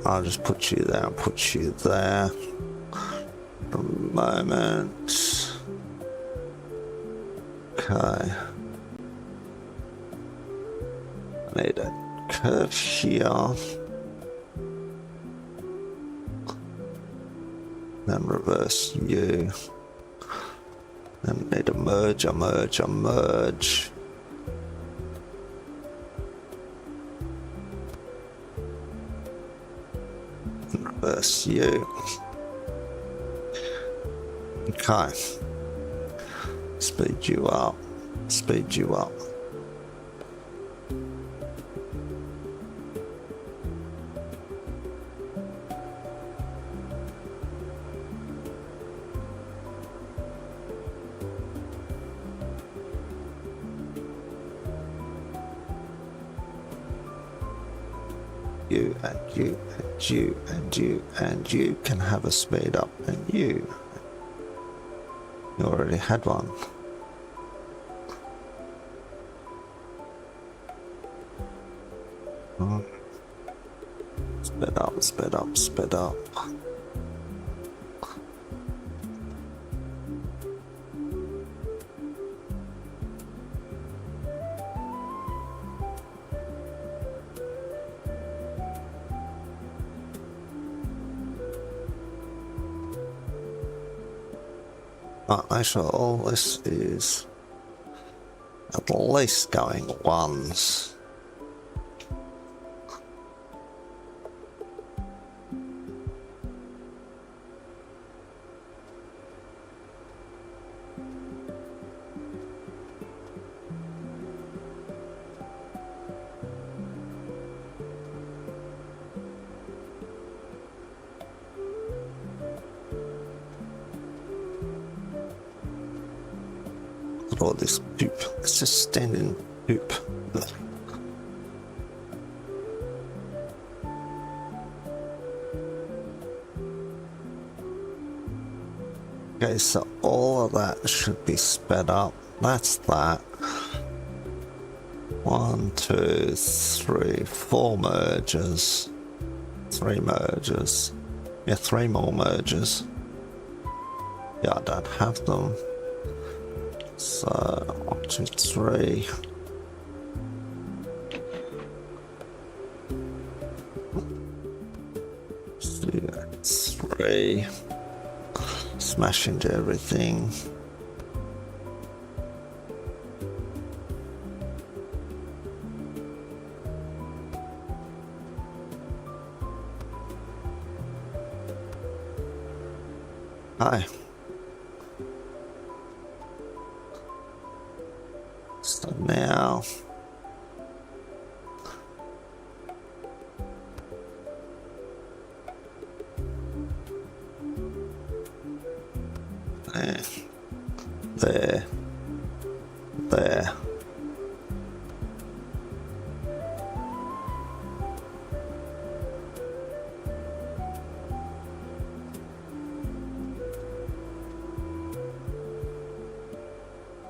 I'll just put you there and put you there for a moment. Okay. I need a curve here. Then reverse you. Then need a merge, a merge, a merge. Reverse you. Okay. Speed you up. Speed you up. You and you and you and you and you can have a speed up, and you already had one. Sped up, sped up, sped up. Actually, all this is at least going once. Look at all this poop. It's just standing poop. Okay, so all of that should be sped up. That's that. 1, 2, 3, 4 mergers. 3 mergers. Yeah, 3 more mergers. Yeah, I don't have them. So 1, 2, 3. Three. Smash into everything. Hi. So now there.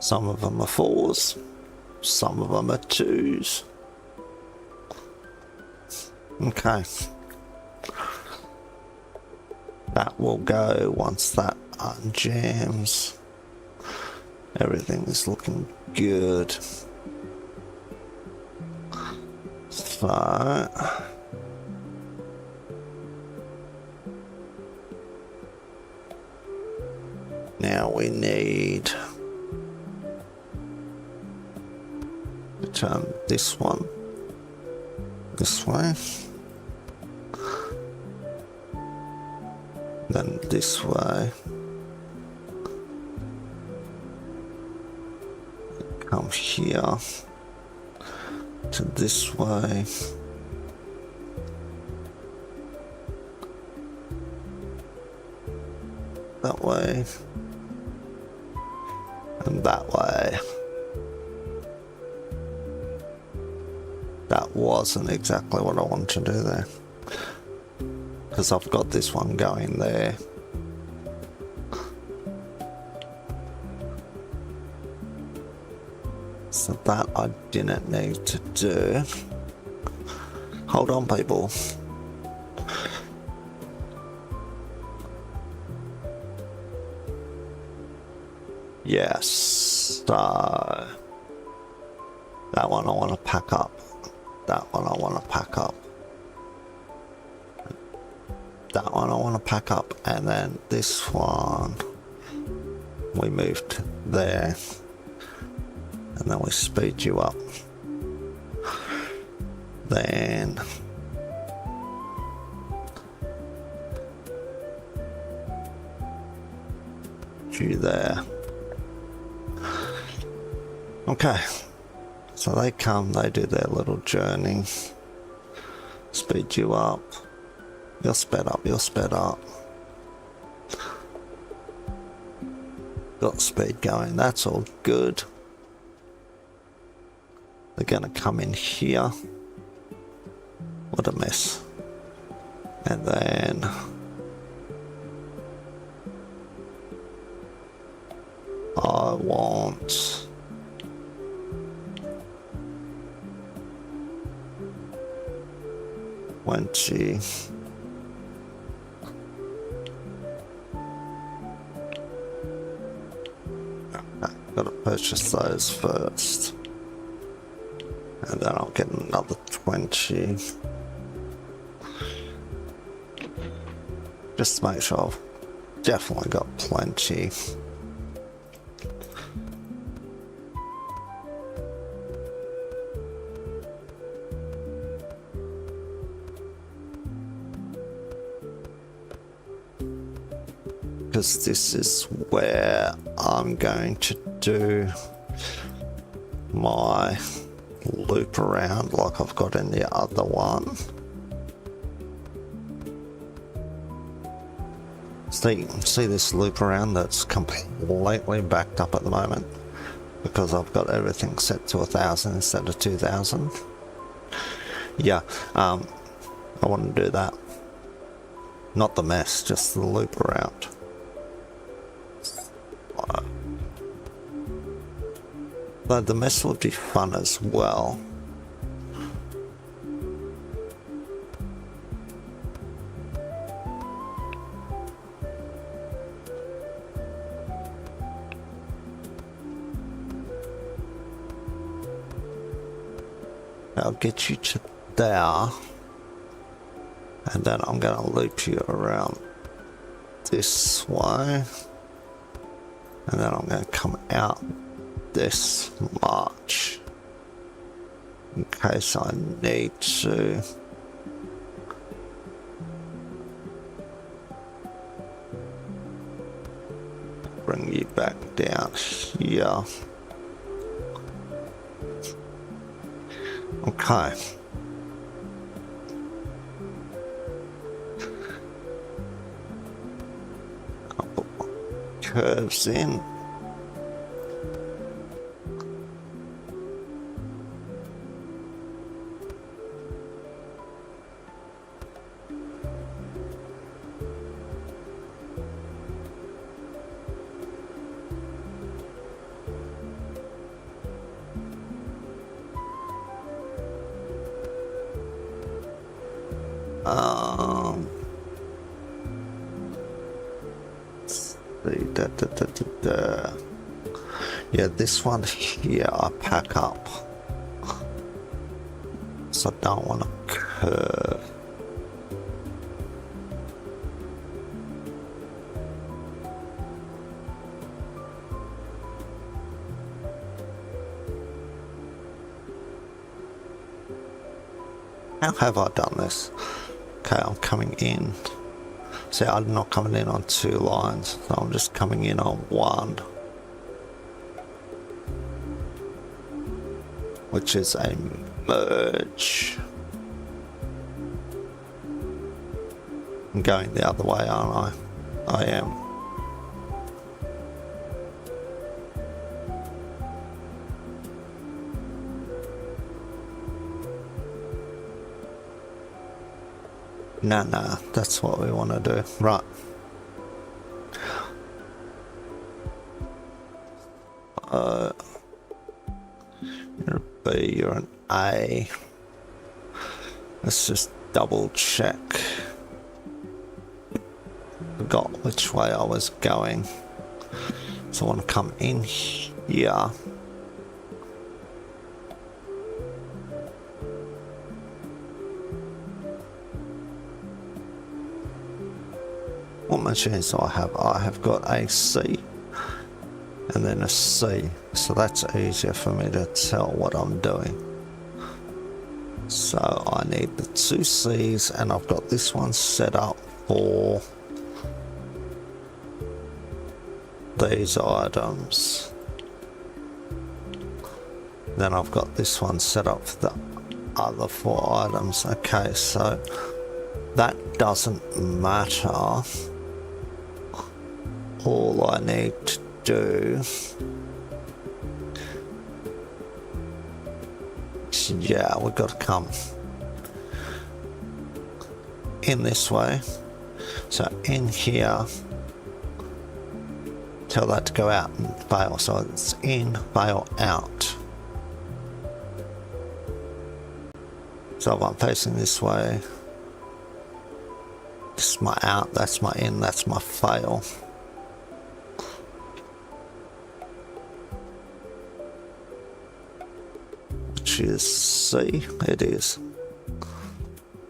Some of them are 4s, some of them are 2s. Okay. That will go once that unjams. Everything is looking good. So now we need to turn this one this way, then this way, come here to this way, that way, and that way. That wasn't exactly what I wanted to do there, because I've got this one going there. So that I didn't need to do. Hold on, people. Yes, so that one I want to pack up. That one I want to pack up. That one I want to pack up, and then this one we moved there, and then we speed you up. Then you there. Okay. So they come, they do their little journey, speed you up, you're sped up, you're sped up. Got speed going, that's all good. They're gonna come in here. What a mess. And then I want $20. Gotta purchase those first, and then I'll get another 20. Just to make sure I've definitely got plenty. because this is where I'm going to do my loop around like I've got in the other one. See this loop around that's completely backed up at the moment because I've got everything set to 1,000 instead of 2,000. Yeah, I want to do that. Not the mess, just the loop around. Though the mess would be fun as well. I'll get you to there, and then I'm going to loop you around this way, and then I'm going to come out this much in case I need to bring you back down here. Okay. I'll put my curves in. Yeah, this one here I pack up, so I don't want to curve. How have I done this? Okay, I'm coming in. See, I'm not coming in on 2 lines, so I'm just coming in on 1. Which is a merge. I'm going the other way, aren't I? I am. Nah, that's what we want to do. Right. You're a B, you're an A. Let's just double check. Forgot which way I was going. So I want to come in here. What machines do I have? I have got a C and then a C, so that's easier for me to tell what I'm doing. So I need the 2 C's, and I've got this one set up for these items. Then I've got this one set up for the other 4 items. Okay, so that doesn't matter. All I need to do, yeah, we've got to come in this way. So in here, tell that to go out and fail. So it's in, fail, out. So if I'm facing this way, this is my out, that's my in, that's my fail. Which is C, it is.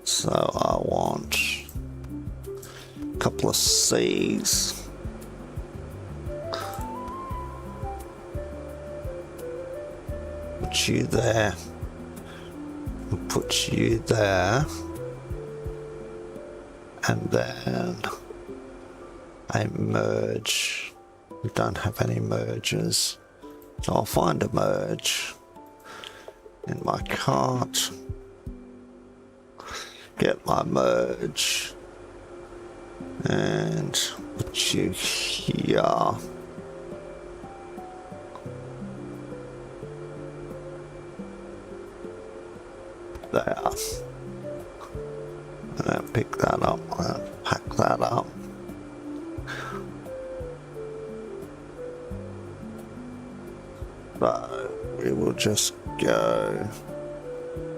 So I want a couple of C's. Put you there. And put you there. And then a merge. We don't have any merges. So I'll find a merge in my cart. Get my merge. And put you here. There. And then pick that up and pack that up. So we will just go,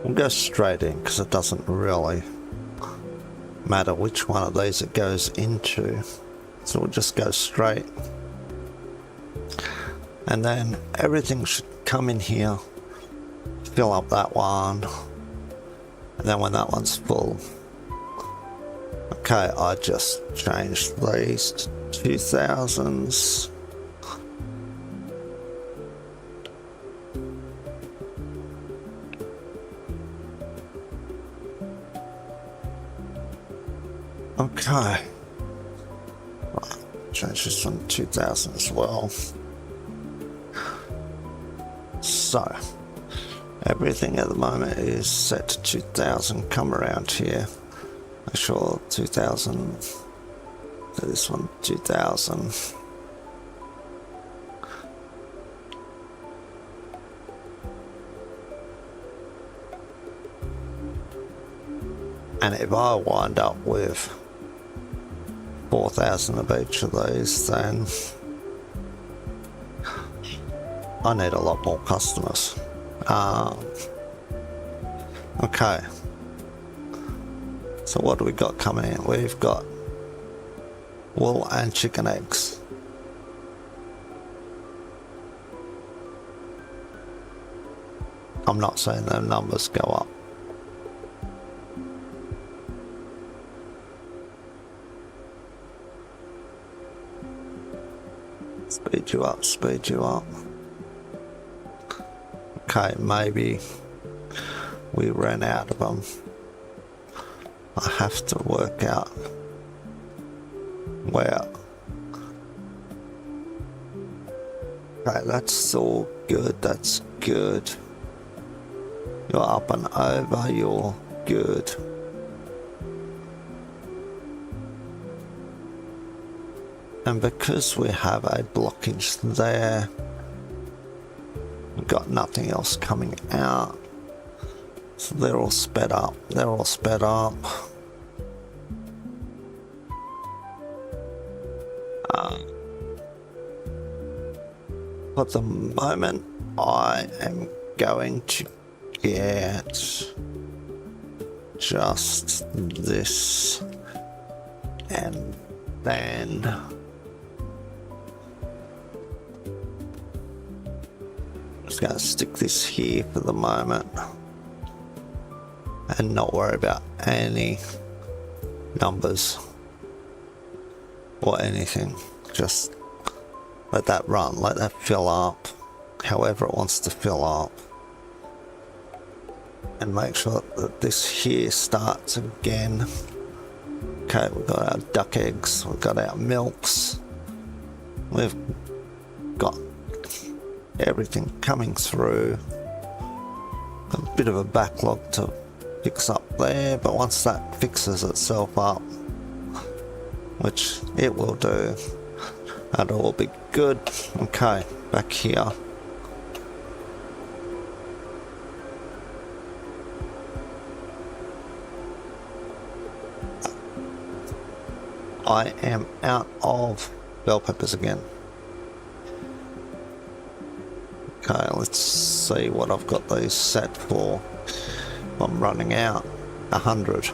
we'll go straight in because it doesn't really matter which one of these it goes into. So we'll just go straight. And then everything should come in here, fill up that one. And then when that one's full, okay, I just changed these to 2000s. Okay, right, change this one to 2000 as well. So everything at the moment is set to 2000. Come around here, make sure 2000, so this one 2000. And if I wind up with 4,000 of each of these, then I need a lot more customers. Okay, so what do we got coming in? We've got wool and chicken eggs. I'm not saying them numbers go up. Speed you up, speed you up. Okay, maybe we ran out of them. I have to work out where. Okay, that's all good, that's good. You're up and over, you're good. And because we have a blockage there, we've got nothing else coming out. So they're all sped up, they're all sped up. For the moment, I am going to get just this, and then just going to stick this here for the moment and not worry about any numbers or anything. Just let that run, let that fill up however it wants to fill up, and make sure that this here starts again. Okay, we've got our duck eggs, we've got our milks, we've got everything coming through. A bit of a backlog to fix up there, but once that fixes itself up, which it will do, that'll all be good. Okay, back here. I am out of bell peppers again. Okay, let's see what I've got these set for. I'm running out 100.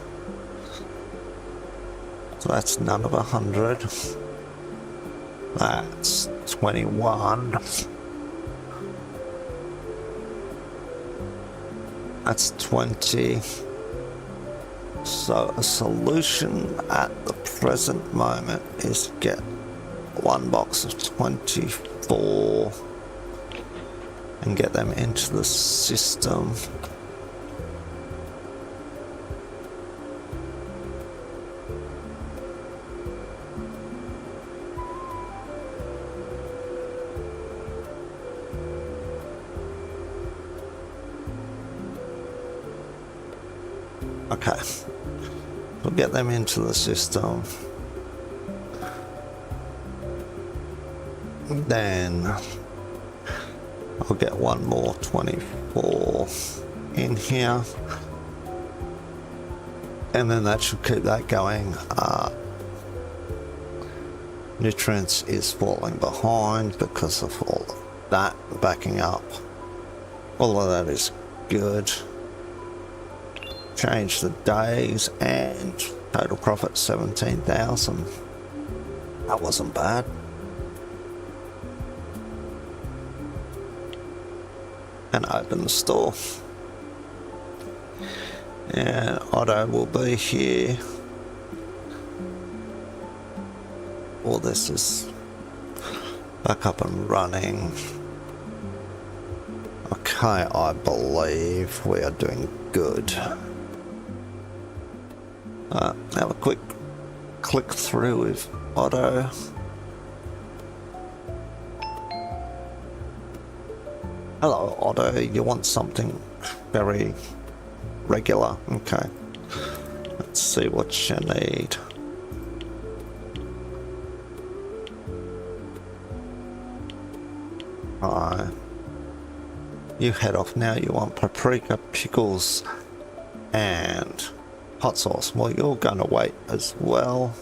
So that's none of 100. That's 21. That's 20. So a solution at the present moment is get one box of 24 and get them into the system. Okay. We'll get them into the system. Then I'll get one more 24 in here. And then that should keep that going. Nutrients is falling behind because of all of that backing up. All of that is good. Change the days and total profit 17,000. That wasn't bad. And open the store. And Otto will be here. All this is back up and running. Okay, I believe we are doing good. Have a quick click through with Otto. Hello Otto, you want something very regular? Okay. Let's see what you need. You head off now. You want paprika, pickles, and hot sauce. Well, you're going to wait as well.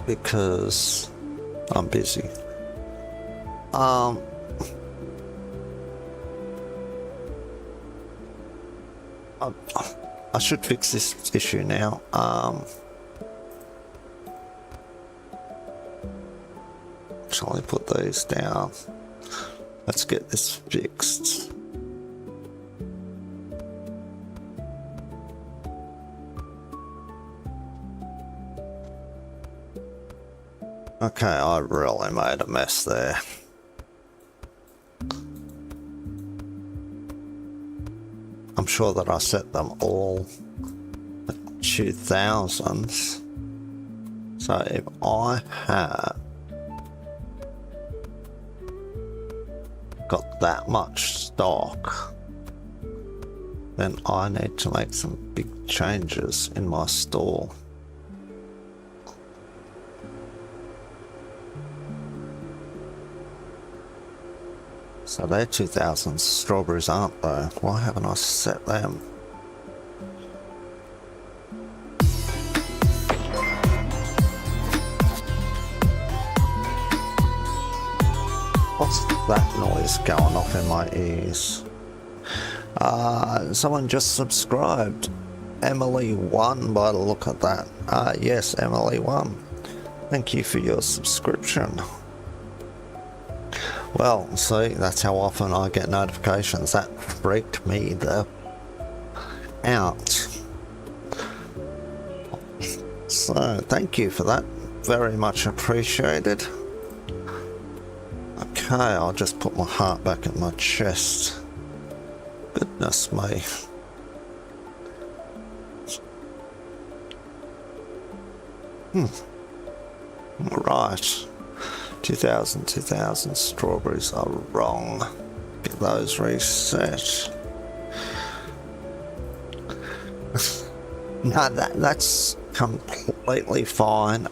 Because I'm busy. I should fix this issue now. Shall I put these down? Let's get this fixed. Okay, I really made a mess there. I'm sure that I set them all at 2000s. So if I have got that much stock, then I need to make some big changes in my store. So they're 2000 strawberries, aren't they? Why haven't I set them? What's that noise going off in my ears? Someone just subscribed. Emily1 by the look of that. Yes, Emily1. Thank you for your subscription. Well, see, that's how often I get notifications. That freaked me the out. So, thank you for that. Very much appreciated. Okay, I'll just put my heart back in my chest. Goodness me. Right. 2000 strawberries are wrong. Get those reset. No, that's completely fine.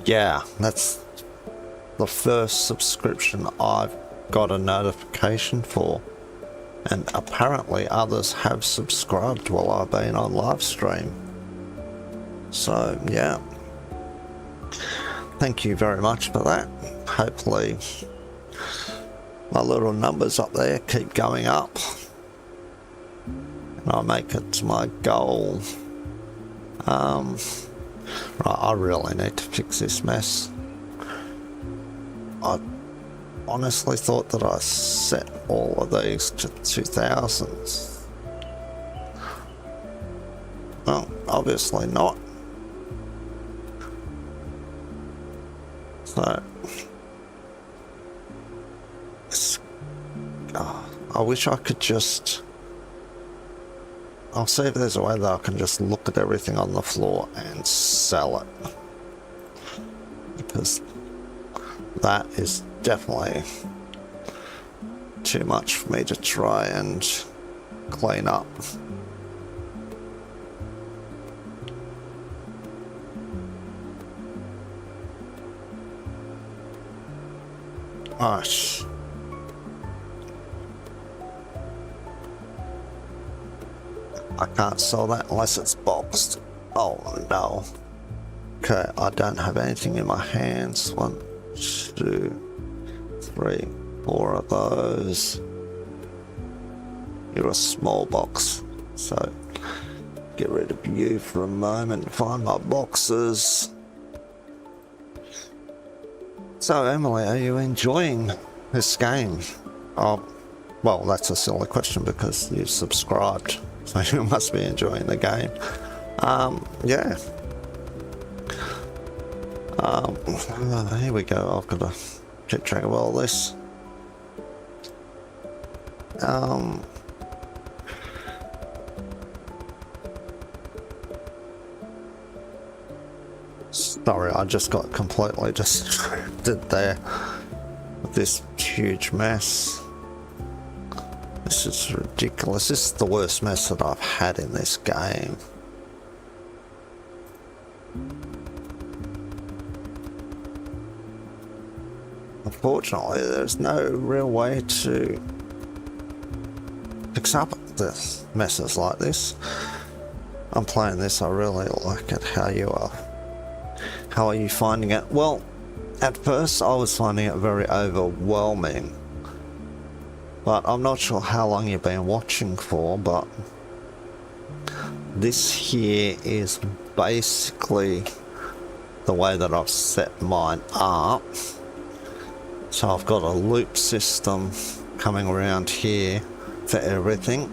Yeah, that's the first subscription I've got a notification for. And apparently others have subscribed while I've been on live stream. So, yeah. Thank you very much for that. Hopefully my little numbers up there keep going up and I make it to my goal. Right, I really need to fix this mess. I honestly thought that I set all of these to 2000s. Well, obviously not. So, I wish I could just... I'll see if there's a way that I can just look at everything on the floor and sell it. Because that is definitely too much for me to try and clean up. Gosh. I can't sell that unless it's boxed. Oh no. Okay, I don't have anything in my hands. 1, 2, 3, 4 of those. You're a small box, so get rid of you for a moment and find my boxes. So Emily, are you enjoying this game? Oh, well, that's a silly question because you've subscribed, so you must be enjoying the game. Yeah. Here we go. I've got to keep track of all this. Sorry, I just got completely distracted there with this huge mess. This is ridiculous. This is the worst mess that I've had in this game. Unfortunately, there's no real way to fix up this messes like this. I'm playing this, I really like it. How are you finding it? Well, at first I was finding it very overwhelming, but I'm not sure how long you've been watching for, but this here is basically the way that I've set mine up. So I've got a loop system coming around here for everything,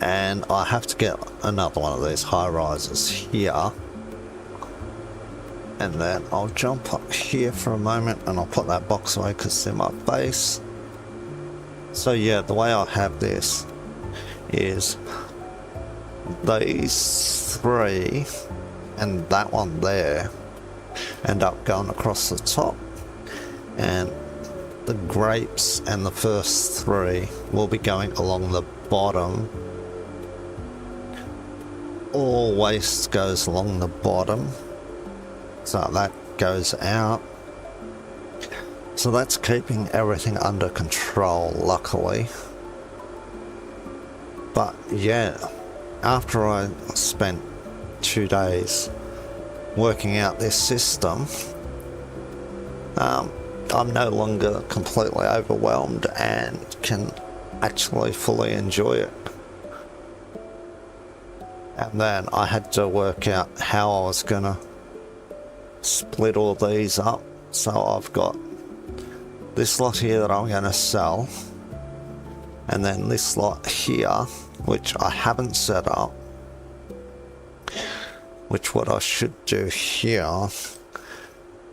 and I have to get another one of these high rises here, and then I'll jump up here for a moment and I'll put that box away because it's in my face. So yeah, the way I have this is these 3 and that one there end up going across the top, and the grapes and the first 3 will be going along the bottom. All waste goes along the bottom, so that goes out. So that's keeping everything under control, luckily. But yeah, after I spent 2 days working out this system, I'm no longer completely overwhelmed and can actually fully enjoy it. And then I had to work out how I was gonna split all these up. So I've got this lot here that I'm gonna sell, and then this lot here, which I haven't set up, which what I should do here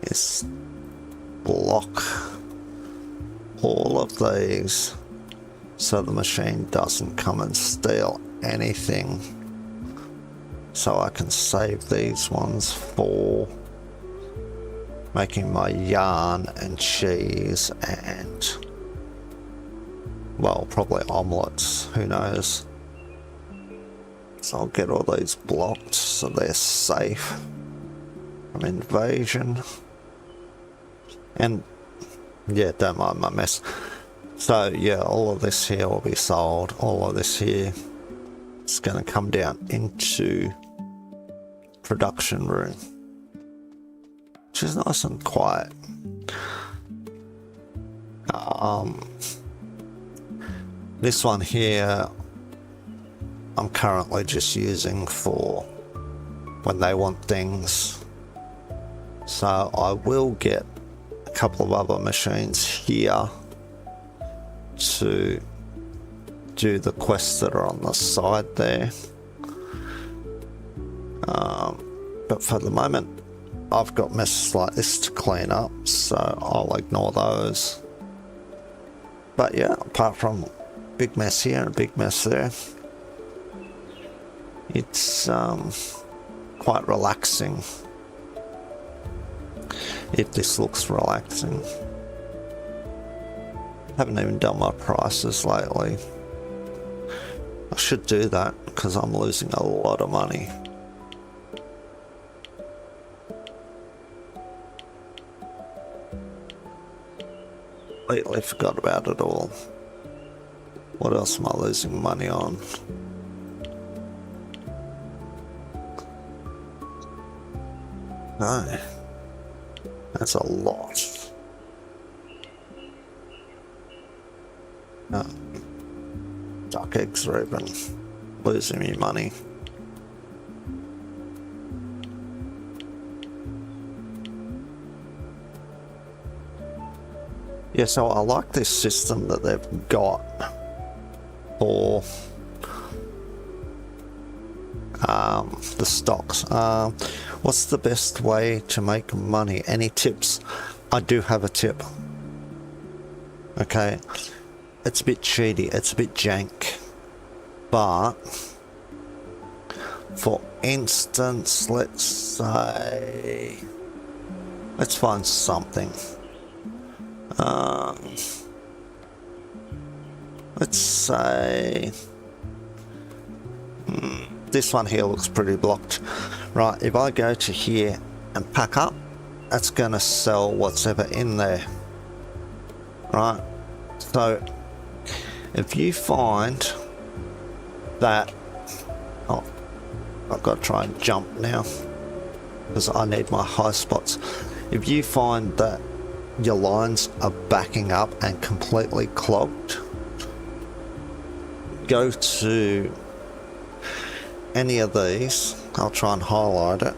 is block all of these so the machine doesn't come and steal anything, so I can save these ones for making my yarn and cheese and, well, probably omelettes, who knows. So I'll get all these blocked so they're safe from invasion. And yeah, don't mind my mess. So yeah, all of this here will be sold. All of this here is going to come down into production room, which is nice and quiet. This one here I'm currently just using for when they want things. So I will get a couple of other machines here to do the quests that are on the side there. But for the moment I've got messes like this to clean up, so I'll ignore those. But yeah, apart from big mess here and a big mess there, it's quite relaxing, if this looks relaxing. Haven't even done my prices lately. I should do that because I'm losing a lot of money. Completely forgot about it all. What else am I losing money on? No. That's a lot. No. Duck eggs are even losing me money. Yeah, so I like this system that they've got for the stocks. What's the best way to make money? Any tips? I do have a tip. Okay, it's a bit cheaty, it's a bit jank, but for instance, let's say, let's find something. Let's say this one here looks pretty blocked. Right, if I go to here and pack up, that's gonna sell what's ever in there. Right, so if you find that, oh, I've got to try and jump now because I need my high spots. If you find that your lines are backing up and completely clogged, go to any of these. I'll try and highlight it,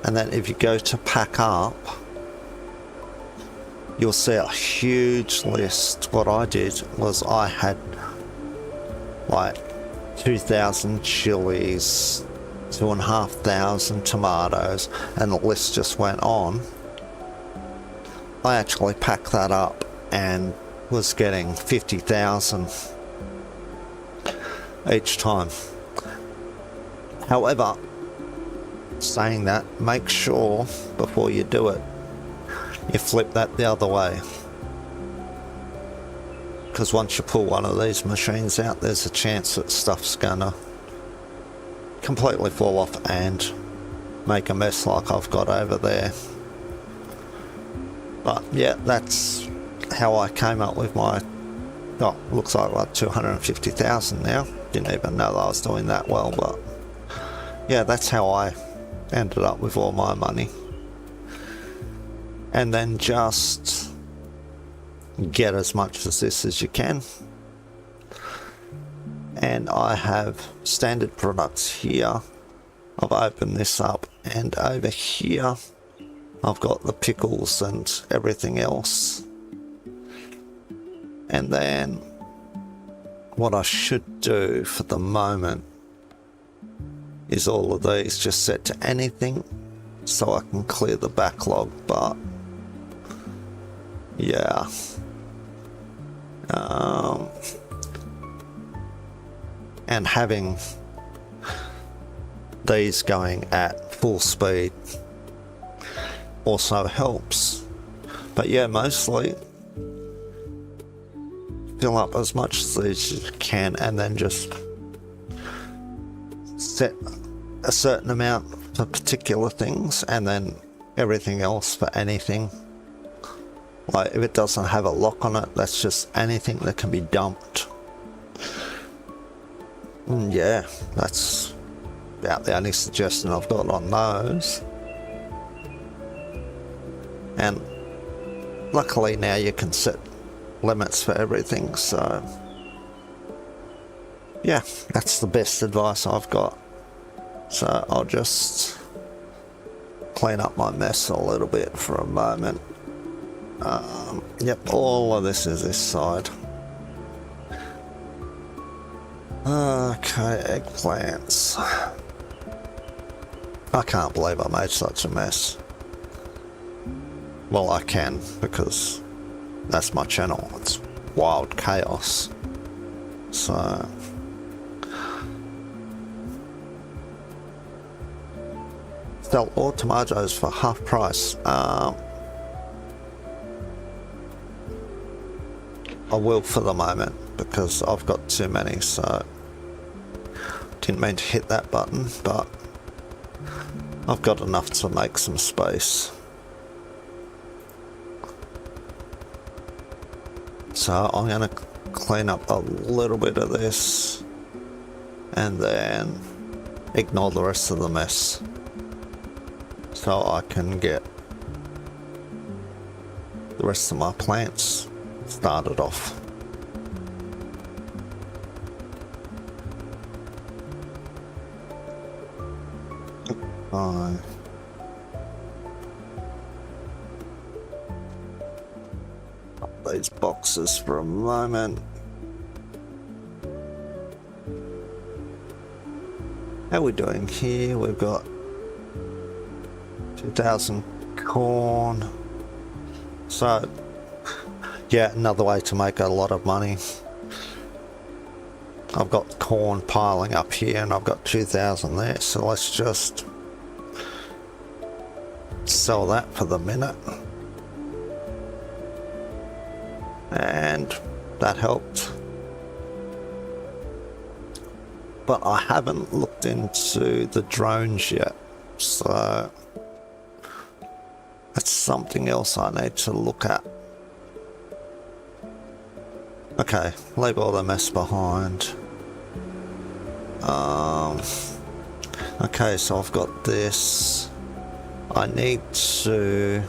and then if you go to pack up, you'll see a huge list. What I did was I had like 2,000 chilies, 2,500 tomatoes, and the list just went on. I actually packed that up and was getting 50,000 each time. However, saying that, make sure before you do it, you flip that the other way. Because once you pull one of these machines out, there's a chance that stuff's gonna completely fall off and make a mess like I've got over there. But yeah, that's how I came up with my, oh, looks like 250,000 now. Didn't even know that I was doing that well, but yeah, that's how I ended up with all my money. And then just get as much of this as you can. And I have standard products here. I've opened this up, and over here I've got the pickles and everything else. And then what I should do for the moment is all of these just set to anything so I can clear the backlog. But yeah, and having these going at full speed also helps. But yeah, mostly fill up as much as you can and then just set a certain amount for particular things and then everything else for anything. Like if it doesn't have a lock on it, that's just anything that can be dumped. And yeah, that's about the only suggestion I've got on those. And luckily now you can set limits for everything, so yeah, that's the best advice I've got. So I'll just clean up my mess a little bit for a moment. Yep, all of this is this side. Okay, eggplants. I can't believe I made such a mess. Well, I can, because that's my channel. It's wild chaos. So sell all tomatoes for half price. I will for the moment because I've got too many, so didn't mean to hit that button, but I've got enough to make some space. So I'm going to clean up a little bit of this and then ignore the rest of the mess so I can get the rest of my plants started off. Up these boxes for a moment. How are we doing here? We've got 2,000 corn. So, yeah, another way to make a lot of money. I've got corn piling up here and I've got 2,000 there, so let's just sell that for the minute. And that helped. But I haven't looked into the drones yet, so that's something else I need to look at. Okay, leave all the mess behind. Okay, so I've got this. I need to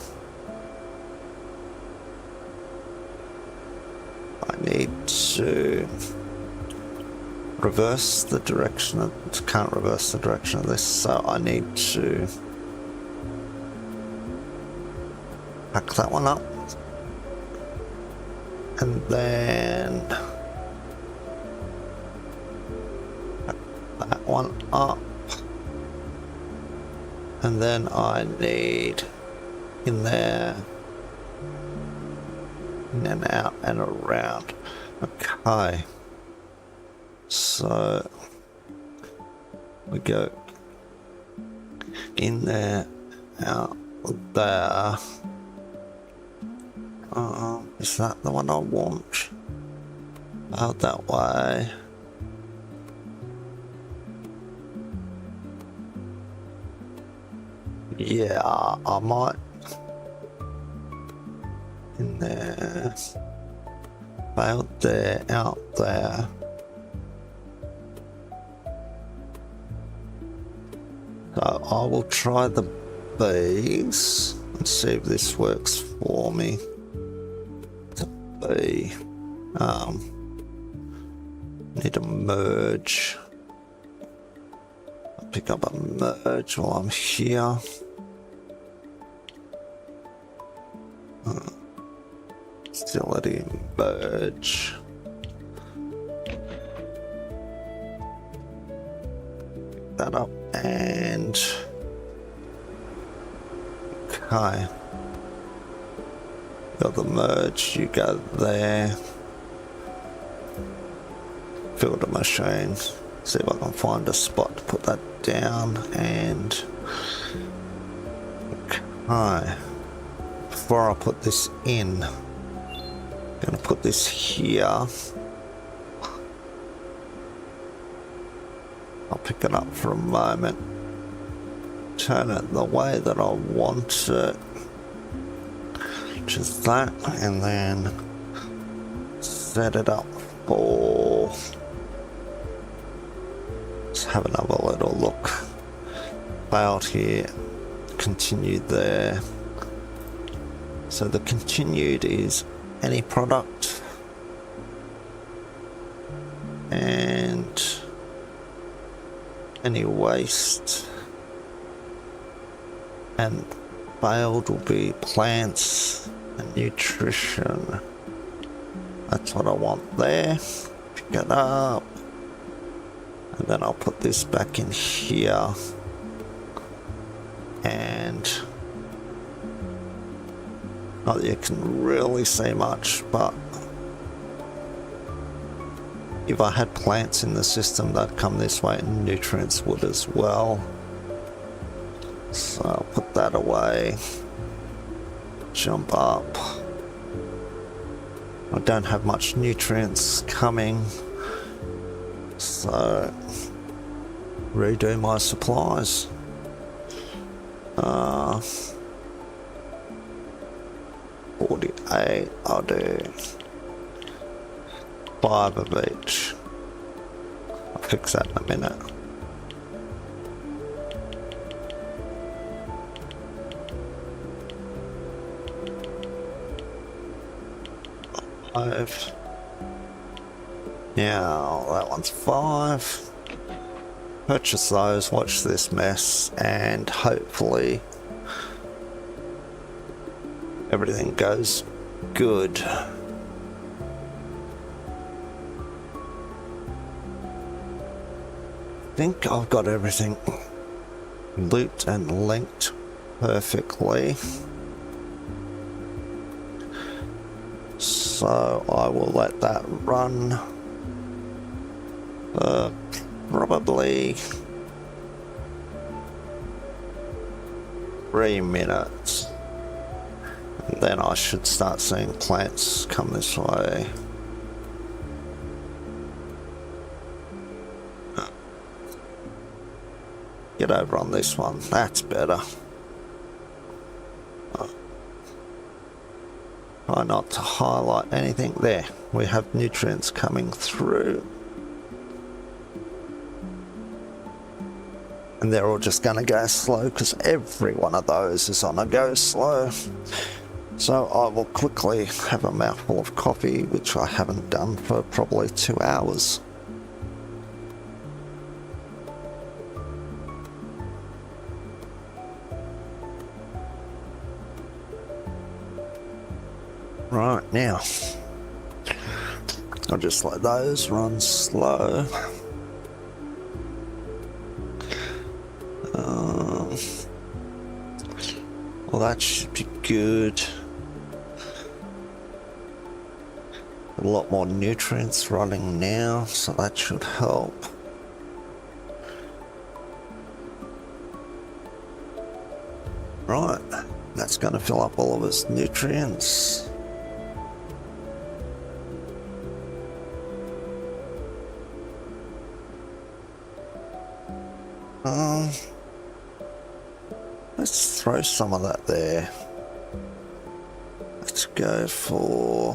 reverse the direction of, can't reverse the direction of this, so I need to pack that one up and then pack that one up, and then I need in there, in and out and around. Okay, so we go in there, out there. Is that the one I want? Out that way. Yeah, I might. In there. Out there, out there. So I will try the bees and see if this works for me. The bee. Need a merge. I'll pick up a merge while I'm here. Facility merge. Pick that up and okay. Got the merge, you go there. Filter machine. See if I can find a spot to put that down and okay. Before I put this in, I'm gonna put this here. I'll pick it up for a moment, turn it the way that I want it, which is that, and then set it up for, let's have another little look. Out here, continued there. So the continued is any product and any waste, and failed will be plants and nutrition. That's what I want there. Pick it up and then I'll put this back in here and not that you can really see much, but if I had plants in the system that come this way, and nutrients would as well. So I'll put that away, jump up, I don't have much nutrients coming, so redo my supplies. 48, I'll do 5 of each. I'll fix that in a minute. Now that one's 5. Purchase those, watch this mess, and hopefully everything goes good. I think I've got everything looped and linked perfectly. So I will let that run for probably 3 minutes. And then I should start seeing plants come this way. Get over on this one, that's better. Try not to highlight anything there. We have nutrients coming through. And they're all just going to go slow because every one of those is on a go slow. So I will quickly have a mouthful of coffee, which I haven't done for probably 2 hours. Right, now I'll just let those run slow. Well, that should be good. A lot more nutrients running now, so that should help. Right, that's going to fill up all of his nutrients. Let's throw some of that there. Let's go for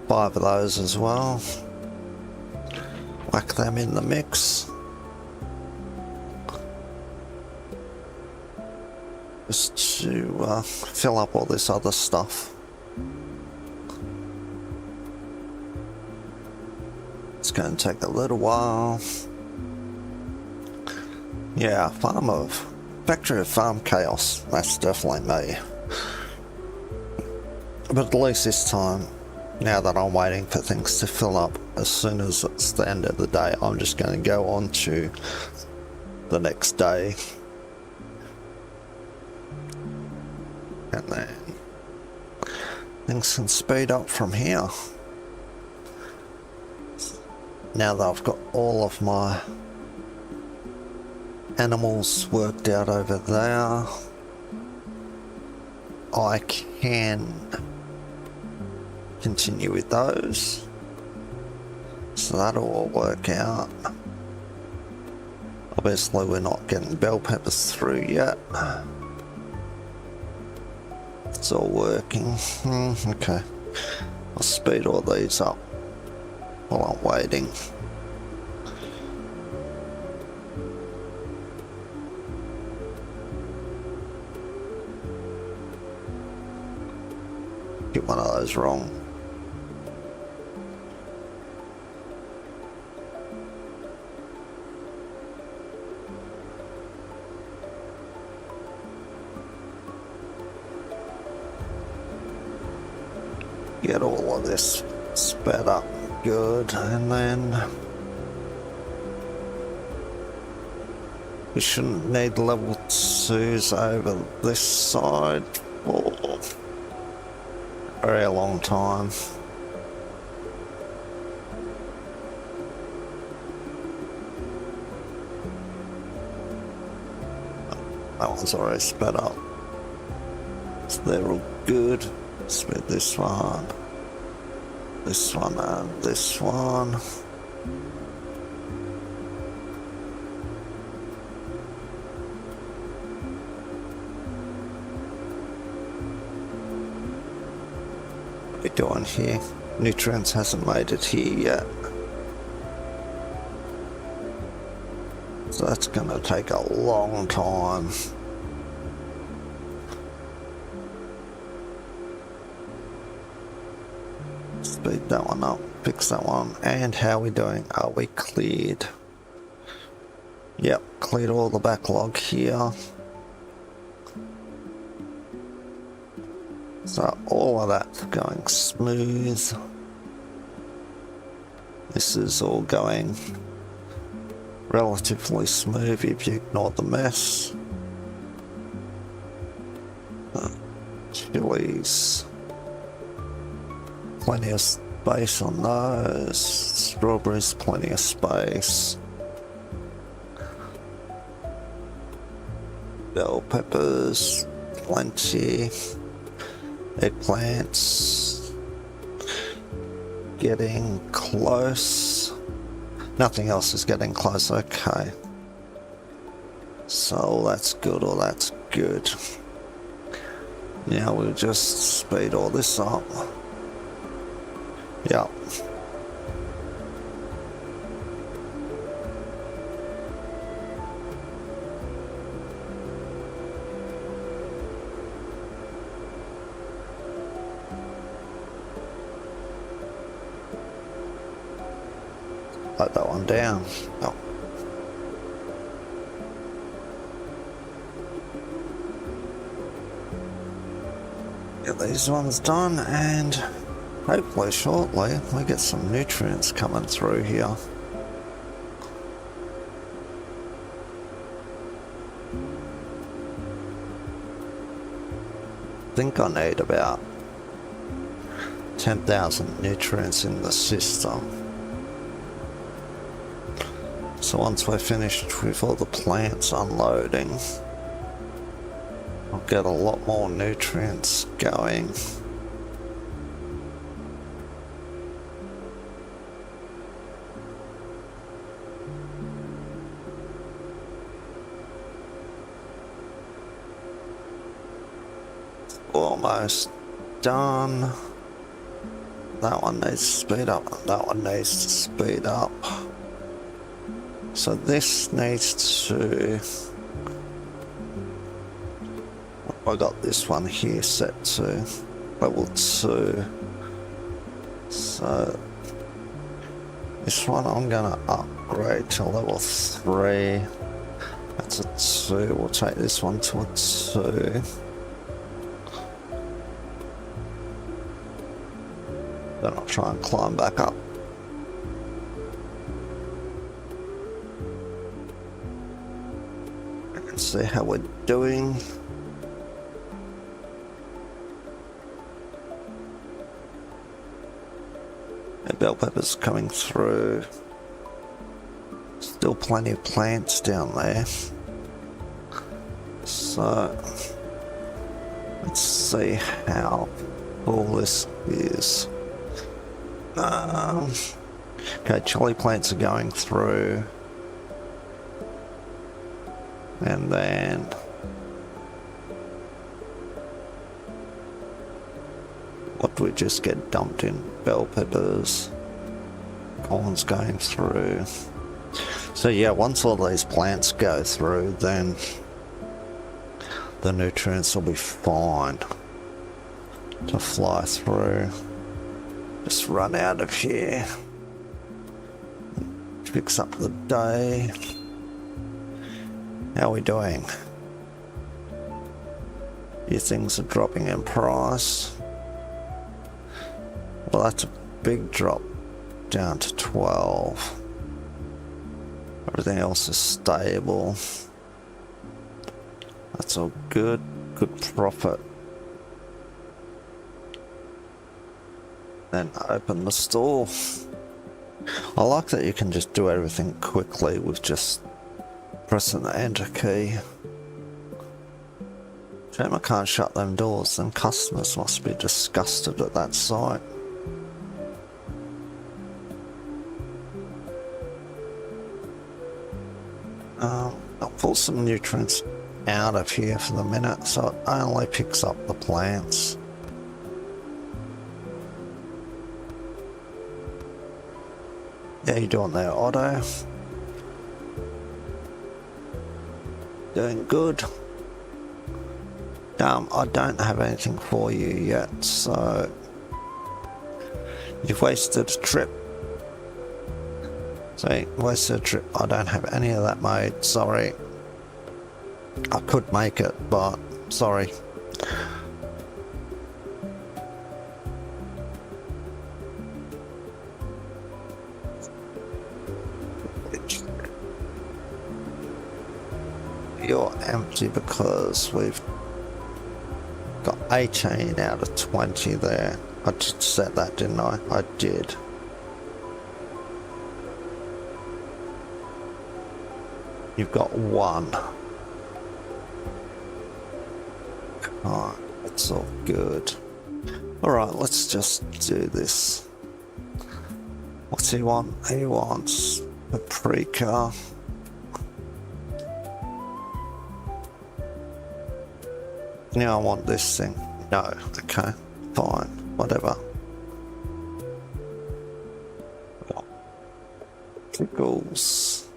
5 of those as well. Whack them in the mix. Just to fill up all this other stuff. It's going to take a little while. Yeah, factory of farm chaos. That's definitely me. But at least this time, now that I'm waiting for things to fill up, as soon as it's the end of the day, I'm just going to go on to the next day. And then things can speed up from here. Now that I've got all of my animals worked out over there, I can continue with those. So that'll all work out. Obviously we're not getting bell peppers through yet. It's all working. Okay. I'll speed all these up while I'm waiting. Get one of those wrong. Get all of this sped up good, and then we shouldn't need level 2s over this side for a very long time. That one's already sped up, so they're all good. Split this one, and this one. What are we doing here? Nutrients hasn't made it here yet. So that's gonna take a long time. Speed that one up, fix that one, and how are we doing? Are we cleared? Yep, cleared all the backlog here. So all of that's going smooth. This is all going relatively smooth if you ignore the mess. Chilies. Plenty of space on those. Strawberries, plenty of space. Bell peppers, plenty. Eggplants. Getting close. Nothing else is getting close, okay. So that's good, or that's good. Now we'll just speed all this up. Yeah. Let that one down. Oh. Get these ones done, and hopefully shortly we get some nutrients coming through here. I think I need about 10,000 nutrients in the system. So once we're finished with all the plants unloading, I'll get a lot more nutrients going. Almost done. That one needs to speed up, and that one needs to speed up. So this needs to... I got this one here set to level 2. So this one I'm gonna upgrade to level 3. That's a 2. We'll take this one to a 2. Then I'll try and climb back up. And see how we're doing. The bell peppers coming through. Still plenty of plants down there. So let's see how all this is. Okay, chili plants are going through, and then what do we just get dumped in? Bell peppers, corn's going through. So yeah, once all these plants go through, then the nutrients will be fine to fly through. Just run out of here. Fix up the day. How are we doing? Your things are dropping in price. Well, that's a big drop down to 12. Everything else is stable. That's all good. Good profit. Then open the store. I like that you can just do everything quickly with just pressing the enter key. Shame I can't shut them doors, then customers must be disgusted at that sight. I'll pull some nutrients out of here for the minute so it only picks up the plants. Yeah, you doing there, Otto? Doing good. I don't have anything for you yet, so you've wasted a trip. See, wasted a trip. I don't have any of that made, sorry. I could make it, but sorry. You're empty because we've got 18 out of 20 there. I just said that, didn't I? I did. You've got 1. Alright, it's all good. Alright, let's just do this. What's he want? He wants paprika. Now I want this thing. No, okay, fine, whatever. Pickles.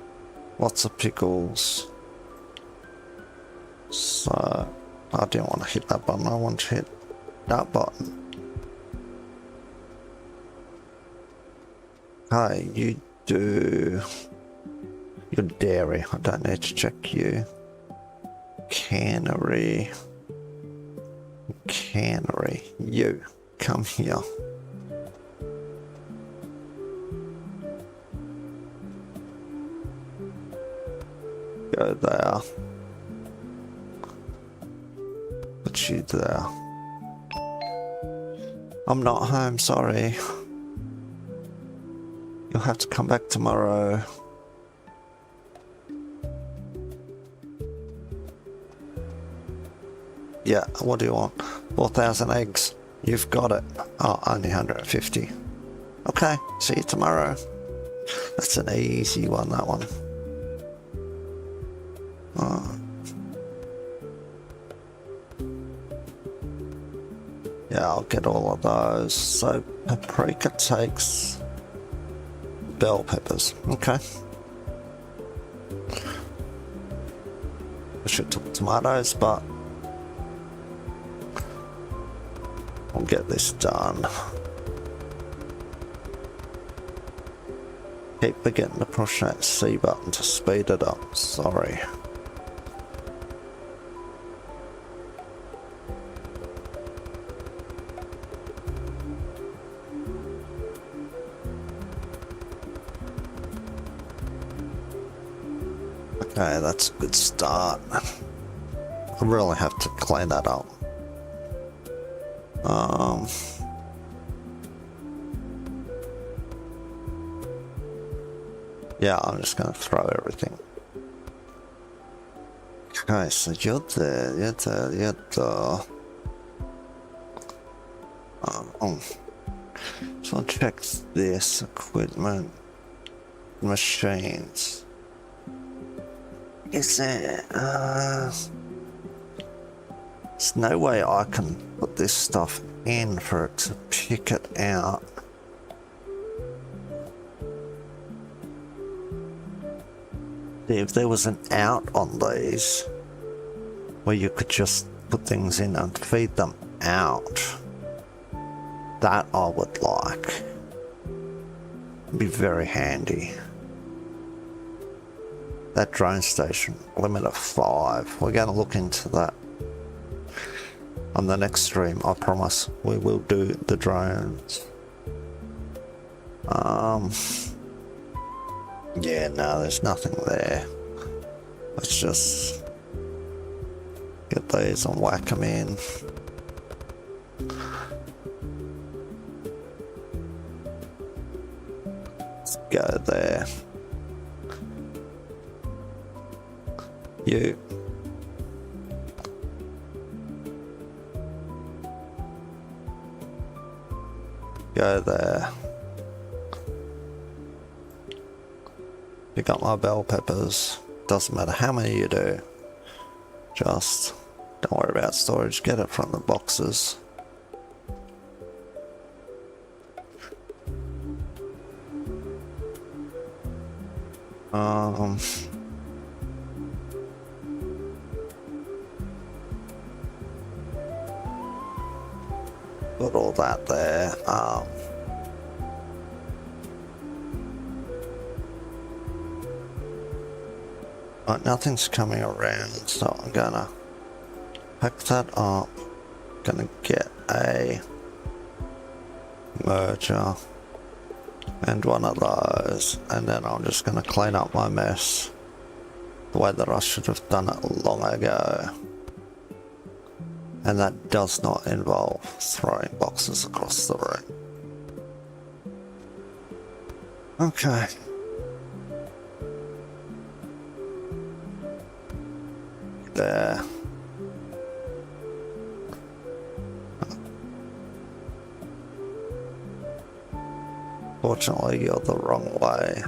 Lots of pickles. So, I didn't want to hit that button, I want to hit that button. Hey, you do your dairy, I don't need to check you. Cannery. Cannery, you come here. Go there. Put you there. I'm not home, sorry. You'll have to come back tomorrow. Yeah, what do you want? 4,000 eggs. You've got it. Oh, only 150. Okay, see you tomorrow. That's an easy one, that one. Oh. Yeah, I'll get all of those. So, paprika takes bell peppers. Okay. I should took tomatoes, but I'll get this done. Keep forgetting to push that C button to speed it up, sorry. Okay, that's a good start. I really have to clean that up. Yeah, I'm just gonna throw everything. Okay, so you're there, you're there, you're there. So I'll check this equipment, machines. Is there, there's no way I can put this stuff in for it to pick it out. If there was an out on these, where you could just put things in and feed them out, that I would like. It'd be very handy. That drone station, limit of 5. We're going to look into that on the next stream, I promise. We will do the drones. Yeah, no, there's nothing there. Let's just get these and whack them in. Let's go there. go there. Pick up my bell peppers. Doesn't matter how many you do. Just don't worry about storage. Get it from the boxes. Put all that there. Right, nothing's coming around, so I'm gonna pack that up. Gonna get a merger and one of those, and then I'm just gonna clean up my mess the way that I should have done it long ago. And that does not involve throwing boxes across the room. Okay. There. Fortunately, you're the wrong way.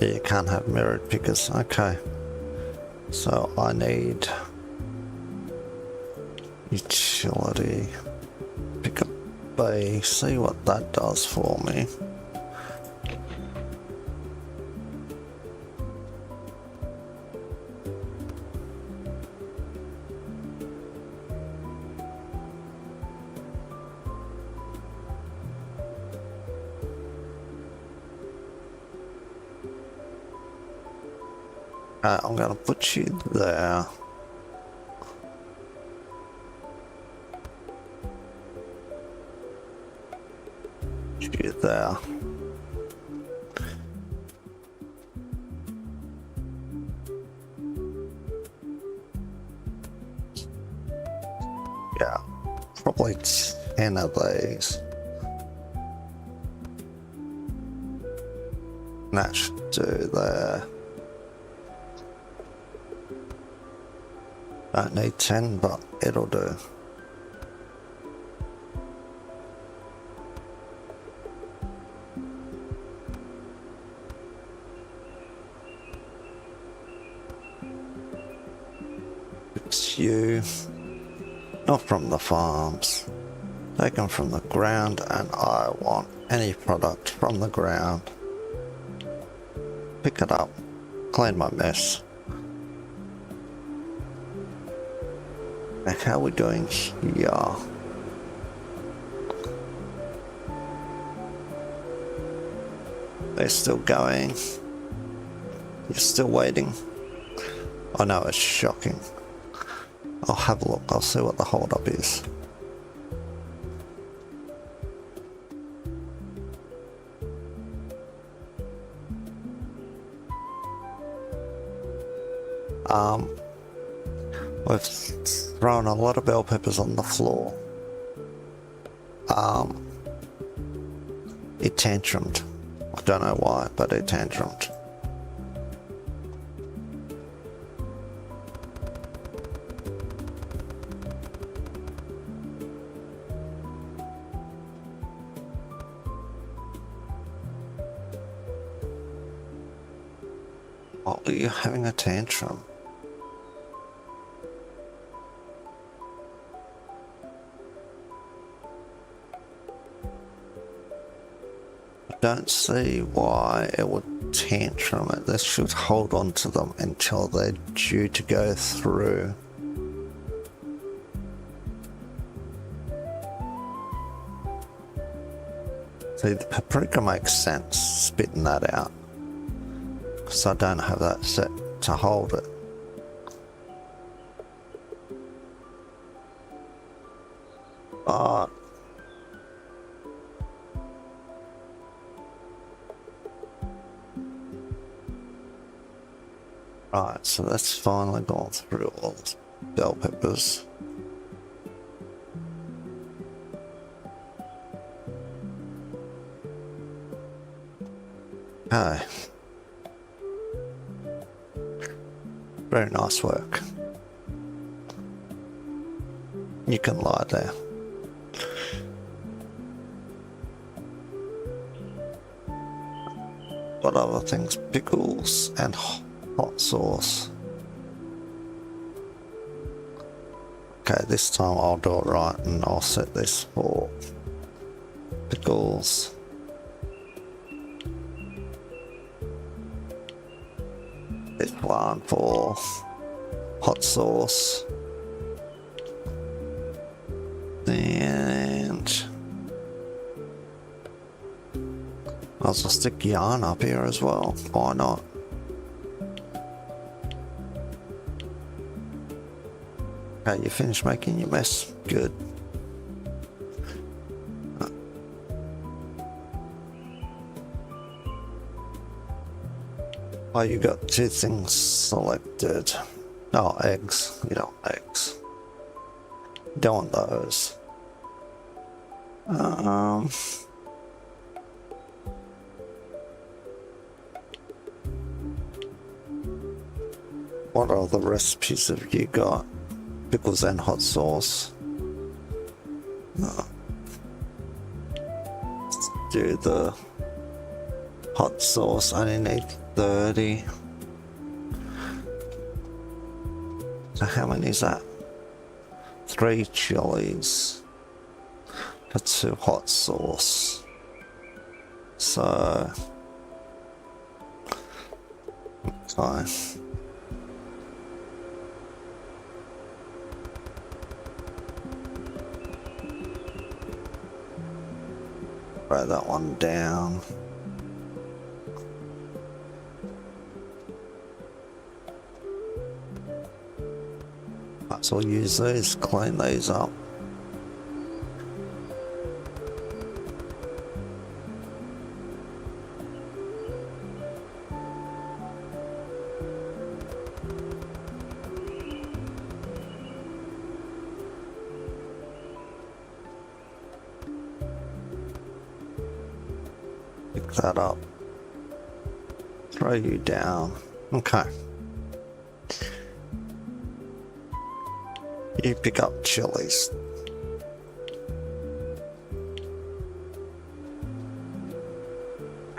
Yeah, you can't have mirrored pickers. Okay. So I need utility. Pick up B. See what that does for me. I'm gonna put you there. You there. Yeah, probably 10 of these. That should do there. Don't need 10, but it'll do. It's you. Not from the farms. Taken from the ground, and I want any product from the ground. Pick it up. Clean my mess. How are we doing here? They're still going. You're still waiting. I know, it's shocking. I'll have a look. I'll see what the hold-up is. We've thrown a lot of bell peppers on the floor. It tantrumed. I don't know why, but it tantrumed. Why are you having a tantrum? Don't see why it would tantrum it. This should hold on to them until they're due to go through. See, the paprika makes sense spitting that out, because I don't have that set to hold it. But right, so that's finally gone through all the bell peppers. Okay. Very nice work. You can lie there. What other things? Pickles and hot sauce. Okay, this time I'll do it right and I'll set this for pickles. This one for hot sauce. And I'll just stick yarn up here as well. Why not? Okay, you finished making your mess. Good. Oh, you got two things selected. Oh, eggs. You don't want eggs. Don't want those. What other recipes have you got? Pickles and hot sauce. Let's do the hot sauce. I only need 30. So how many is that? 3 chilies. That's 2 hot sauce. So okay. Write that one down. Might as well use these, clean these up. Pick that up. Throw you down. Okay. You pick up chilies.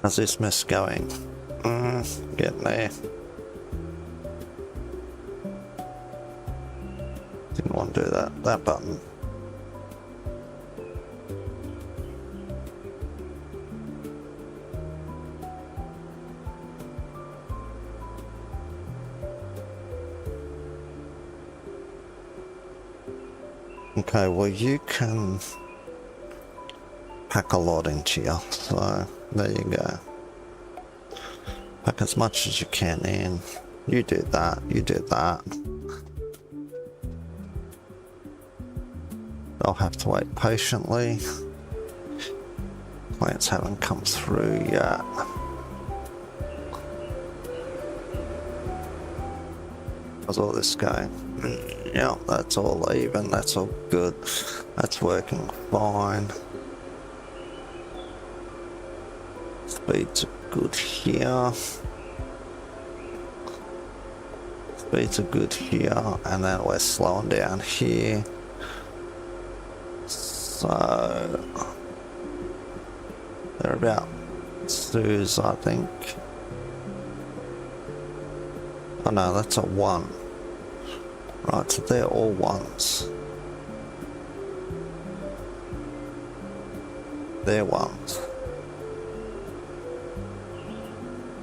How's this mess going? Getting there. Didn't want to do that button. Okay, well you can pack a lot into you, so there you go. Pack as much as you can in. You do that, you do that. I'll have to wait patiently. Plants haven't come through yet. How's all this going? Yeah, that's all even, that's all good. That's working fine. Speeds are good here. Speeds are good here, and then we're slowing down here. So they're about twos, I think. Oh no, that's a 1. Right, so they're all 1s. They're 1s.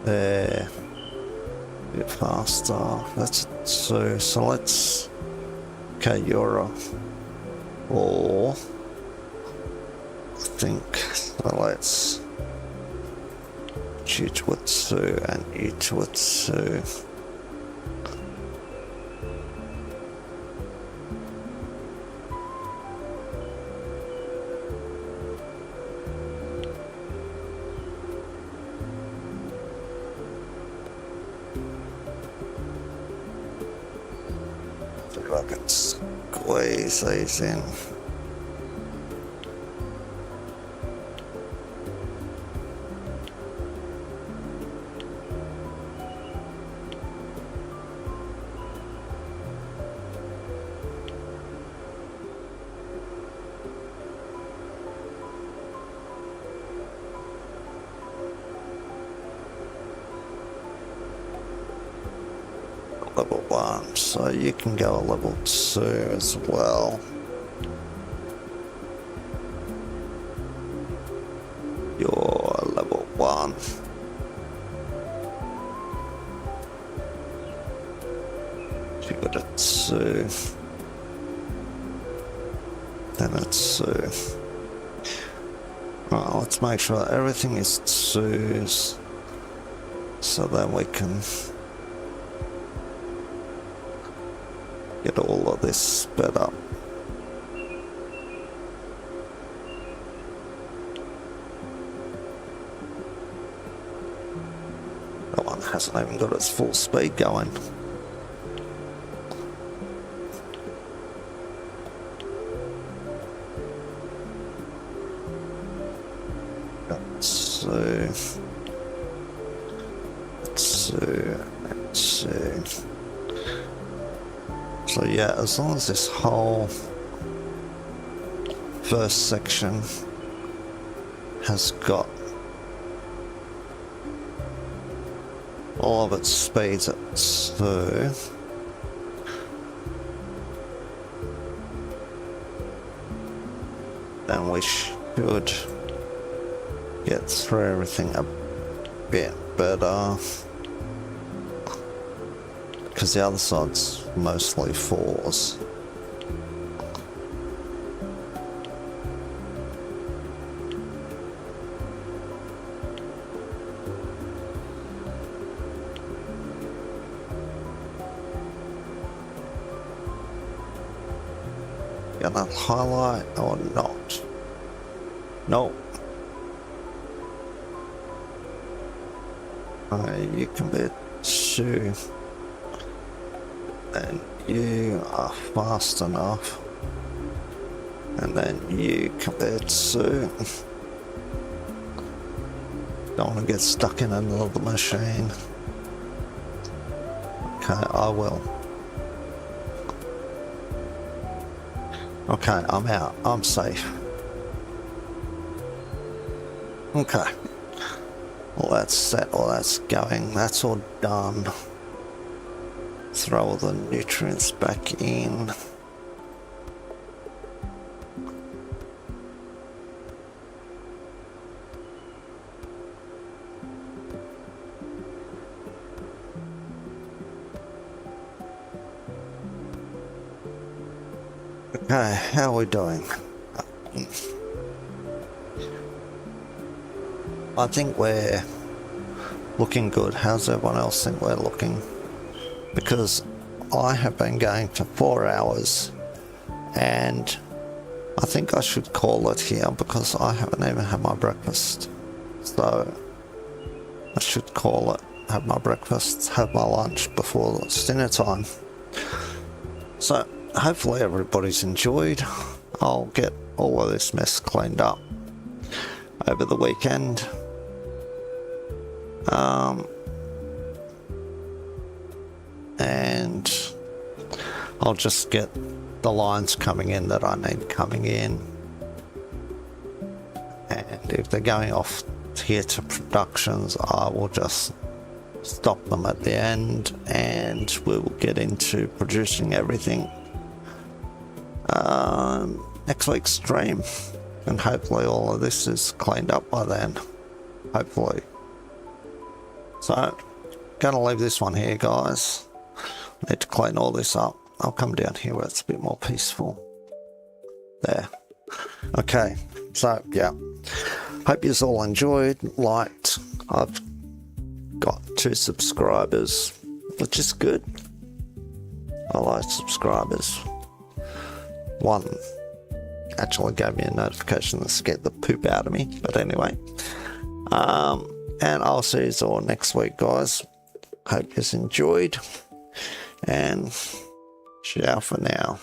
They're a bit faster. That's 2. So let's. Okay, you're a 4. I think. So let's. You to a 2 and you to a 2. I can squeeze these in. level 1, so you can go a level 2 as well. You're level 1. You got a 2. Then a 2. Right, let's make sure everything is 2s, so then we can get all of this sped up. That one hasn't even got its full speed going. So yeah, as long as this whole first section has got all of its speeds at 2, then we should get through everything a bit better, because the other side's mostly 4s. Gonna highlight or not? No. You can be 2. And you are fast enough, and then you compare 2. Don't want to get stuck in another machine. Okay, I will. Okay, I'm out. I'm safe. Okay. Well, that's set. All that's going. That's all done. Throw all the nutrients back in. Okay, how are we doing? I think we're looking good. How's everyone else think we're looking? Because I have been going for 4 hours, and I think I should call it here because I haven't even had my breakfast. So I should call it, have my breakfast, have my lunch before it's dinner time. So hopefully everybody's enjoyed. I'll get all of this mess cleaned up over the weekend. And I'll just get the lines coming in that I need coming in, and if they're going off here to productions, I will just stop them at the end, and we will get into producing everything next week's stream, and hopefully all of this is cleaned up by then, hopefully. So gonna leave this one here, guys. Need to clean all this up. I'll come down here where it's a bit more peaceful. There. Okay, so yeah, hope you all enjoyed, liked. I've got 2 subscribers, which is good. I like subscribers. 1 actually gave me a notification that scared the poop out of me, but anyway. And I'll see you all next week, guys. Hope you enjoyed, and ciao for now.